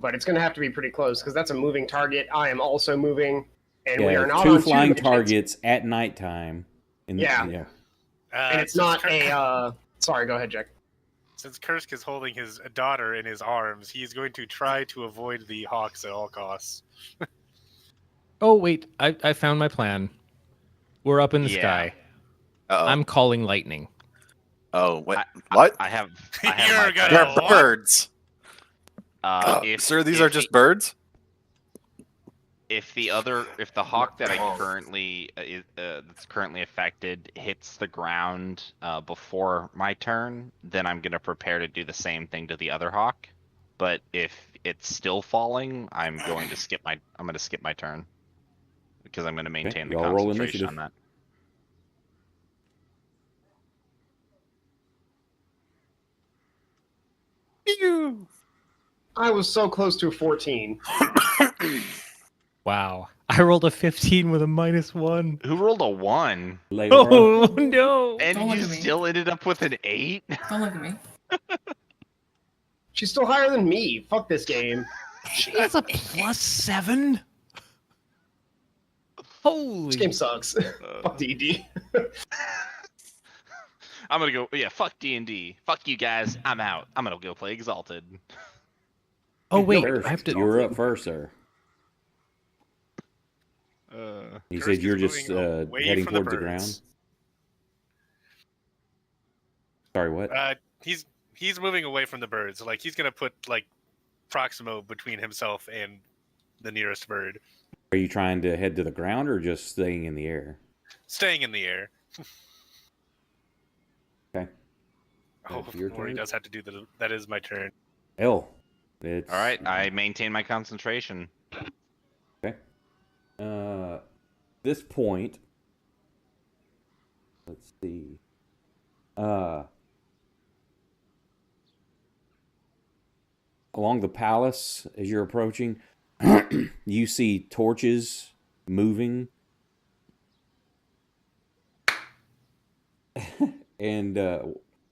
But it's going to have to be pretty close because that's a moving target. I am also moving, and we are not two on flying midgets. targets at nighttime. Yeah. And it's not a. Sorry, go ahead, Jack. Since Kursk is holding his daughter in his arms, he's going to try to avoid the hawks at all costs. Oh wait, I found my plan. We're up in the Yeah. sky. Uh-oh. I'm calling lightning. Oh, wait. I- What? I have You're my gonna- They're plan. what? birds. If, Sir, these if are just birds? if the hawk that I currently that's currently affected hits the ground before my turn, then I'm gonna prepare to do the same thing to the other hawk. But if it's still falling, I'm going to skip my turn because I'm going to maintain the y'all roll concentration initiative. on that. I was so close to a 14. Wow. I rolled a 15 with a -1. Who rolled a 1? Leora. Oh no. And Don't look you at me. still ended up with an 8? Don't look at me. She's still higher than me. Fuck this game. She has a +7. Holy. This game sucks. Fuck D&D. I'm gonna go. Yeah, fuck D&D. Fuck you guys. I'm out. I'm gonna go play Exalted. Oh wait, First, I have to. you're up first, sir. You Kursk said you're is just moving away heading from the towards the ground. birds. Sorry, what? He's moving away from the birds. Like he's gonna put like Proximo between himself and the nearest bird, Are you trying to head to the ground or just staying in the air? staying in the air. Okay. Oh, That's your Maury turn? does have to do that. That is my turn. L. It's All right, I maintain my concentration. Okay. This point. Let's see. Along the palace, as you're approaching, you see torches moving. And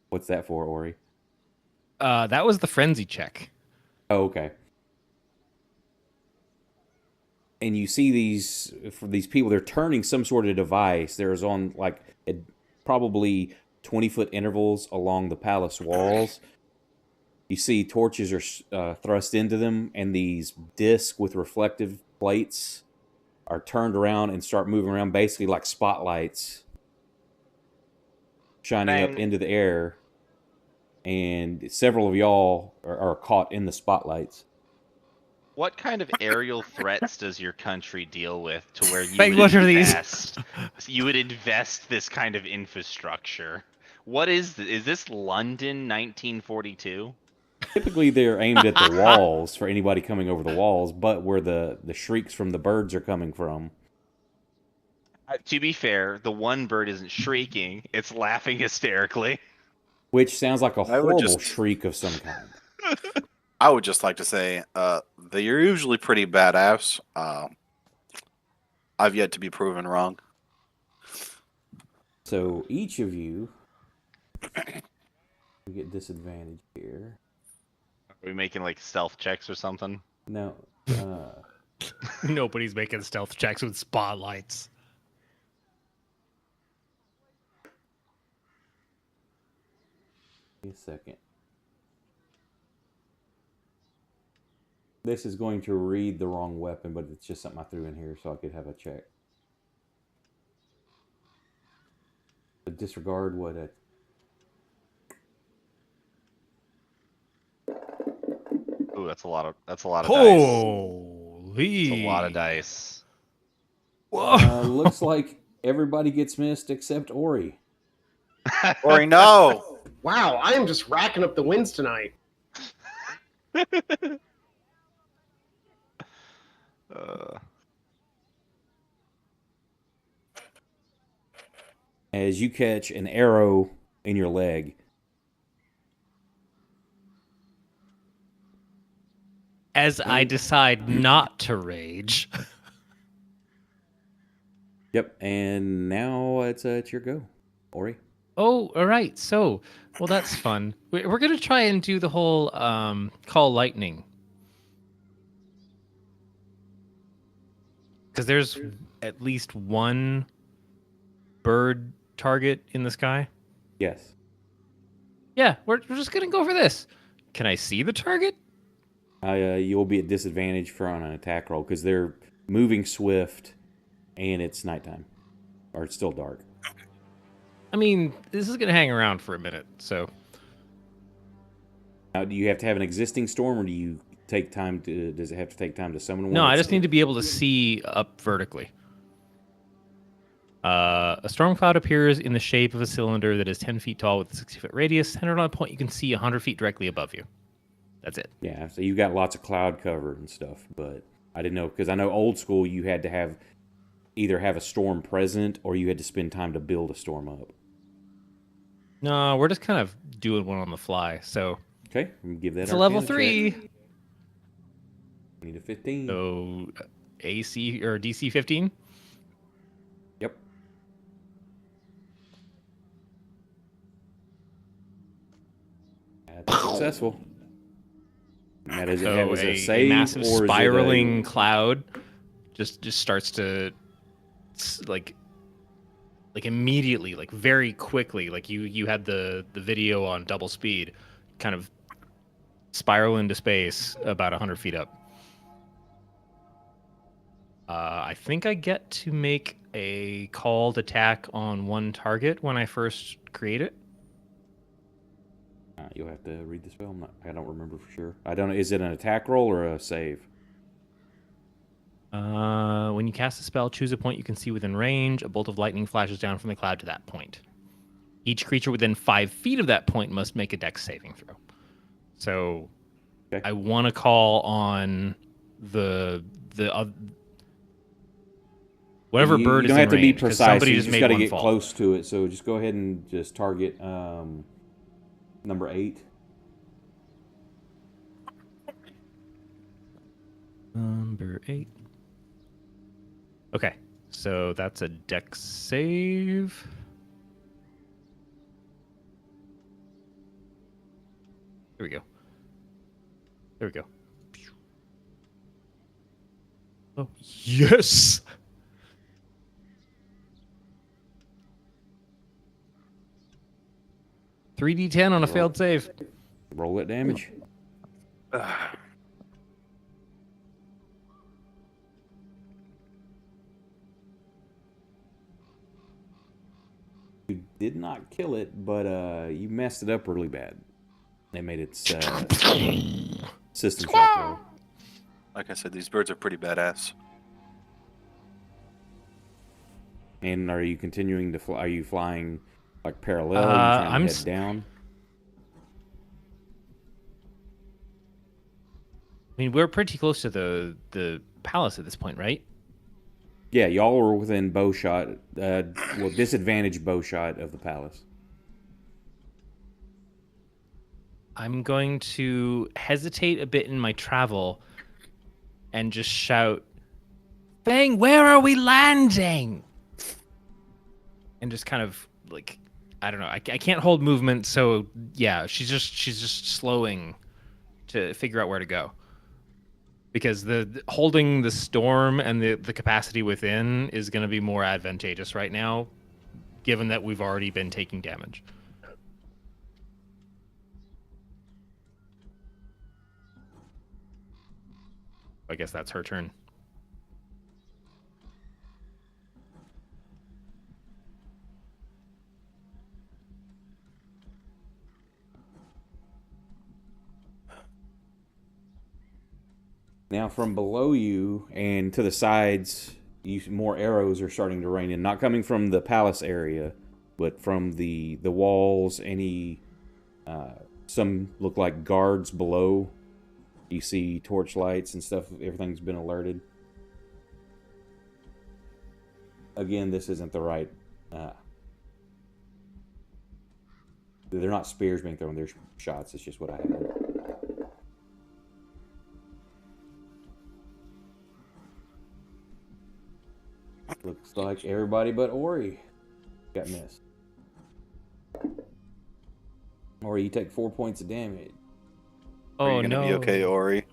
what's that for, Ori? That was the frenzy check. Oh, okay. And you see these people, they're turning some sort of device. There's on like probably 20-foot intervals along the palace walls. You see torches are thrust into them, and these discs with reflective plates are turned around and start moving around, basically like spotlights shining up Bang. into the air. And several of y'all are caught in the spotlights. What kind of aerial threats does your country deal with to where you Bang, would what are these? invest this kind of infrastructure? What is this London 1942? Typically, they're aimed at the walls for anybody coming over the walls, but where the shrieks from the birds are coming from. To be fair, the one bird isn't shrieking; it's laughing hysterically. Which sounds like a I would horrible just- shriek of some kind. I would just like to say they're usually pretty badass. I've yet to be proven wrong. So each of you we get disadvantage here. Are we making like stealth checks or something? No. Nobody's making stealth checks with spotlights. Give me a second. This is going to read the wrong weapon, but it's just something I threw in here so I could have a check. But disregard what a... Ooh, that's a lot of dice. Holy! That's a lot of dice. Whoa! looks like everybody gets missed except Ori. Ori, no! Wow, I am just racking up the wins tonight. As you catch an arrow in your leg. As I decide not to rage. Yep, and now it's your go, Ori. Oh, all right. So, well, that's fun. We're gonna try and do the whole call lightning, because there's at least one bird target in the sky. Yes. Yeah, we're just gonna go for this. Can I see the target? You'll be at disadvantage for on an attack roll because they're moving swift, and it's nighttime, or it's still dark. I mean, this is gonna hang around for a minute, so Now, do you have to have an existing storm, or do you take time to? Does it have to take time to summon one? no, I just need to be able to see up vertically. A storm cloud appears in the shape of a cylinder that is 10 feet tall with a 60-foot radius, centered on a point you can see 100 feet directly above you. That's it. Yeah, so you got lots of cloud cover and stuff, but I didn't know because I know old school you had to either have a storm present or you had to spend time to build a storm up. No, we're just kind of doing one on the fly. So Okay, give that. it's a level Arcana 3. check. Need a 15. So AC or DC 15. Yep. That's successful. Now, does it So have as a a save massive or is it spiraling cloud just starts to like immediately, like very quickly, like you had the video on double speed, kind of spiral into space about 100 feet up. I think I get to make a called attack on one target when I first create it. You'll have to read the spell. I don't remember for sure. I don't know. Is it an attack roll or a save? When you cast a spell, choose a point you can see within range. A bolt of lightning flashes down from the cloud to that point. Each creature within 5 feet of that point must make a dex saving throw. So, Okay. I want to call on whatever you, bird you don't is have in to be range, 'cause precise. somebody You just just made got to one get fall. close to it. So just go ahead and just target number 8. Number 8. Okay, so that's a dex save. There we go. There we go. Oh, yes! $3d10 on a failed save. Roll that damage. You did not kill it, but you messed it up really bad. They made its system shock roll. Like I said, these birds are pretty badass. And are you continuing to fly? Are you flying like parallel? Are you trying to head down? I mean, we're pretty close to the palace at this point, right? Yeah, y'all were within bow shot, disadvantage bow shot of the palace. I'm going to hesitate a bit in my travel and just shout, "Fang, where are we landing?" And just kind of like, I don't know. I can't hold movement, so yeah, she's just slowing to figure out where to go. Because the holding the storm and the capacity within is going to be more advantageous right now, given that we've already been taking damage. I guess that's her turn. Now from below you and to the sides, more arrows are starting to rain in. Not coming from the palace area, but from the walls. Some look like guards below. You see torch lights and stuff. Everything's been alerted. Again, this isn't the right. They're not spears being thrown. They're shots. It's just what I had. Looks like everybody but Ori got missed. Ori, you take 4 points of damage. Are Oh you gonna no. be okay, Ori?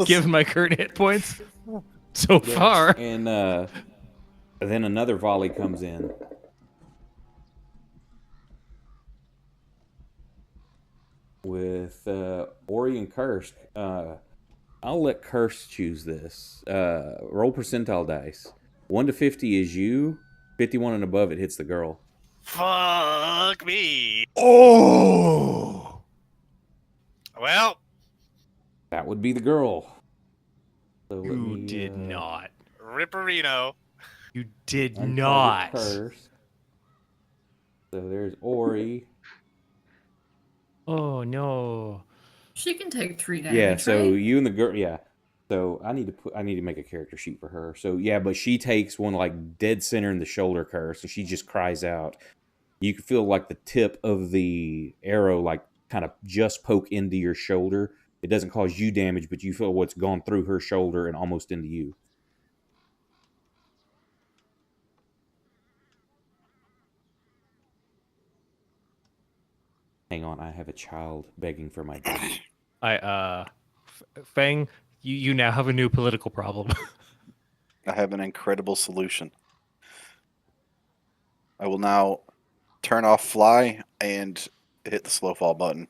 Given my current hit points so Yes. far. And then another volley comes in. With Ori and Kursk. I'll let Kursk choose this. Roll percentile dice. 1 to 50 is you. 51 and above, it hits the girl. Fuck me. Oh! Well, That would be the girl. So let You me, did not. Ripperino. You did untarget not. Kursk. So there's Ori. Oh no. She can take 3 damage. Yeah, so right? you and the girl, yeah. So I need to make a character sheet for her. So yeah, but she takes one like dead center in the shoulder curse, and she just cries out. You can feel like the tip of the arrow like kind of just poke into your shoulder. It doesn't cause you damage, but you feel what's gone through her shoulder and almost into you. Hang on, I have a child begging for my dinner. Fang, you now have a new political problem. I have an incredible solution. I will now turn off fly and hit the slow fall button.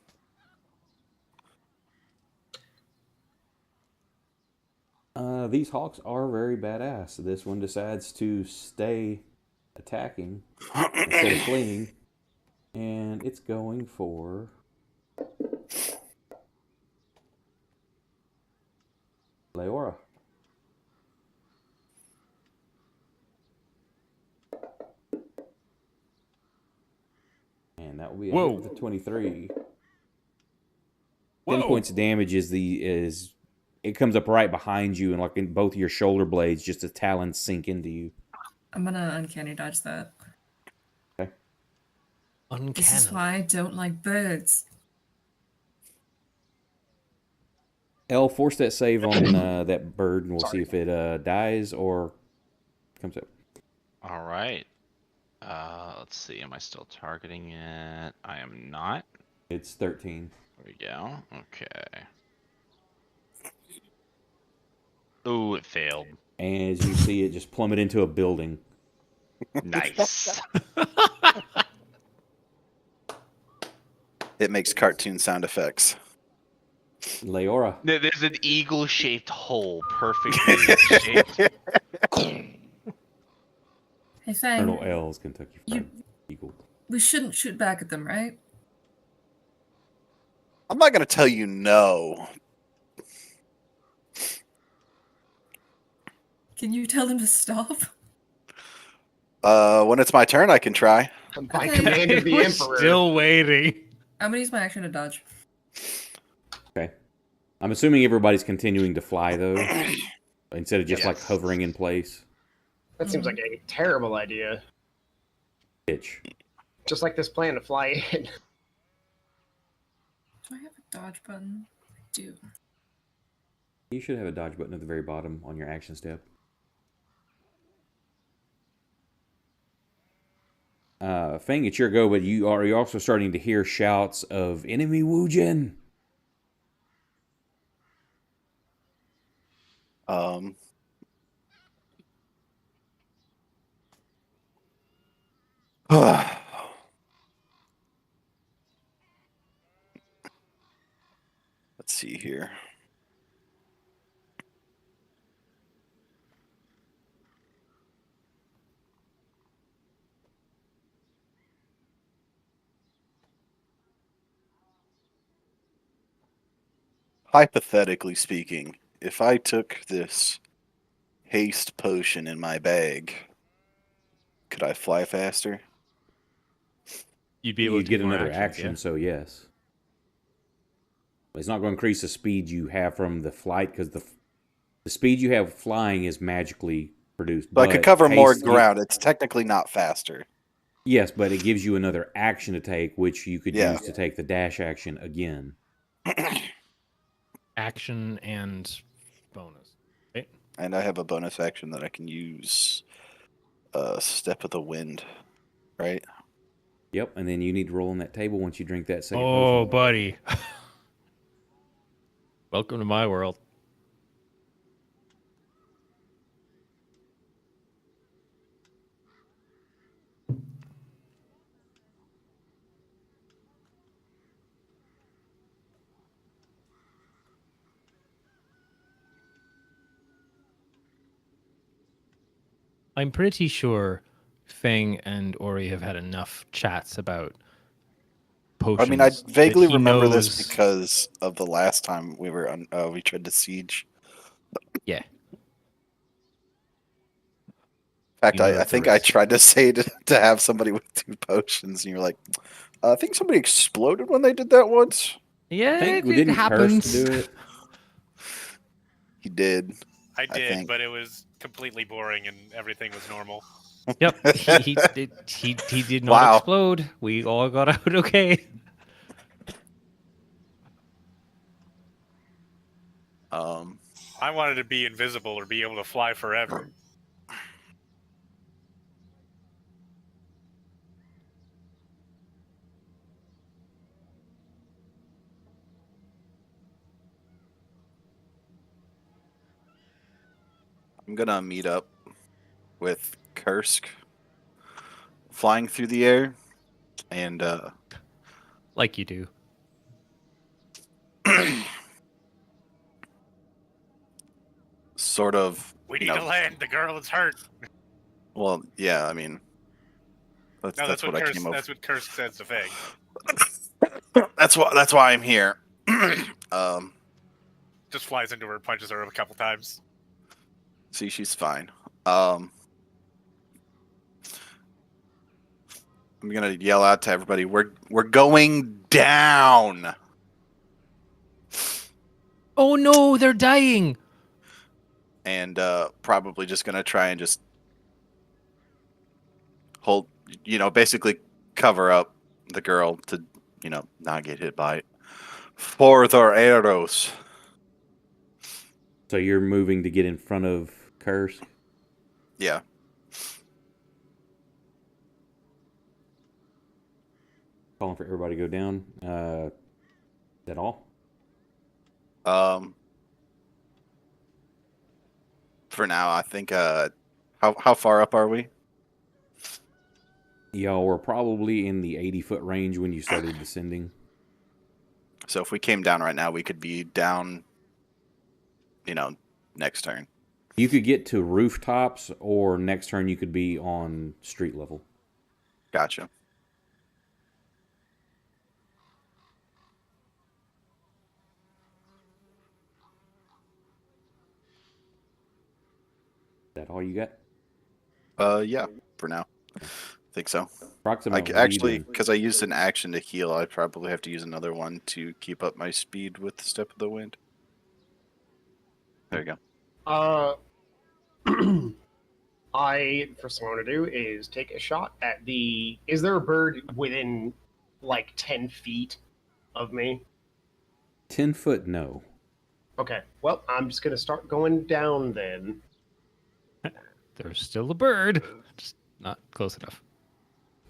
These hawks are very badass. This one decides to stay attacking instead of fleeing. And it's going for Leora. And that will be a hit with a 23. 10 points of damage is it comes up right behind you, and like in both of your shoulder blades, just the talons sink into you. I'm gonna uncanny dodge that. Okay. This is why I don't like birds. Elle, force that save on that bird, and we'll see if it dies or comes up. All right. Let's see. Am I still targeting it? I am not. It's 13. There we go. Okay. Ooh, it failed. And as you see it just plummet into a building. Nice. It makes cartoon sound effects. Leora. There's an eagle-shaped hole, perfectly shaped. Hey, Fang, Colonel L's Kentucky Fried Eagle. we shouldn't shoot back at them, right? I'm not going to tell you no. Can you tell them to stop? When it's my turn, I can try. By Okay. command of the We're Emperor. still waiting. I'm gonna use my action to dodge. Okay. I'm assuming everybody's continuing to fly, though, instead of just like Yes. hovering in place. That seems like a terrible idea. Pitch. Just like this plan to fly in. Do I have a dodge button? I do. You should have a dodge button at the very bottom on your action step. Fang, it's your go, but you're also starting to hear shouts of enemy Wujin. Let's see here. Hypothetically speaking, if I took this haste potion in my bag, could I fly faster? You'd be able You to get take more another actions, action, yeah? so yes. It's not going to increase the speed you have from the flight, because the speed you have flying is magically produced. So I could cover more haste- ground. It's technically not faster. Yes, but it gives you another action to take, which you could Yeah. use to take the dash action again. Action and bonus. Okay. And I have a bonus action that I can use. Step of the wind, right? Yep, and then you need to roll on that table once you drink that second Oh, potion. buddy. Welcome to my world. I'm pretty sure Feng and Ori have had enough chats about I potions. mean, I vaguely that he remember this knows- because of the last time we were on. We tried to siege. Yeah. In fact, You know I the think I rest. tried to say to have somebody with 2 potions, and you're like, I think somebody exploded when they did that once. Yeah, I think it didn't happens. Curse do it? He did. I did, think. but it was completely boring and everything was normal. Yep, he did not Wow. explode. We all got out okay. I wanted to be invisible or be able to fly forever. I'm gonna meet up with Kursk flying through the air, and Like you do. sort of. We you need know, to land. The girl is hurt. Well, yeah. I mean, No, that's what I Kursk, came up. that's what Kursk says to Fang. That's why I'm here. Just flies into her, punches her a couple times. See, she's fine. I'm gonna yell out to everybody. We're going down. Oh no, they're dying. And probably just gonna try and just hold, basically cover up the girl to, not get hit by it. For the arrows. So you're moving to get in front of Curse? Yeah. Calling for everybody to go down. Is that all? For now, I think. How far up are we? Y'all were probably in the 80-foot range when you started descending. So if we came down right now, we could be down. Next turn. You could get to rooftops, or next turn you could be on street level. Gotcha. Is that all you got? Yeah. For now, I think so. Approximately. Actually, because I used an action to heal, I probably have to use another one to keep up my speed with the Step of the Wind. There you go. First thing I want to do is take a shot at the. Is there a bird within like 10 feet of me? 10 foot, no. Okay, well, I'm just gonna start going down then. There's still a bird, just not close enough.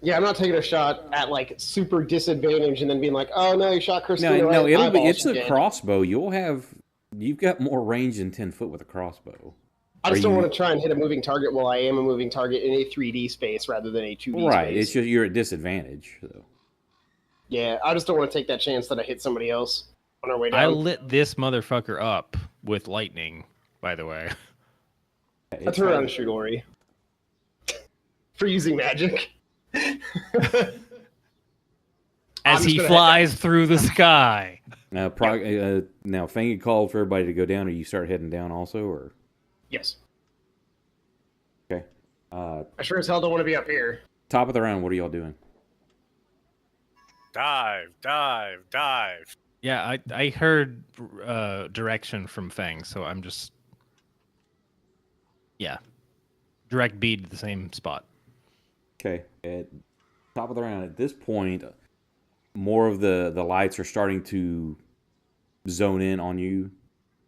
Yeah, I'm not taking a shot at like super disadvantage and then being like, "Oh no, you shot Christina." No, right? it'll be. Eyeball, It's she's a dead. crossbow. You've got more range than 10 foot with a crossbow. I just Are don't you- want to try and hit a moving target while I am a moving target in a 3D space rather than a 2D Right. space. It's just you're at disadvantage. So. Yeah, I just don't want to take that chance that I hit somebody else on our way I down. lit this motherfucker up with lightning, by the way. I It's turn around fine. and shoot Ori for using magic. As just he gonna head flies through the sky. Now, now, Fang had called for everybody to go down, or you start heading down also, or Yes, okay. I sure as hell don't want to be up here. Top of the round. What are y'all doing? Dive, dive, dive. Yeah, I heard direction from Fang, so I'm just direct bead to the same spot. Okay. At top of the round. At this point, more of the lights are starting to zone in on you.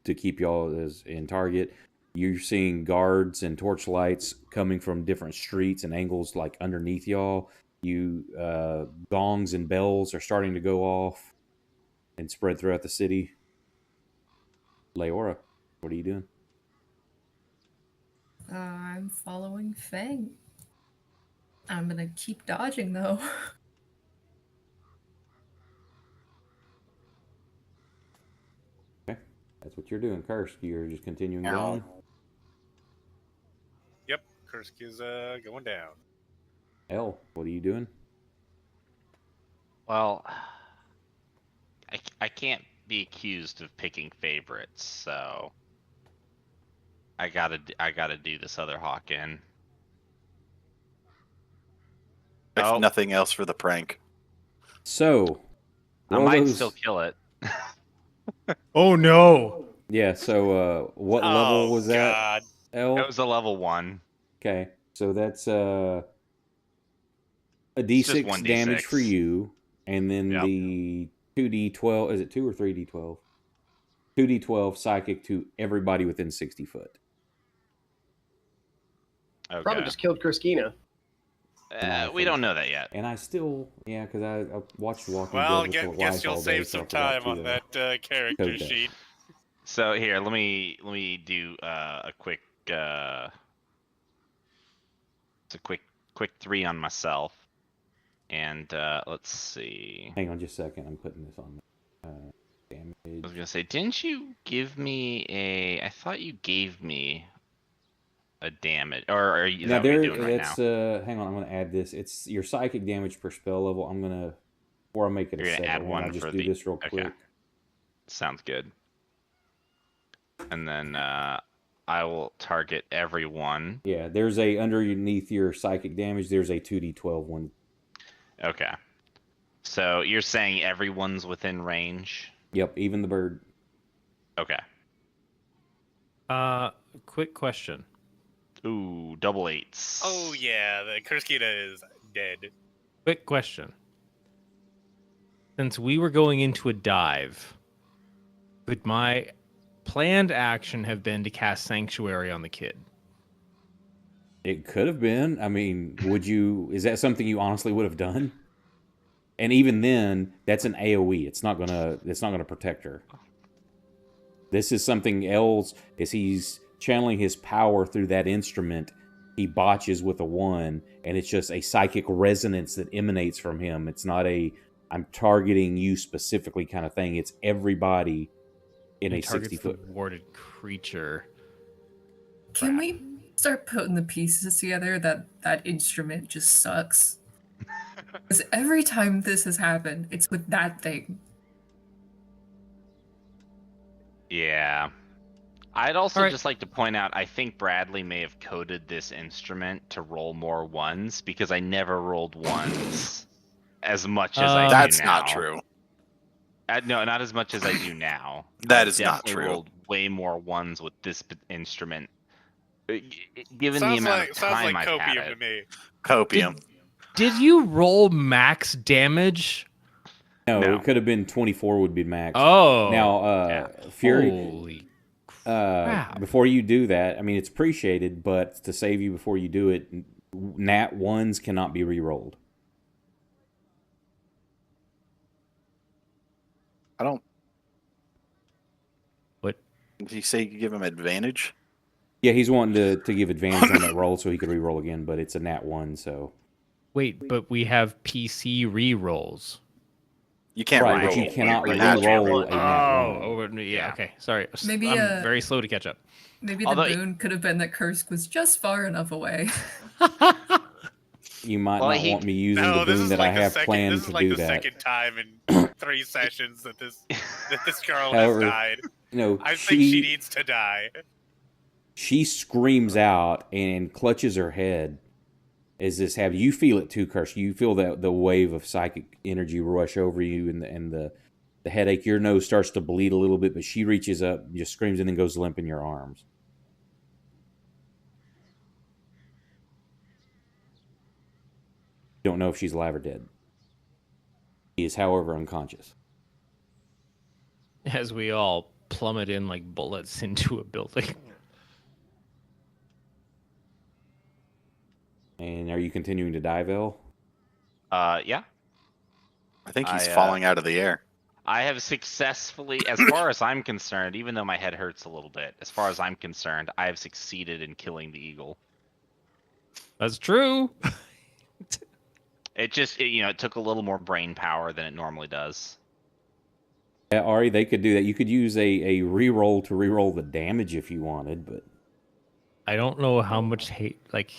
to keep y'all as in target. You're seeing guards and torchlights coming from different streets and angles, like underneath y'all. Gongs and bells are starting to go off and spread throughout the city. Leora, what are you doing? I'm following Fang. I'm gonna keep dodging though. Okay, that's what you're doing. Kursk, you're just continuing Ow. down. Yep, Kursk is going down. Elle, what are you doing? Well, I can't be accused of picking favorites, so I gotta do this other hawk in. If Oh. nothing else for the prank. So, I roll might those- still kill it. Oh no! Yeah. So, what level was that? God. Elle? It was a level 1. Okay, so that's a It's just d6 damage for 1d6. you, and then Yep. the 2d12. Is it 2 or 3d12? 2d12 psychic to everybody within 60 foot. Okay. Probably just killed Kurskina. We don't know that yet. And I still, yeah, because I watched Walking Well, Dead with the guess wife you'll all day, save so I some forgot time to, on that character code that. sheet. So here, let me do a quick it's a quick 3 on myself, and let's see. Hang on just a second. I'm putting this on. I was Damage. gonna say, didn't you give me a? I thought you gave me a damage, or is Now that what there, you're doing right that's now? hang on. I'm gonna add this. It's your psychic damage per spell level. I'm gonna, before I make it You're a gonna separate add one I'll just for do the- this real okay. quick. Sounds good. And then I will target everyone. Yeah, there's a underneath your psychic damage. There's a 2d12 one. Okay. So you're saying everyone's within range? Yep, even the bird. Okay. Quick question. Ooh, double 8s. Oh yeah, the Kurskina is dead. Quick question. Since we were going into a dive, could my planned action have been to cast Sanctuary on the kid? It could have been. I mean, would you? Is that something you honestly would have done? And even then, that's an AOE. It's not gonna protect her. This is something else. As he's channeling his power through that instrument, he botches with a 1, and it's just a psychic resonance that emanates from him. It's not a I'm targeting you specifically kind of thing. It's everybody in He a targets 60-foot. the warded creature. Can we start putting the pieces together that instrument just sucks? Because every time this has happened, it's with that thing. Yeah. I'd also All right. just like to point out, I think Bradley may have coded this instrument to roll more 1s, because I never rolled 1s as much as I do now. That's not true. No, not as much as I do now. That I is not definitely true. rolled way more 1s with this instrument. Given the Sounds amount like of time I've had copium it. to me. Copium. Did you roll max damage? No. It could have been 24 would be max. Oh. Now, yeah. Fury, Holy crap. before you do that, I mean, it's appreciated, but to save you before you do it, nat 1s cannot be re-rolled. I don't. What? Did he say you give him advantage? Yeah, he's wanting to give advantage on that roll so he could re-roll again, but it's a nat 1, so. Wait, but we have PC re-rolls. You can't Right, re-roll. but you cannot a re-roll natural a one. nat 1. Oh, yeah, Yeah. okay. Sorry. Maybe, I'm very slow to catch up. Maybe Although- the boon could have been that Kursk was just far enough away. You might Well, not he- want me using No, the this boon is that like I the have second. planned This is to like do the that. second time in 3 sessions that this girl However, has died. You know, I think she needs to die. she screams out and clutches her head as this happens. You feel it too, Kirsch. You feel that the wave of psychic energy rush over you, and the headache. Your nose starts to bleed a little bit, but she reaches up, just screams, and then goes limp in your arms. Don't know if she's alive or dead. She is, however, unconscious. As we all plummet in like bullets into a building. And are you continuing to dive, El? Yeah. I think he's I, falling out of the air. I have successfully, as far as I'm concerned, even though my head hurts a little bit, as far as I'm concerned, I have succeeded in killing the eagle. That's true. It just, it took a little more brain power than it normally does. Yeah, Ari, they could do that. You could use a reroll to reroll the damage if you wanted, but I don't know how much hate like.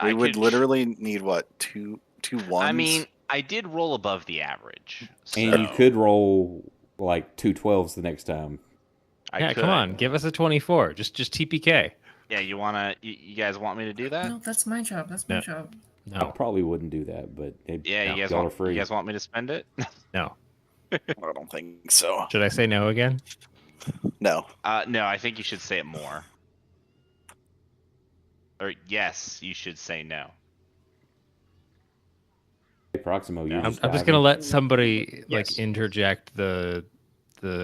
We would could literally need what, two ones? I mean, I did roll above the average. and you so could roll like 2 12s the next time. I could. Come on, give us a 24. Just TPK. Yeah, you guys want me to do that? No, that's my job. That's my No. job. I No, probably wouldn't do that, but Yeah, No, y'all are free. you guys want me to spend it? no. I don't think so. Should I say no again? No. No, I think you should say it more. Or yes, you should say no. Proximo, you I'm just just diving. gonna let somebody like Yes. interject the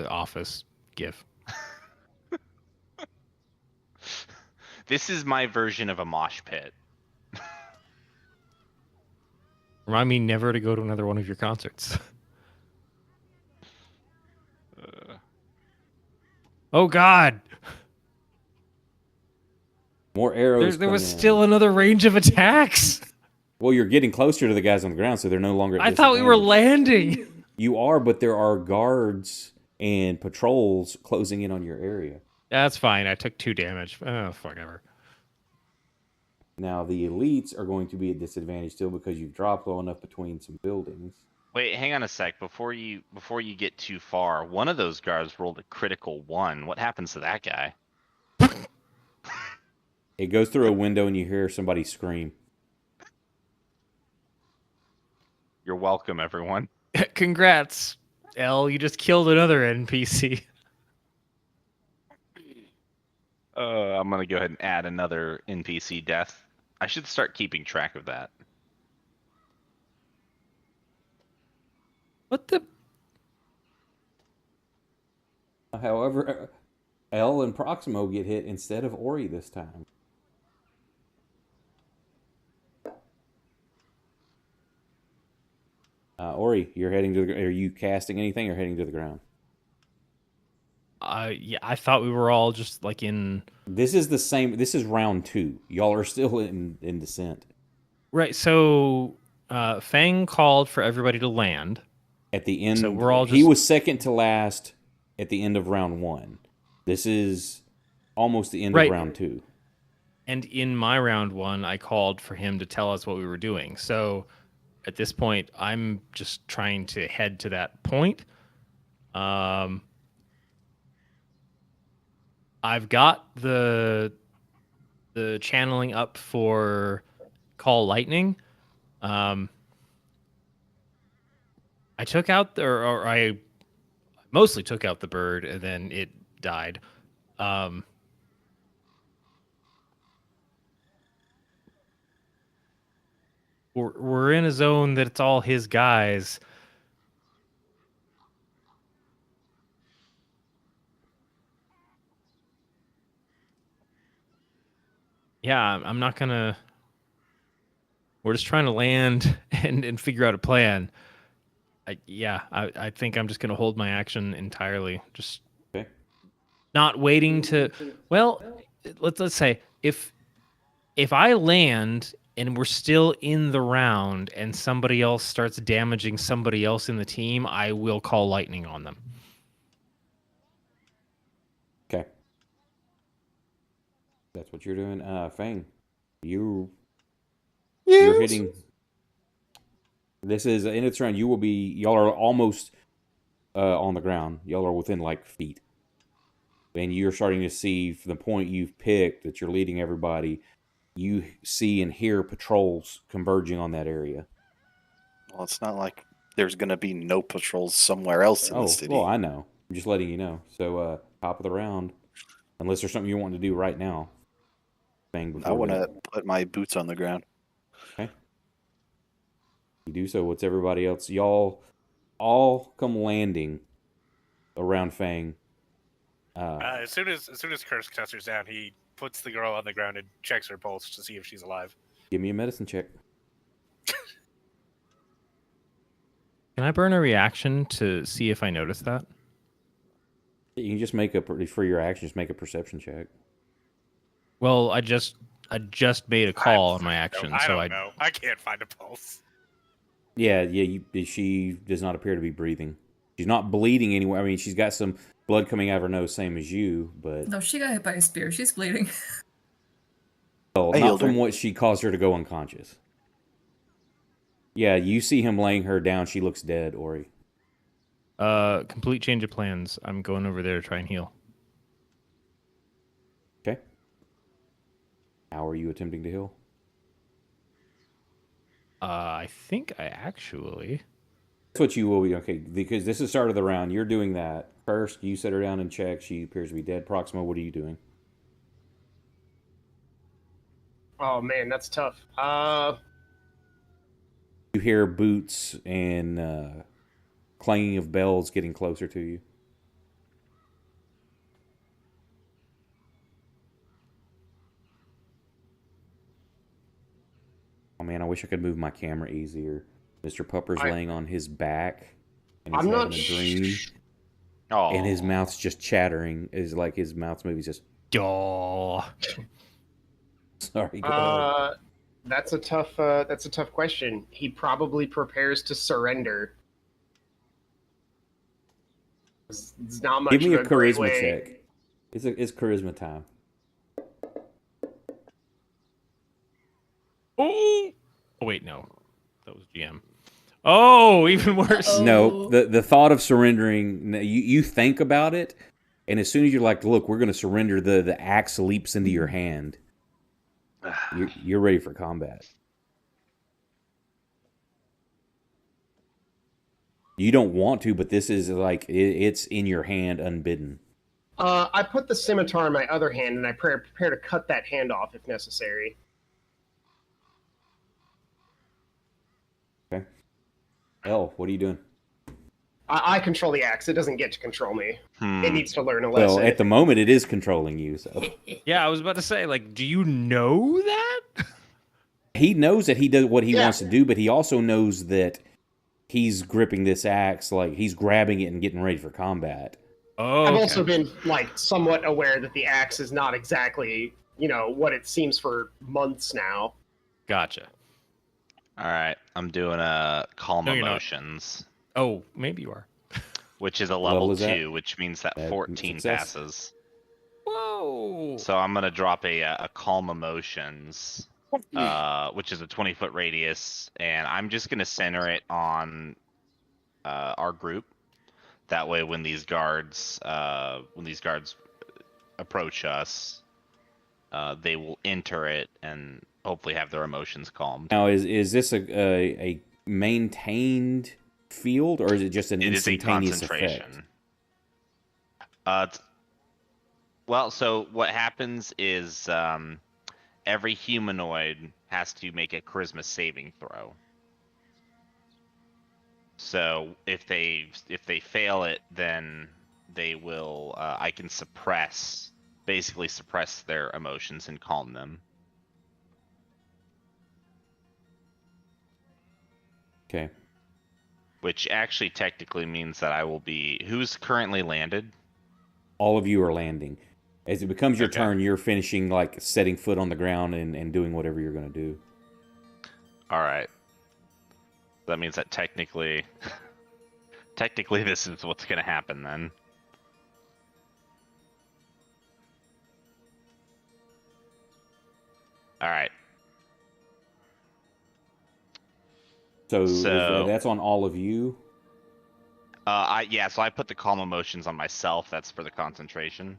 office gif. This is my version of a mosh pit. Remind me never to go to another one of your concerts. Oh God! More arrows. There was coming in. still another range of attacks. Well, you're getting closer to the guys on the ground, so they're no longer. At I thought we were disadvantage. landing. You are, but there are guards and patrols closing in on your area. That's fine. I took 2 damage. Oh, whatever. Now the elites are going to be at disadvantage still because you've dropped low enough between some buildings. Wait, hang on a sec. Before you get too far, one of those guards rolled a critical 1. What happens to that guy? It goes through a window and you hear somebody scream. You're welcome, everyone. Congrats, L. You just killed another NPC. I'm gonna go ahead and add another NPC death. I should start keeping track of that. What the? However, L and Proximo get hit instead of Ori this time. Ori, you're heading to the. Are you casting anything or heading to the ground? Yeah, I thought we were all just like in. This is the same. This is round 2. Y'all are still in descent. Right. So, Fang called for everybody to land. At the end, So we're all he just- was second to last at the end of round 1. This is almost the end Right. of round 2. And in my round 1, I called for him to tell us what we were doing. So, at this point, I'm just trying to head to that point. I've got the channeling up for Call Lightning. I took out or I mostly took out the bird and then it died. We're in a zone that it's all his guys. Yeah, I'm not gonna. We're just trying to land and figure out a plan. I think I'm just gonna hold my action entirely. Just Okay. not waiting to. Well, let's say if I land and we're still in the round and somebody else starts damaging somebody else in the team, I will call lightning on them. Okay. That's what you're doing. Fang, you're hitting. This is in its round. You will be. Y'all are almost on the ground. Y'all are within like feet, and you're starting to see from the point you've picked that you're leading everybody. You see and hear patrols converging on that area. Well, it's not like there's going to be no patrols somewhere else in the city. Well, I know. I'm just letting you know. So, top of the round, unless there's something you want to do right now. Fang, before I want then. to put my boots on the ground. Okay. You do so. What's everybody else? Y'all all come landing around Fang. As soon as Curse clusters down, he puts the girl on the ground and checks her pulse to see if she's alive. Give me a medicine check. Can I burn a reaction to see if I notice that? You can just make for your action. Just make a perception check. Well, I just made a call on my action, I so don't know. I can't find a pulse. Yeah. She does not appear to be breathing. She's not bleeding anywhere. I mean, she's got some blood coming out of her nose, same as you, but No, she got hit by a spear. She's bleeding. well, I not healed from her. what she caused her to go unconscious. Yeah, you see him laying her down. She looks dead, Ori. Complete change of plans. I'm going over there to try and heal. Okay. How are you attempting to heal? I think I actually. That's what you will be. Okay, because this is the start of the round. You're doing that. First, you set her down and check. She appears to be dead. Proxima, what are you doing? Oh man, that's tough. You hear boots and clanging of bells getting closer to you. Oh man, I wish I could move my camera easier. Mr. Pupper's laying on his back, and he's I'm having not a dream, Oh, and his mouth's just chattering. Is like his mouth's moving. Just Oh. sorry. Go ahead. That's a tough question. He probably prepares to surrender. It's not much Give me of a great charisma way. check. It's charisma time. Oh wait, no, that was GM. Oh, even worse. Oh. No, the thought of surrendering. You think about it, and as soon as you're like, "Look, we're going to surrender," the axe leaps into your hand. You're ready for combat. You don't want to, but this is like it's in your hand, unbidden. I put the scimitar in my other hand, and I prepare to cut that hand off if necessary. Okay. Elle, what are you doing? I control the axe. It doesn't get to control me. Hmm. It needs to learn a lesson. Well, at the moment, it is controlling you. So Yeah, I was about to say, like, do you know that? he knows that he does what he Yeah. wants to do, but he also knows that he's gripping this axe, like he's grabbing it and getting ready for combat. Oh, I've okay. also been somewhat aware that the axe is not exactly what it seems for months now. Gotcha. All right, I'm doing a calm No, you're not. emotions, Oh, maybe you are. which is a level level is that? 2, which means that That 14 success. passes. Whoa. So I'm gonna drop a calm emotions, which is a 20-foot radius, and I'm just gonna center it on our group. That way, when these guards approach us, they will enter it and hopefully have their emotions calmed. Now, is this a maintained field, or is it just an It is a instantaneous concentration. effect? Well, so what happens is every humanoid has to make a charisma saving throw. So if they fail it, then they will. I can basically suppress their emotions and calm them. Okay. Which actually technically means that I will be. Who's currently landed? All of you are landing. As it becomes your Okay. turn, you're finishing like setting foot on the ground and doing whatever you're going to do. All right. That means that technically this is what's going to happen then. All right. So, So- that's on all of you. So I put the calm emotions on myself. That's for the concentration.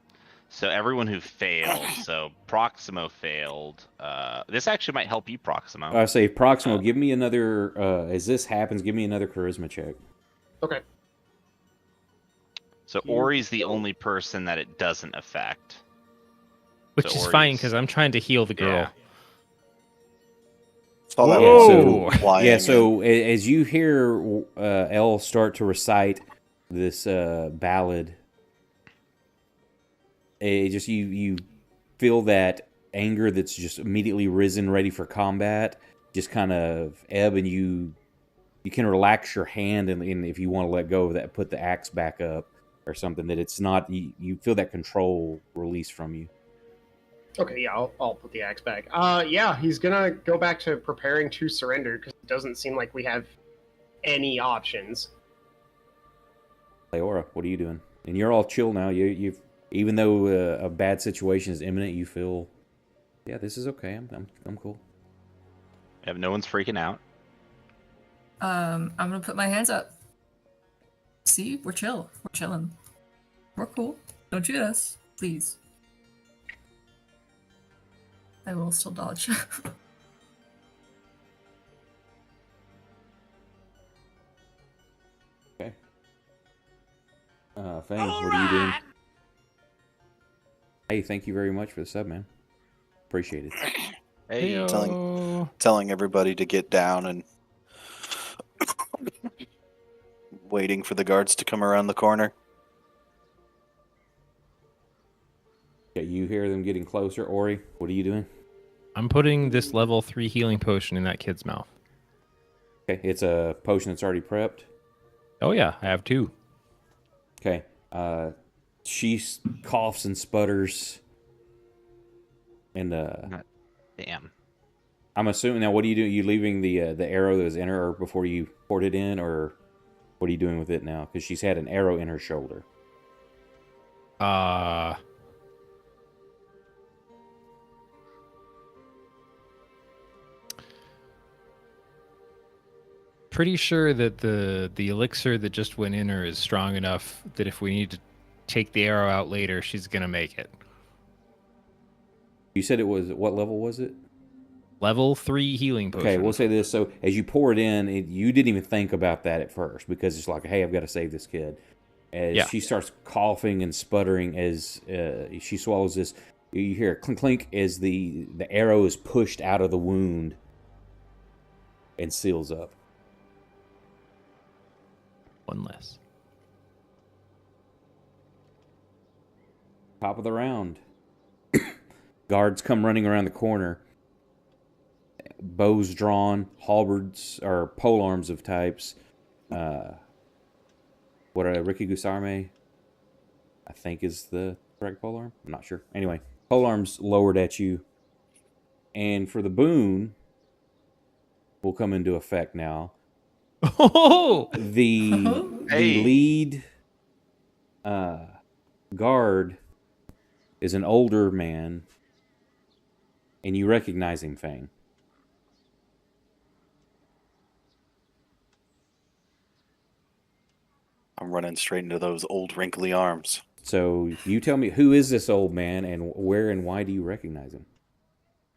So everyone who failed. So Proximo failed. This actually might help you, Proximo. I say, Proximo, give me another. As this happens, give me another charisma check. Okay. So Ori's the only person that it doesn't affect. Which So is fine Ori's- because I'm trying to heal the girl. Yeah. Saw that Whoa! one flying Yeah. in. So as you hear Elle start to recite this ballad. It just you feel that anger that's just immediately risen, ready for combat, just kind of ebb, and you can relax your hand, and if you want to let go of that, put the axe back up or something. That it's not you feel that control release from you. Okay, yeah, I'll put the axe back. Yeah, he's gonna go back to preparing to surrender because it doesn't seem like we have any options. Leora, what are you doing? And you're all chill now. You've even though a bad situation is imminent, you feel, yeah, this is okay. I'm cool. If no one's freaking out. I'm gonna put my hands up. See, we're chill. We're chilling. We're cool. Don't shoot us, please. I will still dodge. Okay. Fang, what are you doing? Hey, thank you very much for the sub, man. Appreciate it. Hey, Heyo. Telling everybody to get down and waiting for the guards to come around the corner. Yeah, you hear them getting closer. Ori, what are you doing? I'm putting this level 3 healing potion in that kid's mouth. Okay, it's a potion that's already prepped. Oh yeah, I have 2. Okay, she coughs and sputters, and damn. I'm assuming now. What are you doing? You leaving the arrow that was in her before you poured it in, or what are you doing with it now? Because she's had an arrow in her shoulder. Pretty sure that the elixir that just went in her is strong enough that if we need to take the arrow out later, she's gonna make it. You said it was, what level was it? Level 3 healing potion. Okay, we'll say this. So as you pour it in, you didn't even think about that at first because it's like, hey, I've got to save this kid. As she starts coughing and sputtering as she swallows this, you hear a clink clink as the arrow is pushed out of the wound and seals up. One less. Top of the round. Guards come running around the corner. Bows drawn, halberds or polearms of types. What are Ricky Gusarme? I think is the correct polearm. I'm not sure. Anyway, polearms lowered at you, and for the boon, will come into effect now. Oh! The Hey. lead guard is an older man, and you recognize him, Fang. I'm running straight into those old wrinkly arms. So you tell me, who is this old man, and where and why do you recognize him?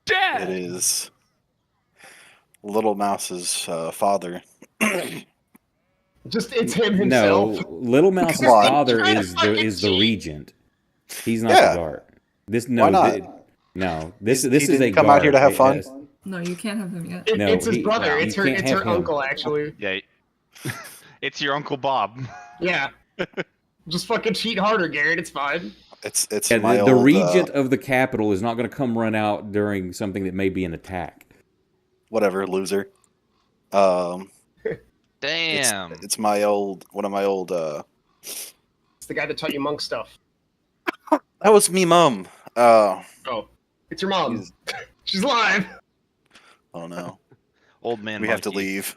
It is Little Mouse's father. Just it's him himself. No, Little Mouse's Come on. father Trying to is fucking the cheat. regent. He's not Yeah. the guard. This Why not? This He is a didn't come guard. out here to have fun? No, you can't have him yet. No, It's his he- brother. you It's her. can't It's have her him. uncle, actually. Yeah. It's your Uncle Bob. Yeah. Just fucking cheat harder, Garrett. It's fine. It's Yeah, my the old regent of the capital is not going to come run out during something that may be an attack. whatever loser. Damn. It's my old one of my old. It's the guy that taught you monk stuff. That was me, mom. Oh, it's your mom. She's alive. Oh no, Old man. we have to monkey. leave.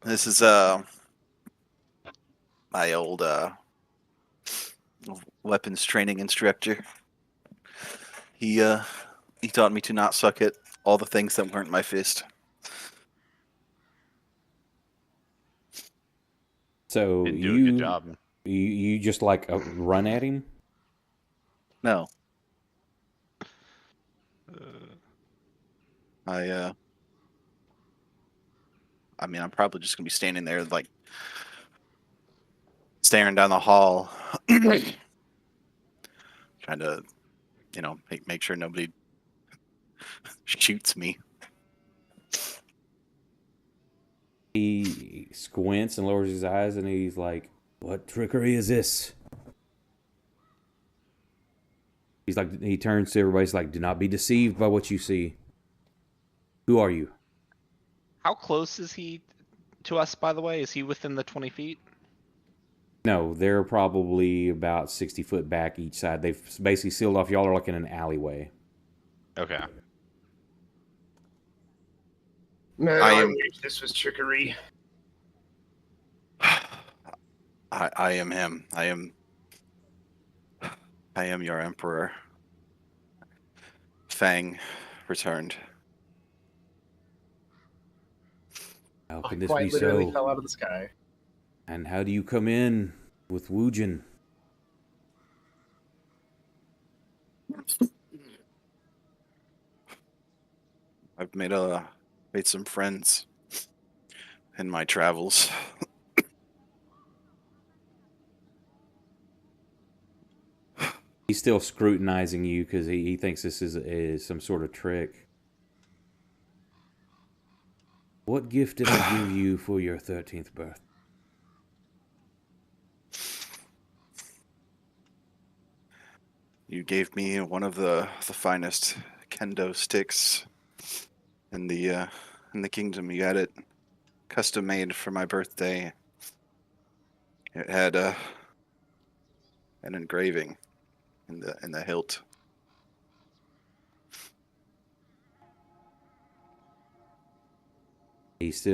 This is my old weapons training instructor. He taught me to not suck at all the things that weren't my fist. So Didn't do a good job. You just like run at him. No. I mean, I'm probably just gonna be standing there, like, staring down the hall, trying to, make sure nobody shoots me. He squints and lowers his eyes, and he's like, "What trickery is this?" He's like, he turns to everybody. He's like, "Do not be deceived by what you see. Who are you?" How close is he to us, by the way? Is he within the 20 feet? No, they're probably about 60 foot back each side. They've basically sealed off. Y'all are like in an alleyway. Okay. Man, I I am- wish this was trickery. I am him. I am your emperor. Fang returned. How I can this quite be literally so? fell out of the sky. And how do you come in with Woojin? I've made some friends in my travels. He's still scrutinizing you because he thinks this is some sort of trick. What gift did I give you for your 13th birth? You gave me one of the finest kendo sticks in the kingdom. You had it custom made for my birthday. It had an engraving in the hilt. His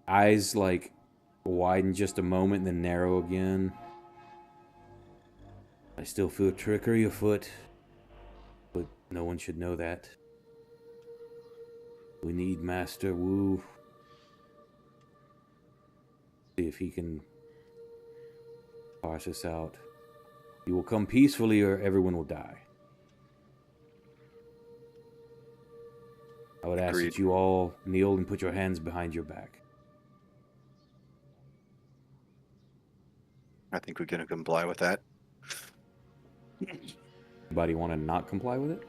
eyes like widen just a moment, then narrow again. I still feel trickery afoot, but no one should know that. We need Master Wu. See if he can parse us out. You will come peacefully or everyone will die. I would ask Agreed. that you all kneel and put your hands behind your back. I think we're gonna comply with that. Anybody want to not comply with it?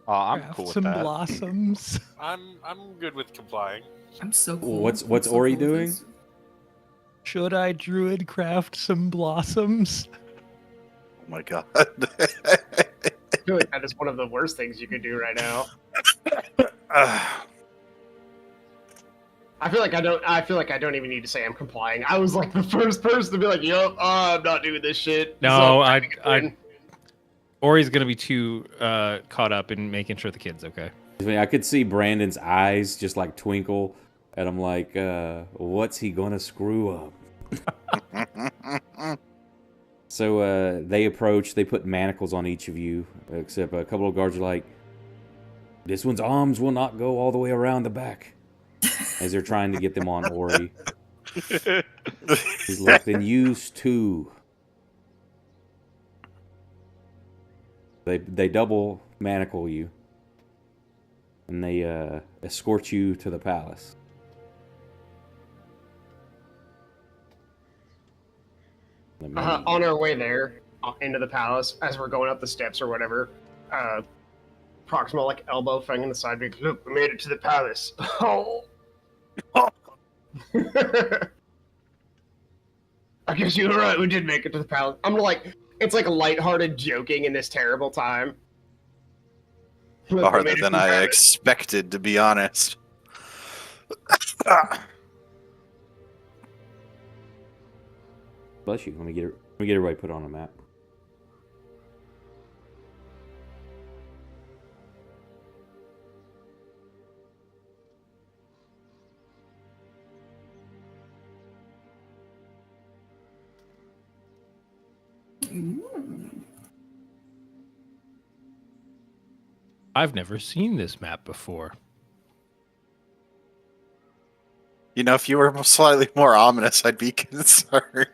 I'm Craft cool with some that. blossoms. I'm good with complying. I'm so cool. What's I'm so Ori cool with doing? this. Should I druid craft some blossoms? Oh my god. I feel like that is one of the worst things you could do right now. I feel like I don't even need to say I'm complying. I was like the first person to be like, "Yup, I'm not doing this shit." No, So, I Ori's gonna be too caught up in making sure the kid's okay. I mean, I could see Brandon's eyes just like twinkle, and I'm like, what's he gonna screw up? So they approach, they put manacles on each of you, except a couple of guards are like, this one's arms will not go all the way around the back. As they're trying to get them on Ori. He's like, then use two. They double manacle you. And they escort you to the palace. on our way there into the palace, as we're going up the steps or whatever, proximal like elbow Fang in the side, being, "Look, we made it to the palace." Oh. I guess you were right. We did make it to the palace. I'm like, it's like a lighthearted joking in this terrible time. Look, we Farther made it than to the I palace. expected, to be honest. Bless you. Let me get everybody put on a map. Ooh. I've never seen this map before. You know, if you were slightly more ominous, I'd be concerned.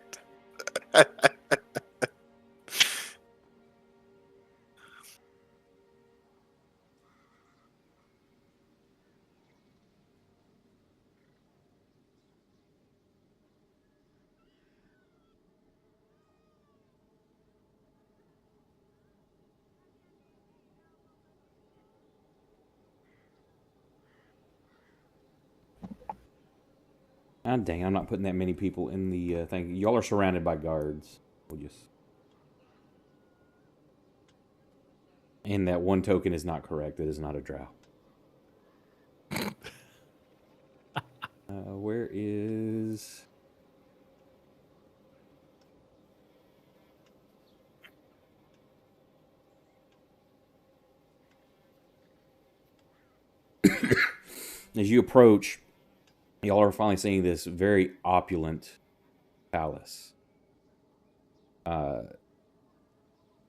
Ah, dang, I'm not putting that many people in the thing. Y'all are surrounded by guards. We'll just... And that one token is not correct. It is not a drow. Where is... As you approach, y'all are finally seeing this very opulent palace.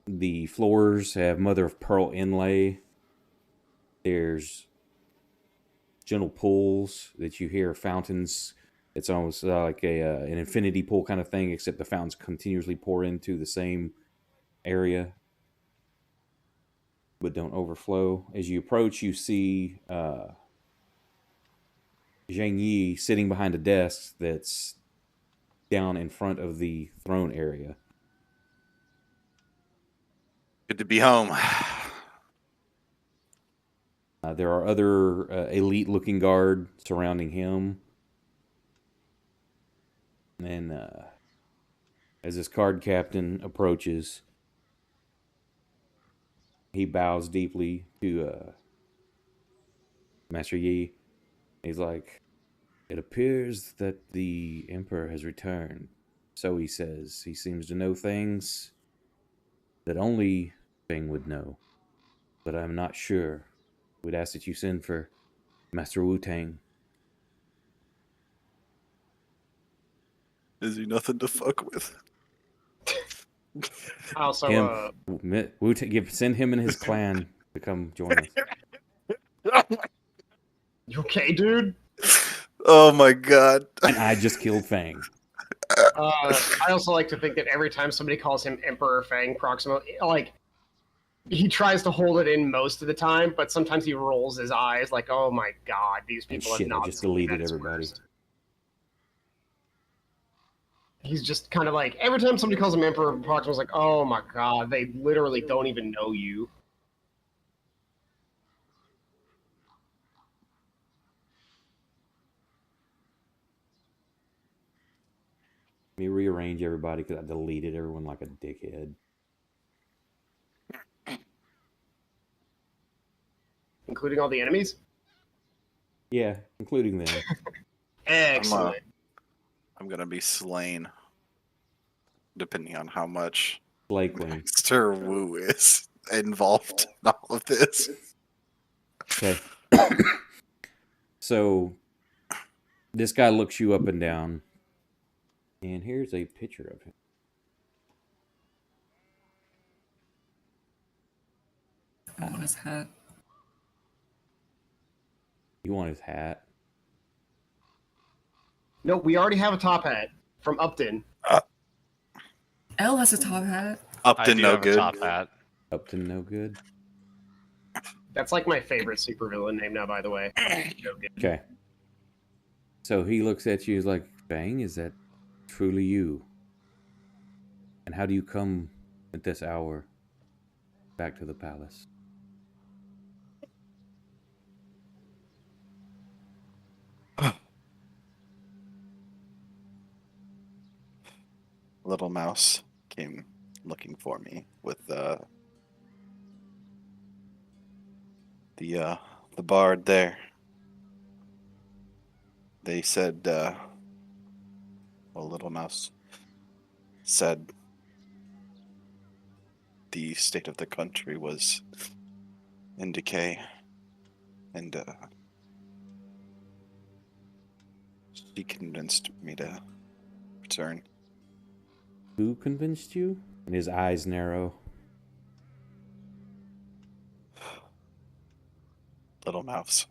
The floors have mother of pearl inlay. There's gentle pools that you hear, fountains. It's almost like an infinity pool kind of thing, except the fountains continuously pour into the same area, but don't overflow. As you approach, you see Zhang Yi sitting behind a desk that's down in front of the throne area. Good to be home. There are other elite-looking guard surrounding him. And as this card captain approaches, he bows deeply to Master Yi. He's like, "It appears that the Emperor has returned. So he says. He seems to know things that only Feng would know. But I'm not sure. We'd ask that you send for Master Wu-Tang." Is he nothing to fuck with? Also, Send him and his clan to come join us. you okay, dude? Oh my god. And I just killed Fang. I also like to think that every time somebody calls him Emperor Fang Proximo, like, he tries to hold it in most of the time, but sometimes he rolls his eyes like, oh my god, these And people have shit, I not just told me deleted that's everybody. worst. He's just kind of like, every time somebody calls him Emperor Proximo's like, oh my god, they literally don't even know you. Let me rearrange everybody because I deleted everyone like a dickhead. Including all the enemies? Yeah, including them. Excellent. I'm gonna be slain. Depending on how much Blakeling. Master Wu is involved in all of this. Okay. So, this guy looks you up and down. And here's a picture of him. I want his hat. You want his hat? No, we already have a top hat from Upton. Elle has a top hat. Up I to do no have good. a top hat. Up to no good? That's like my favorite supervillain name now, by the way. Okay. So he looks at you, he's like, "Bang, is that truly you? And how do you come at this hour back to the palace?" Little mouse came looking for me with the bard there. They said, well, little mouse said the state of the country was in decay, and she convinced me to return. Who convinced you? And his eyes narrow. Little mouse.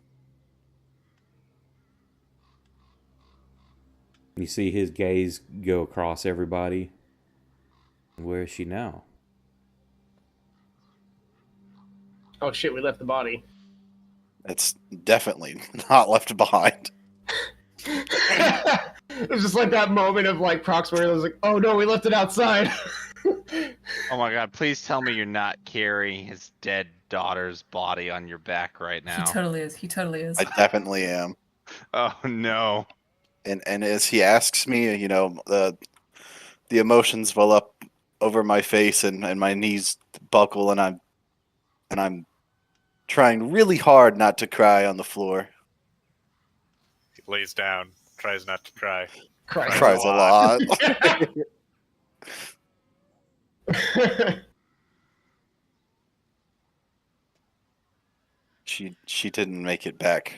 You see his gaze go across everybody. Where is she now? Oh shit, we left the body. It's definitely not left behind. It's just like that moment of like Proximo was like, oh no, we left it outside. Oh my god, please tell me you're not carrying his dead daughter's body on your back right now. He totally is. He totally is. I definitely am. Oh no. And as he asks me, the emotions well up over my face, and my knees buckle, and I'm trying really hard not to cry on the floor. He lays down, tries not to cry. Cries a lot. She didn't make it back.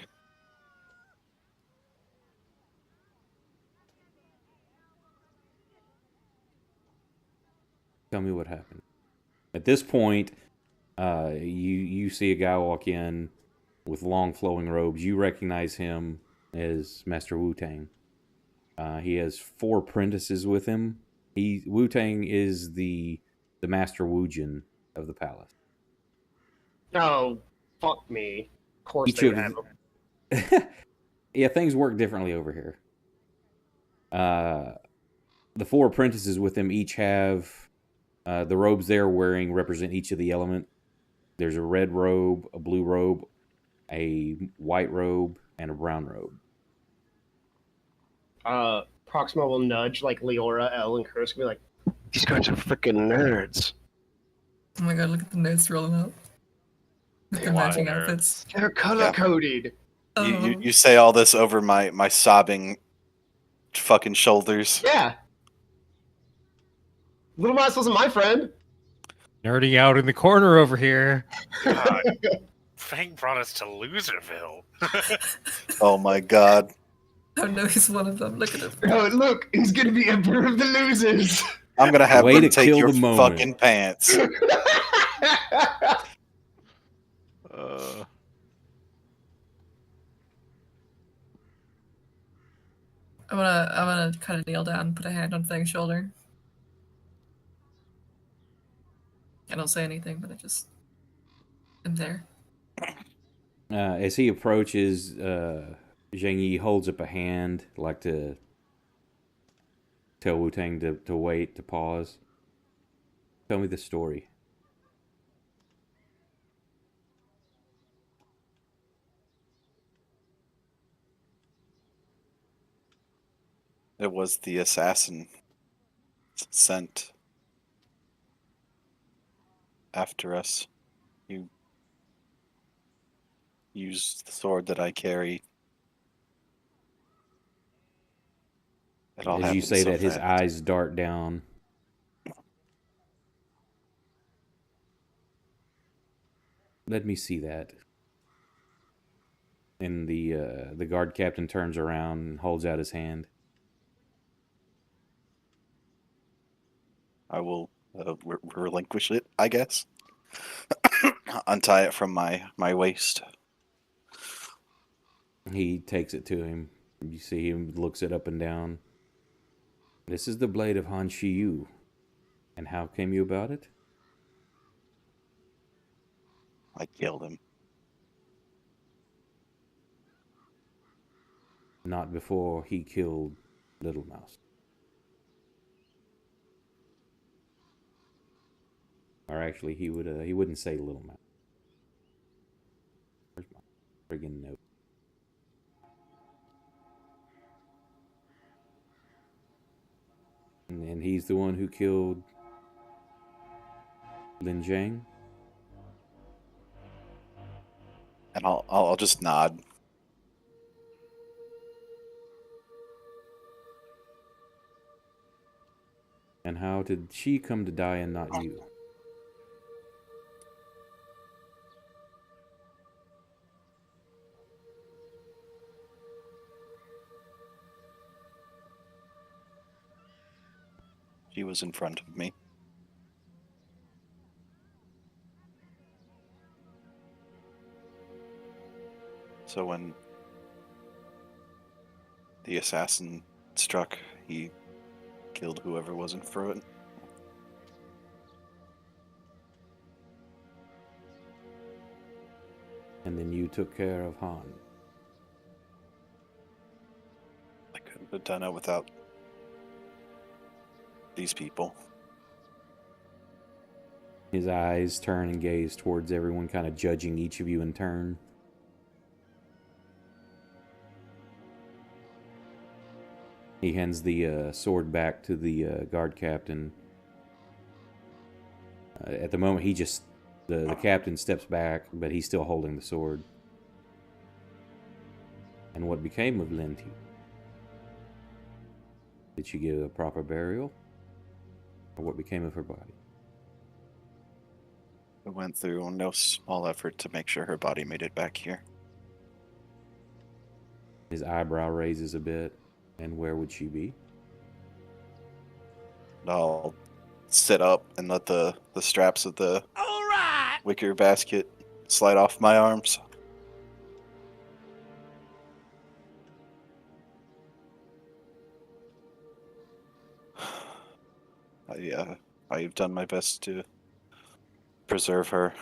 Tell me what happened. At this point, you see a guy walk in with long flowing robes. You recognize him as Master Wu Tang. He has 4 apprentices with him. Wu Tang is the Master Wujin of the palace. Oh, fuck me. Of course Each they would of have them. Yeah, things work differently over here. The 4 apprentices with him each have the robes they're wearing represent each of the element. There's a red robe, a blue robe, a white robe, and a brown robe. Proxima will nudge like Leora, Elle, and Kursk and be like, these guys are freaking nerds. Oh my god, look at the nerds rolling up. With their Why matching nerds? outfits. They're color coded. You say all this over my sobbing fucking shoulders. Yeah. Little Mouse wasn't my friend. Nerdy out in the corner over here. God. Fang brought us to Loserville. Oh my god. Oh no, he's one of them. Look at him. Oh, look, he's gonna be Emperor of the Losers. I'm gonna have Way to to take kill your the moment. fucking pants. I'm gonna kind of kneel down, put a hand on Fang's shoulder. I don't say anything, but I just am there. As he approaches, Zhang Yi holds up a hand, like to tell Wu Tang to wait, to pause. Tell me the story. It was the assassin sent after us. You used the sword that I carry. It all As you happened say so that, his fast. eyes dart down. Let me see that. And the guard captain turns around and holds out his hand. I will relinquish it, I guess. Untie it from my waist. He takes it to him. You see him looks it up and down. This is the blade of Han Shiyu. And how came you about it? I killed him. Not before he killed Little Mouse. Or actually, he wouldn't say Little Mouse. Where's my friggin' note? And he's the one who killed Lin Jiang. And I'll just nod. And how did she come to die and not you? She was in front of me. So when the assassin struck, he killed whoever was in front. And then you took care of Han. I couldn't have done it without these people. His eyes turn and gaze towards everyone, kind of judging each of you in turn. He hands the sword back to the guard captain. At the moment, the captain steps back, but he's still holding the sword. And what became of Linty? Did she get a proper burial? Or what became of her body? I went through no small effort to make sure her body made it back here. His eyebrow raises a bit. And where would she be? I'll sit up and let the straps of the wicker basket slide off my arms. I've done my best to preserve her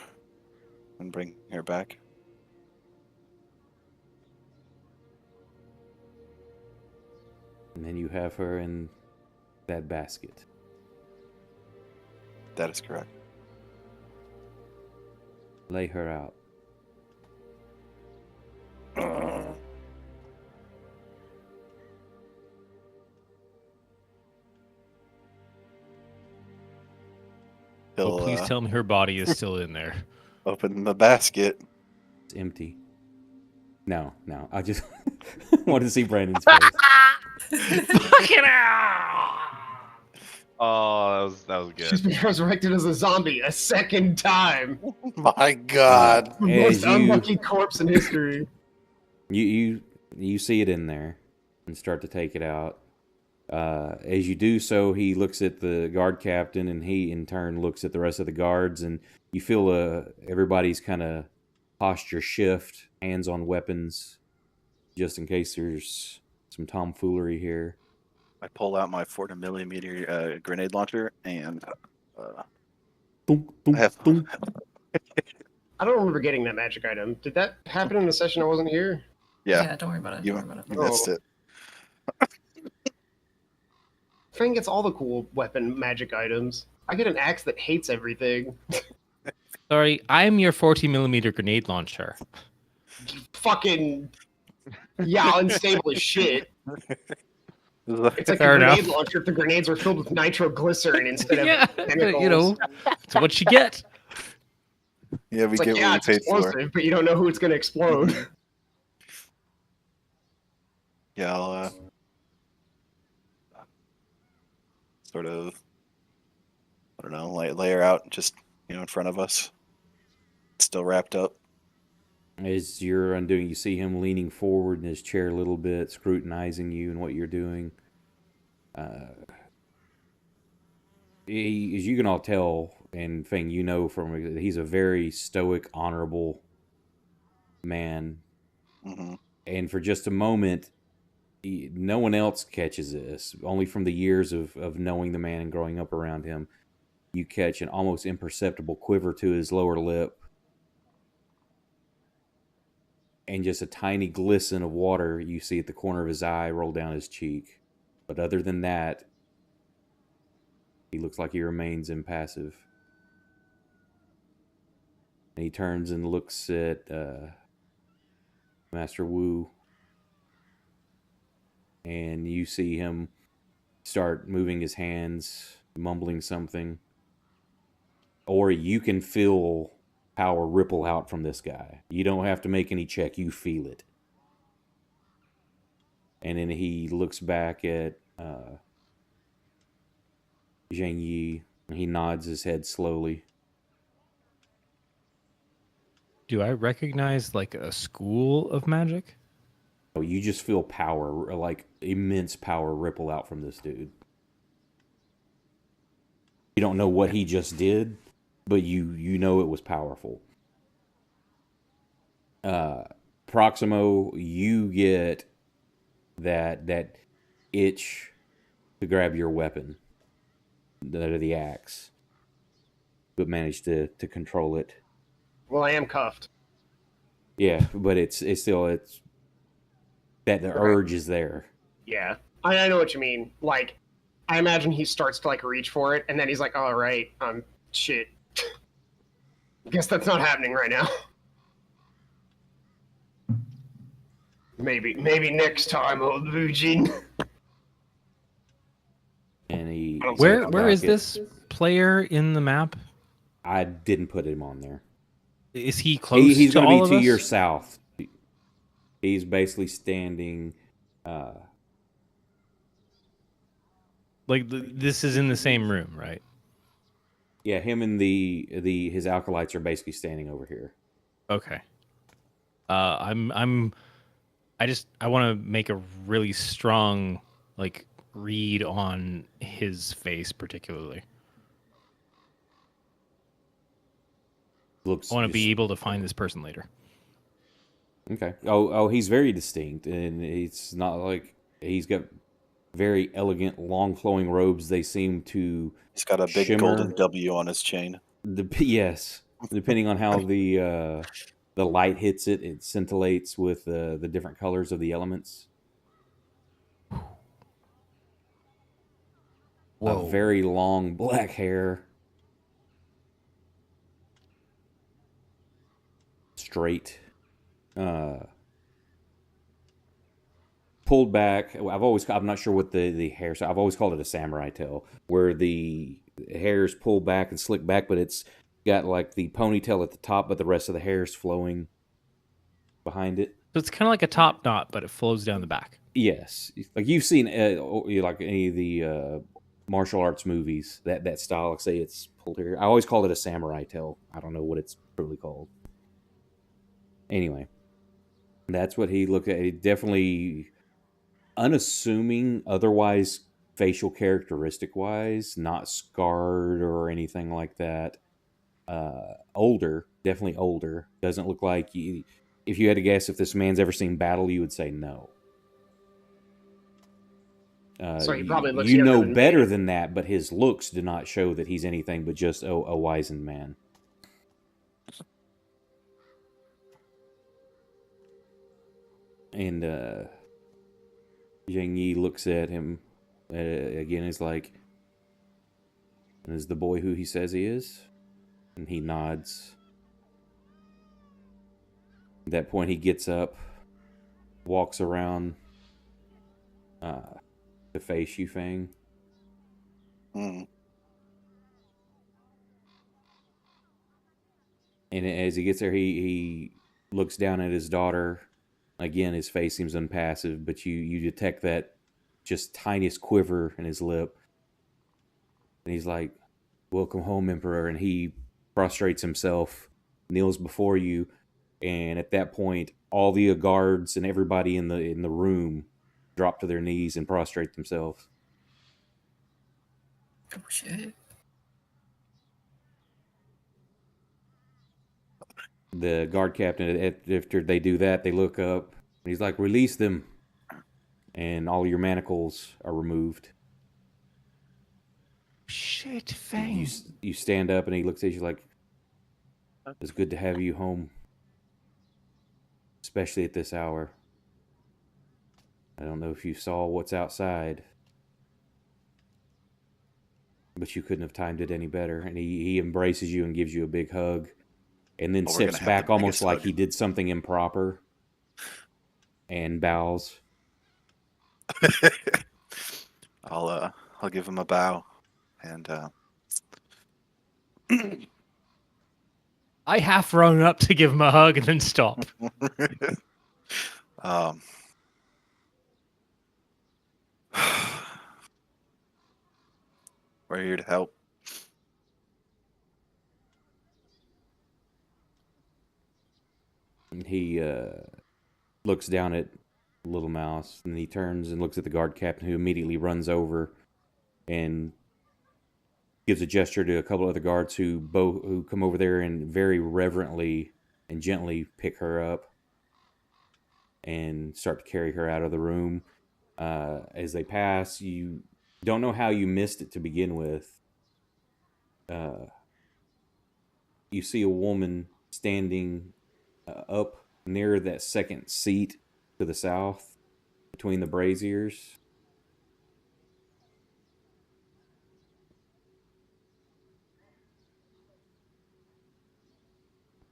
and bring her back. And then you have her in that basket. That is correct. Lay her out. Oh, He'll please tell me her body is still in there. open the basket. It's empty. No. I just wanted to see Brandon's face. Fucking hell! Oh, that was She's good. been resurrected as a zombie a second time. My God. The most As you- unlucky corpse in history. You see it in there and start to take it out. As you do so, he looks at the guard captain, and he in turn looks at the rest of the guards, and you feel everybody's kind of posture shift, hands on weapons, just in case there's some tomfoolery here. I pull out my 40mm grenade launcher and Thunk, thunk, I have thunk. I don't remember getting that magic item. Did that happen in the session I wasn't here? yeah, Don't worry about it. you, Don't worry about it. you missed it. Fang gets all the cool weapon magic items. I get an axe that hates everything. Sorry, I'm your 40mm grenade launcher. Fucking yeah, unstable as shit. It's like Fair a grenade enough. launcher if the grenades were filled with nitroglycerin instead of Yeah, chemicals. you know, it's what you get. Yeah, we It's like, get yeah, what it's we paid for. explosive, but you don't know who it's going to explode. Yeah, I'll sort of, I don't know, lay her out just, in front of us. Still wrapped up. As you're undoing, you see him leaning forward in his chair a little bit, scrutinizing you and what you're doing. As you can all tell, and Fang, from he's a very stoic, honorable man. Hmm. And for just a moment, no one else catches this. Only from the years of knowing the man and growing up around him, you catch an almost imperceptible quiver to his lower lip. And just a tiny glisten of water you see at the corner of his eye roll down his cheek. But other than that, he looks like he remains impassive. And he turns and looks at Master Wu. And you see him start moving his hands, mumbling something. Or you can feel power ripple out from this guy. You don't have to make any check, you feel it. And then he looks back at Zhang Yi, and he nods his head slowly. Do I recognize like a school of magic? Oh, you just feel power, like immense power ripple out from this dude. You don't know what he just did, but you know it was powerful. Proximo, you get that itch to grab your weapon, the axe, but manage to control it. Well, I am cuffed. Yeah, but it's still that the urge is there. Yeah. I know what you mean. Like, I imagine he starts to, reach for it, and then he's like, all right, shit. Guess that's not happening right now. Maybe next time, old Vujin. Sounds Where- good. Where is docket. this player in the map? I didn't put him on there. Is he close He's to going all to of be to us? your south. He's basically standing. Like this is in the same room, right? Yeah, him and his acolytes are basically standing over here. Okay. I want to make a really strong like read on his face particularly. Looks. I want to be just- able to find this person later. Okay. Oh, he's very distinct, and it's not like he's got very elegant, long flowing robes. They seem to He's got a big shimmer. golden W on his chain. Yes, depending on how the light hits it, it scintillates with the different colors of the elements. Whoa. A very long black hair, straight, pulled back. I'm not sure what the hair. So I've always called it a samurai tail, where the hair is pulled back and slicked back, but it's got like the ponytail at the top, but the rest of the hair is flowing behind it. So it's kind of like a top knot, but it flows down the back. Yes, like you've seen like any of the martial arts movies, that style. Like say it's pulled here. I always called it a samurai tail. I don't know what it's truly called. Anyway, that's what he looked at. He definitely unassuming, otherwise facial characteristic wise, not scarred or anything like that. Older, definitely older. Doesn't look like you. If you had to guess if this man's ever seen battle, you would say no. So he probably looks you younger know than me. better than that, but his looks do not show that he's anything but just a wizened man. And Zheng Yi looks at him again. Is like, "Is the boy who he says he is?" And he nods. At that point, he gets up, walks around to face Yufeng. Mm. And as he gets there, he looks down at his daughter. Again, his face seems impassive, but you detect that just tiniest quiver in his lip. And he's like, "Welcome home, Emperor." And he prostrates himself, kneels before you. And at that point, all the guards and everybody in the room drop to their knees and prostrate themselves. Oh shit. The guard captain, after they do that, they look up. And he's like, "Release them." And all your manacles are removed. Shit, Fang. You stand up, and he looks at you like, "It's good to have you home, especially at this hour. I don't know if you saw what's outside, but you couldn't have timed it any better." And he embraces you and gives you a big hug, and then Well, we're steps gonna have back the almost biggest like hug. he did something improper and bows. I'll give him a bow, and I half run up to give him a hug and then stop. um, we're here to help. And he looks down at Little Mouse, and he turns and looks at the guard captain, who immediately runs over and gives a gesture to a couple other guards who come over there and very reverently and gently pick her up and start to carry her out of the room. As they pass, you don't know how you missed it to begin with. You see a woman standing up near that second seat to the south between the braziers.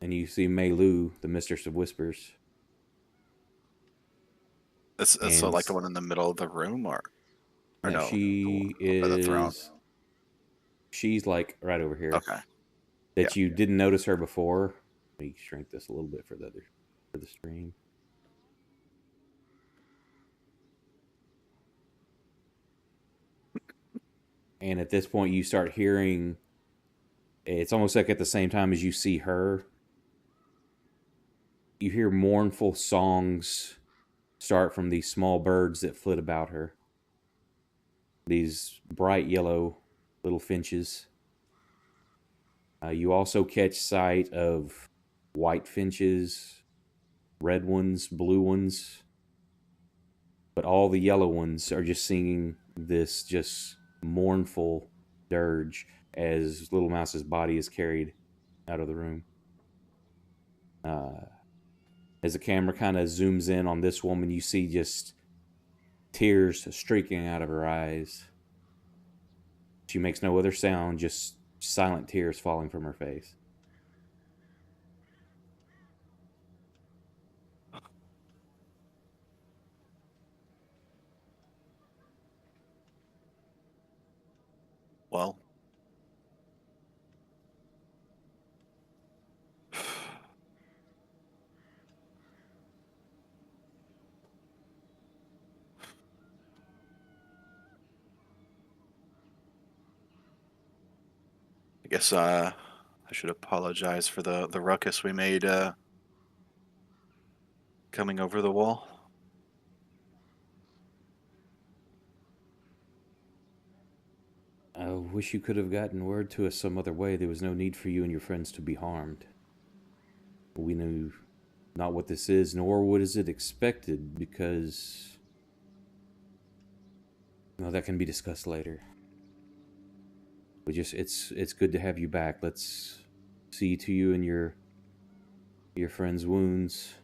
And you see Mei Lu, the Mistress of Whispers. So And like the one in the middle of the room, or now no? she by the throne. is she's like right over here. Okay. That you didn't notice her before. Let me shrink this a little bit for the stream. And at this point, you start hearing. It's almost like at the same time as you see her, you hear mournful songs start from these small birds that flit about her. These bright yellow little finches. You also catch sight of white finches, red ones, blue ones. But all the yellow ones are just singing this just mournful dirge as Little Mouse's body is carried out of the room. As the camera kind of zooms in on this woman, you see just tears streaking out of her eyes. She makes no other sound, just silent tears falling from her face. Well, I guess I should apologize for the ruckus we made coming over the wall. I wish you could have gotten word to us some other way. There was no need for you and your friends to be harmed. We knew not what this is, nor what is it expected, because... No, that can be discussed later. But just, it's good to have you back. Let's see to you and your friend's wounds.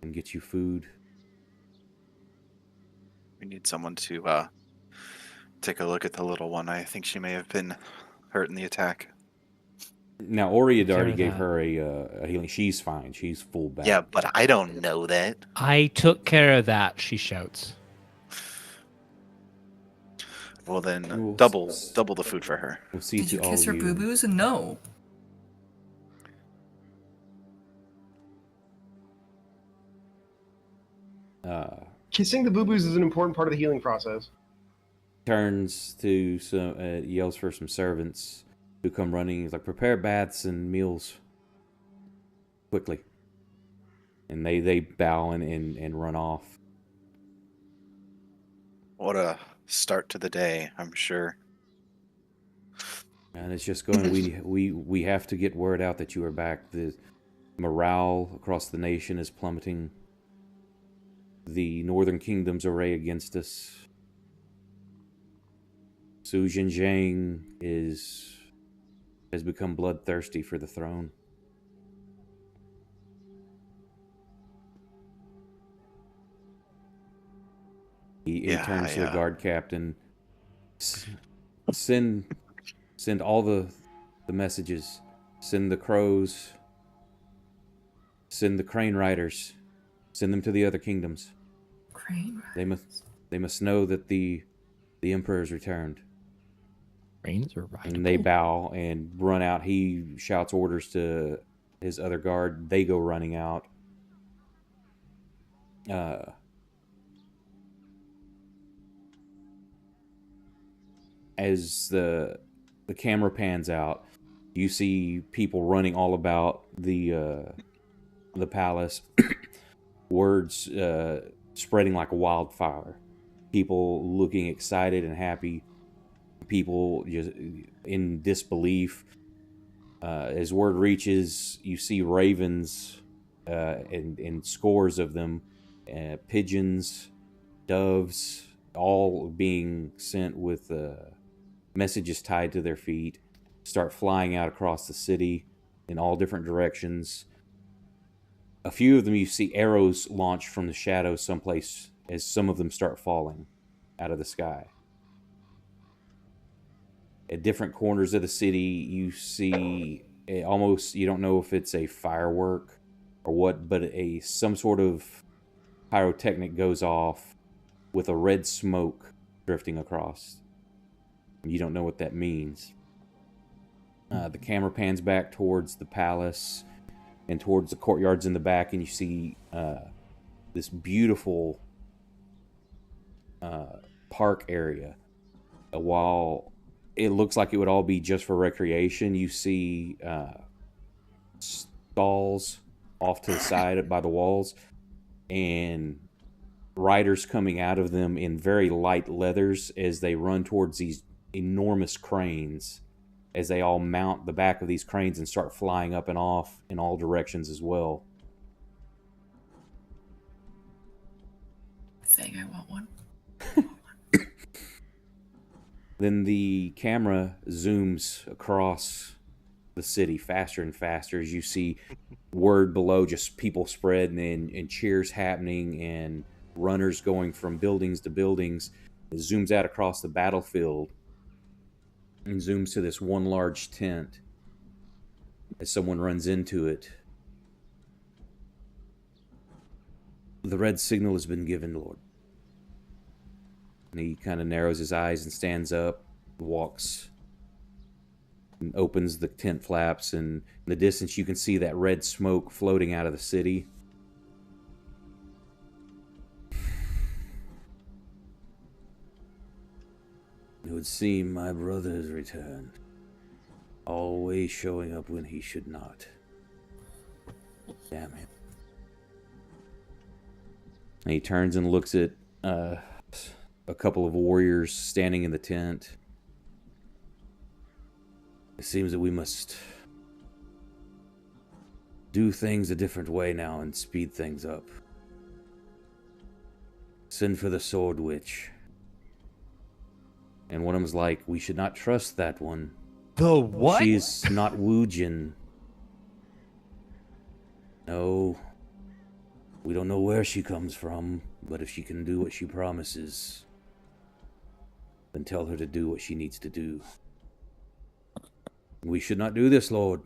And get you food. We need someone to take a look at the little one. I think she may have been hurt in the attack. Now, Ori had Care already of gave that. her a healing. She's fine. She's full back. Yeah, but I don't know that. I took care of that, she shouts. Well then, We'll double the food for her. We'll see Did to you all kiss her you. boo-boos? No. Kissing the boo-boos is an important part of the healing process. Turns to some, yells for some servants who come running. He's like, prepare baths and meals quickly. And they bow and run off. What a start to the day, I'm sure. And it's just going. We have to get word out that you are back. The morale across the nation is plummeting. The Northern Kingdom's array against us. Su Jinjiang has become bloodthirsty for the throne. He turns to the guard captain. Send all the messages. Send the crows. Send the crane riders. Send them to the other kingdoms. Crane. They must know that the emperor has returned. Rains are rideable. And they bow and run out. He shouts orders to his other guard. They go running out. As the camera pans out, you see people running all about the palace. Words spreading like wildfire. People looking excited and happy. People just in disbelief. As word reaches, you see ravens and scores of them, pigeons, doves, all being sent with messages tied to their feet, start flying out across the city in all different directions. A few of them you see arrows launch from the shadows someplace as some of them start falling out of the sky. At different corners of the city, you see almost, you don't know if it's a firework or what, but some sort of pyrotechnic goes off with a red smoke drifting across. You don't know what that means. The camera pans back towards the palace and towards the courtyards in the back, and you see this beautiful park area. While it looks like it would all be just for recreation, you see stalls off to the side by the walls, and riders coming out of them in very light leathers as they run towards these enormous cranes, as they all mount the back of these cranes and start flying up and off in all directions as well. Saying I want one. Then the camera zooms across the city faster and faster as you see word below, just people spreading and cheers happening and runners going from buildings to buildings. It zooms out across the battlefield and zooms to this one large tent as someone runs into it. The red signal has been given, Lord. And he kind of narrows his eyes and stands up, walks, and opens the tent flaps, and in the distance you can see that red smoke floating out of the city. It would seem my brother has returned, always showing up when he should not. Damn him. And he turns and looks at a couple of warriors standing in the tent. It seems that we must do things a different way now and speed things up. Send for the Sword Witch. And one of them's like, we should not trust that one. The what? She's not Woojin. No. We don't know where she comes from, but if she can do what she promises, then tell her to do what she needs to do. We should not do this, Lord.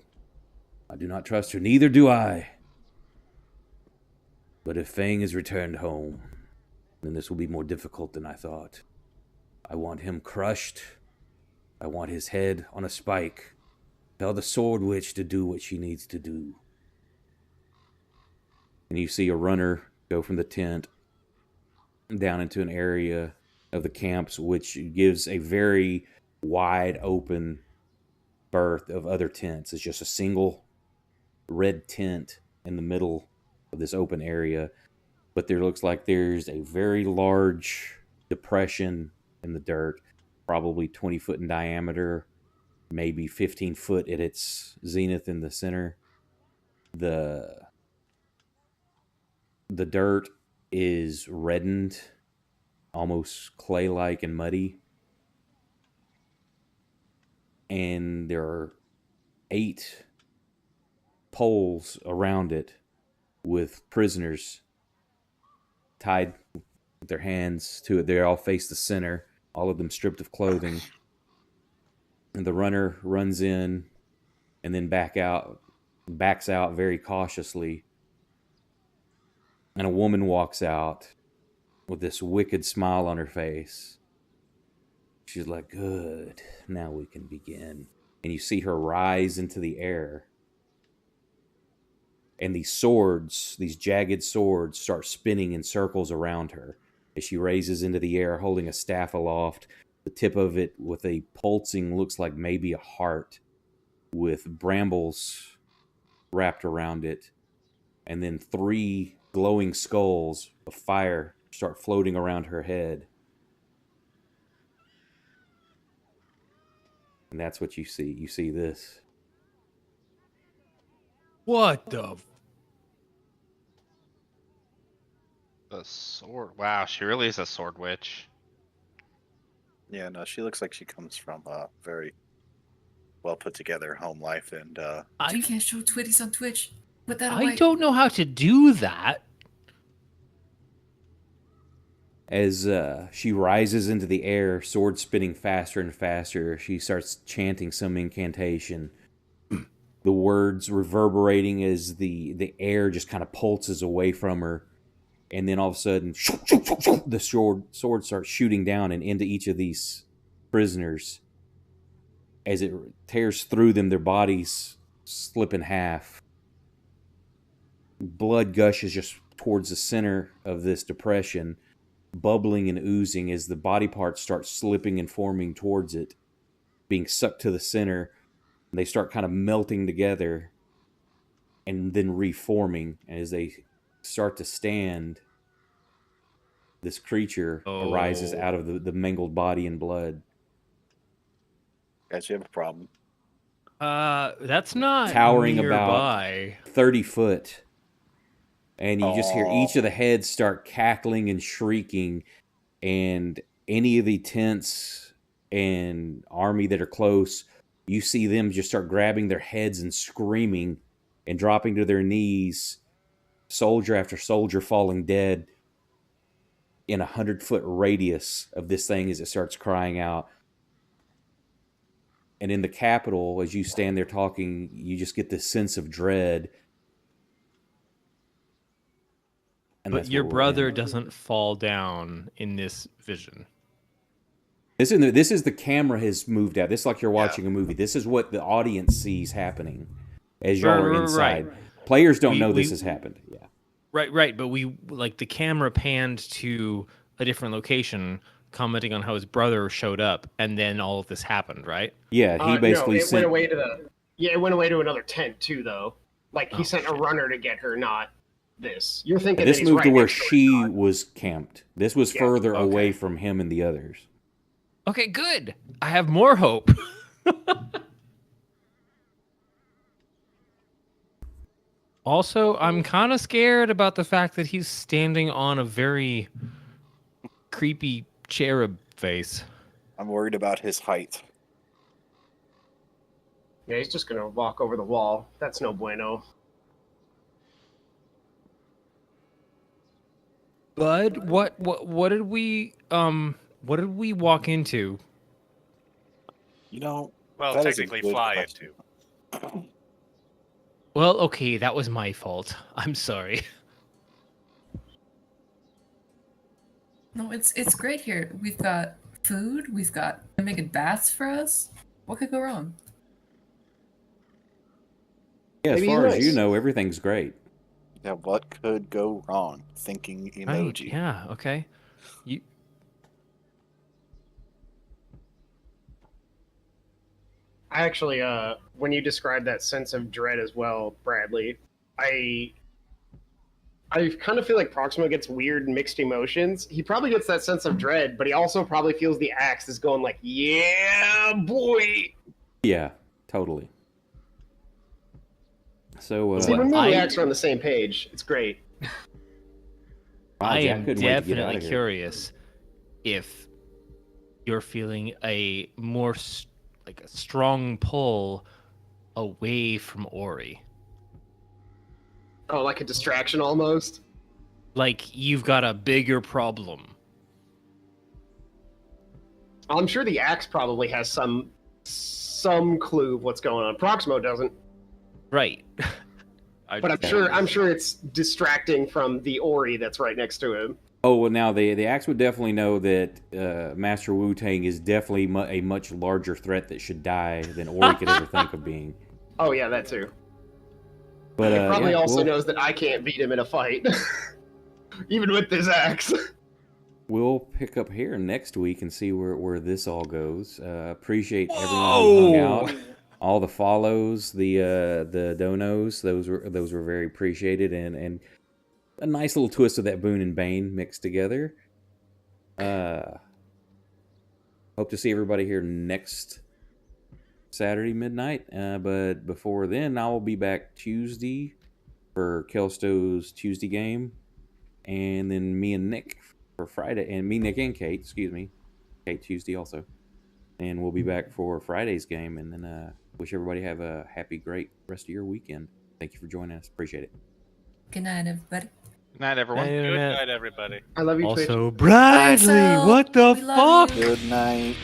I do not trust her, neither do I. But if Fang is returned home, then this will be more difficult than I thought. I want him crushed. I want his head on a spike. Tell the Sword Witch to do what she needs to do. And you see a runner go from the tent down into an area of the camps, which gives a very wide open berth of other tents. It's just a single red tent in the middle of this open area, but there looks like there's a very large depression in the dirt, probably 20 foot in diameter, maybe 15 foot at its zenith in the center. The dirt is reddened, almost clay-like and muddy. And there are 8 poles around it with prisoners tied with their hands to it. They all face the center, all of them stripped of clothing. And the runner runs in and then backs out very cautiously. And a woman walks out with this wicked smile on her face. She's like, good, now we can begin. And you see her rise into the air. And these swords, these jagged swords, start spinning in circles around her as she raises into the air, holding a staff aloft. The tip of it with a pulsing, looks like maybe a heart, with brambles wrapped around it. And then 3 glowing skulls of fire start floating around her head. And that's what you see. You see this. What the? A sword. Wow, she really is a sword witch. Yeah, no, she looks like she comes from a very well put together home life, and You can't show Twitties on Twitch. Put that away. I don't know how to do that. As she rises into the air, sword spinning faster and faster, she starts chanting some incantation. The words reverberating as the air just kind of pulses away from her. And then all of a sudden, the sword starts shooting down and into each of these prisoners. as it tears through them, their bodies slip in half. Blood gushes just towards the center of this depression, bubbling and oozing as the body parts start slipping and forming towards it, being sucked to the center. And they start kind of melting together and then reforming. And as they start to stand, this creature arises out of the mangled body and blood. Guys, you have a problem. That's not Towering nearby. about 30 foot. And you just hear each of the heads start cackling and shrieking, and any of the tents and army that are close, you see them just start grabbing their heads and screaming and dropping to their knees, soldier after soldier falling dead in 100-foot radius of this thing as it starts crying out. And in the capital, as you stand there talking, you just get this sense of dread. And But your brother doesn't fall down in this vision. This is the camera has moved out. This is like you're watching a movie. This is what the audience sees happening as y'all are inside. Right. Players don't know this has happened. Yeah. Right. But the camera panned to a different location, commenting on how his brother showed up, and then all of this happened, right? Yeah, he basically went away to it went away to another tent too, though. Like he sent a runner to get her, not this. You're thinking this moved to where she was camped. This was further away from him and the others. Okay, good. I have more hope. Also, I'm kind of scared about the fact that he's standing on a very creepy cherub face. I'm worried about his height. Yeah, he's just gonna walk over the wall. That's no bueno. Bud, what did we walk into? Well, technically fly into. Well, okay, that was my fault. I'm sorry. No, it's great here. We've got food. We've got they're making baths for us. What could go wrong? Yeah, as far as you know, everything's great. Yeah, what could go wrong? Thinking emoji. Right, yeah, okay. I actually, when you described that sense of dread as well, Bradley, I kind of feel like Proximo gets weird mixed emotions. He probably gets that sense of dread, but he also probably feels the axe is going like, yeah, boy. Yeah, totally. So, see, when me and the axe are on the same page, it's great. I am definitely curious if you're feeling a more like a strong pull away from Ori. Oh, like a distraction almost? Like you've got a bigger problem. I'm sure the axe probably has some clue of what's going on. Proximo doesn't. Right. But I'm sure it's distracting from the Ori that's right next to him. Oh, well, now the axe would definitely know that Master Wu-Tang is definitely a much larger threat that should die than Ori could ever think of being. Oh, yeah, that too. But it probably also knows that I can't beat him in a fight, even with this axe. We'll pick up here next week and see where this all goes. Appreciate everyone who hung out. All the follows, the donos, those were very appreciated, and a nice little twist of that Boon and Bane mixed together. Hope to see everybody here next Saturday midnight. But before then, I will be back Tuesday for Kelsto's Tuesday game, and then me and Nick for Friday, and Nick and Kate, excuse me, Kate Tuesday also, and we'll be back for Friday's game, and then wish everybody have a happy, great rest of your weekend. Thank you for joining us. Appreciate it. Good night, everybody. Good night, everyone. Good night, everybody. I love you, also, Twitch. Bradley, what the fuck? Good night.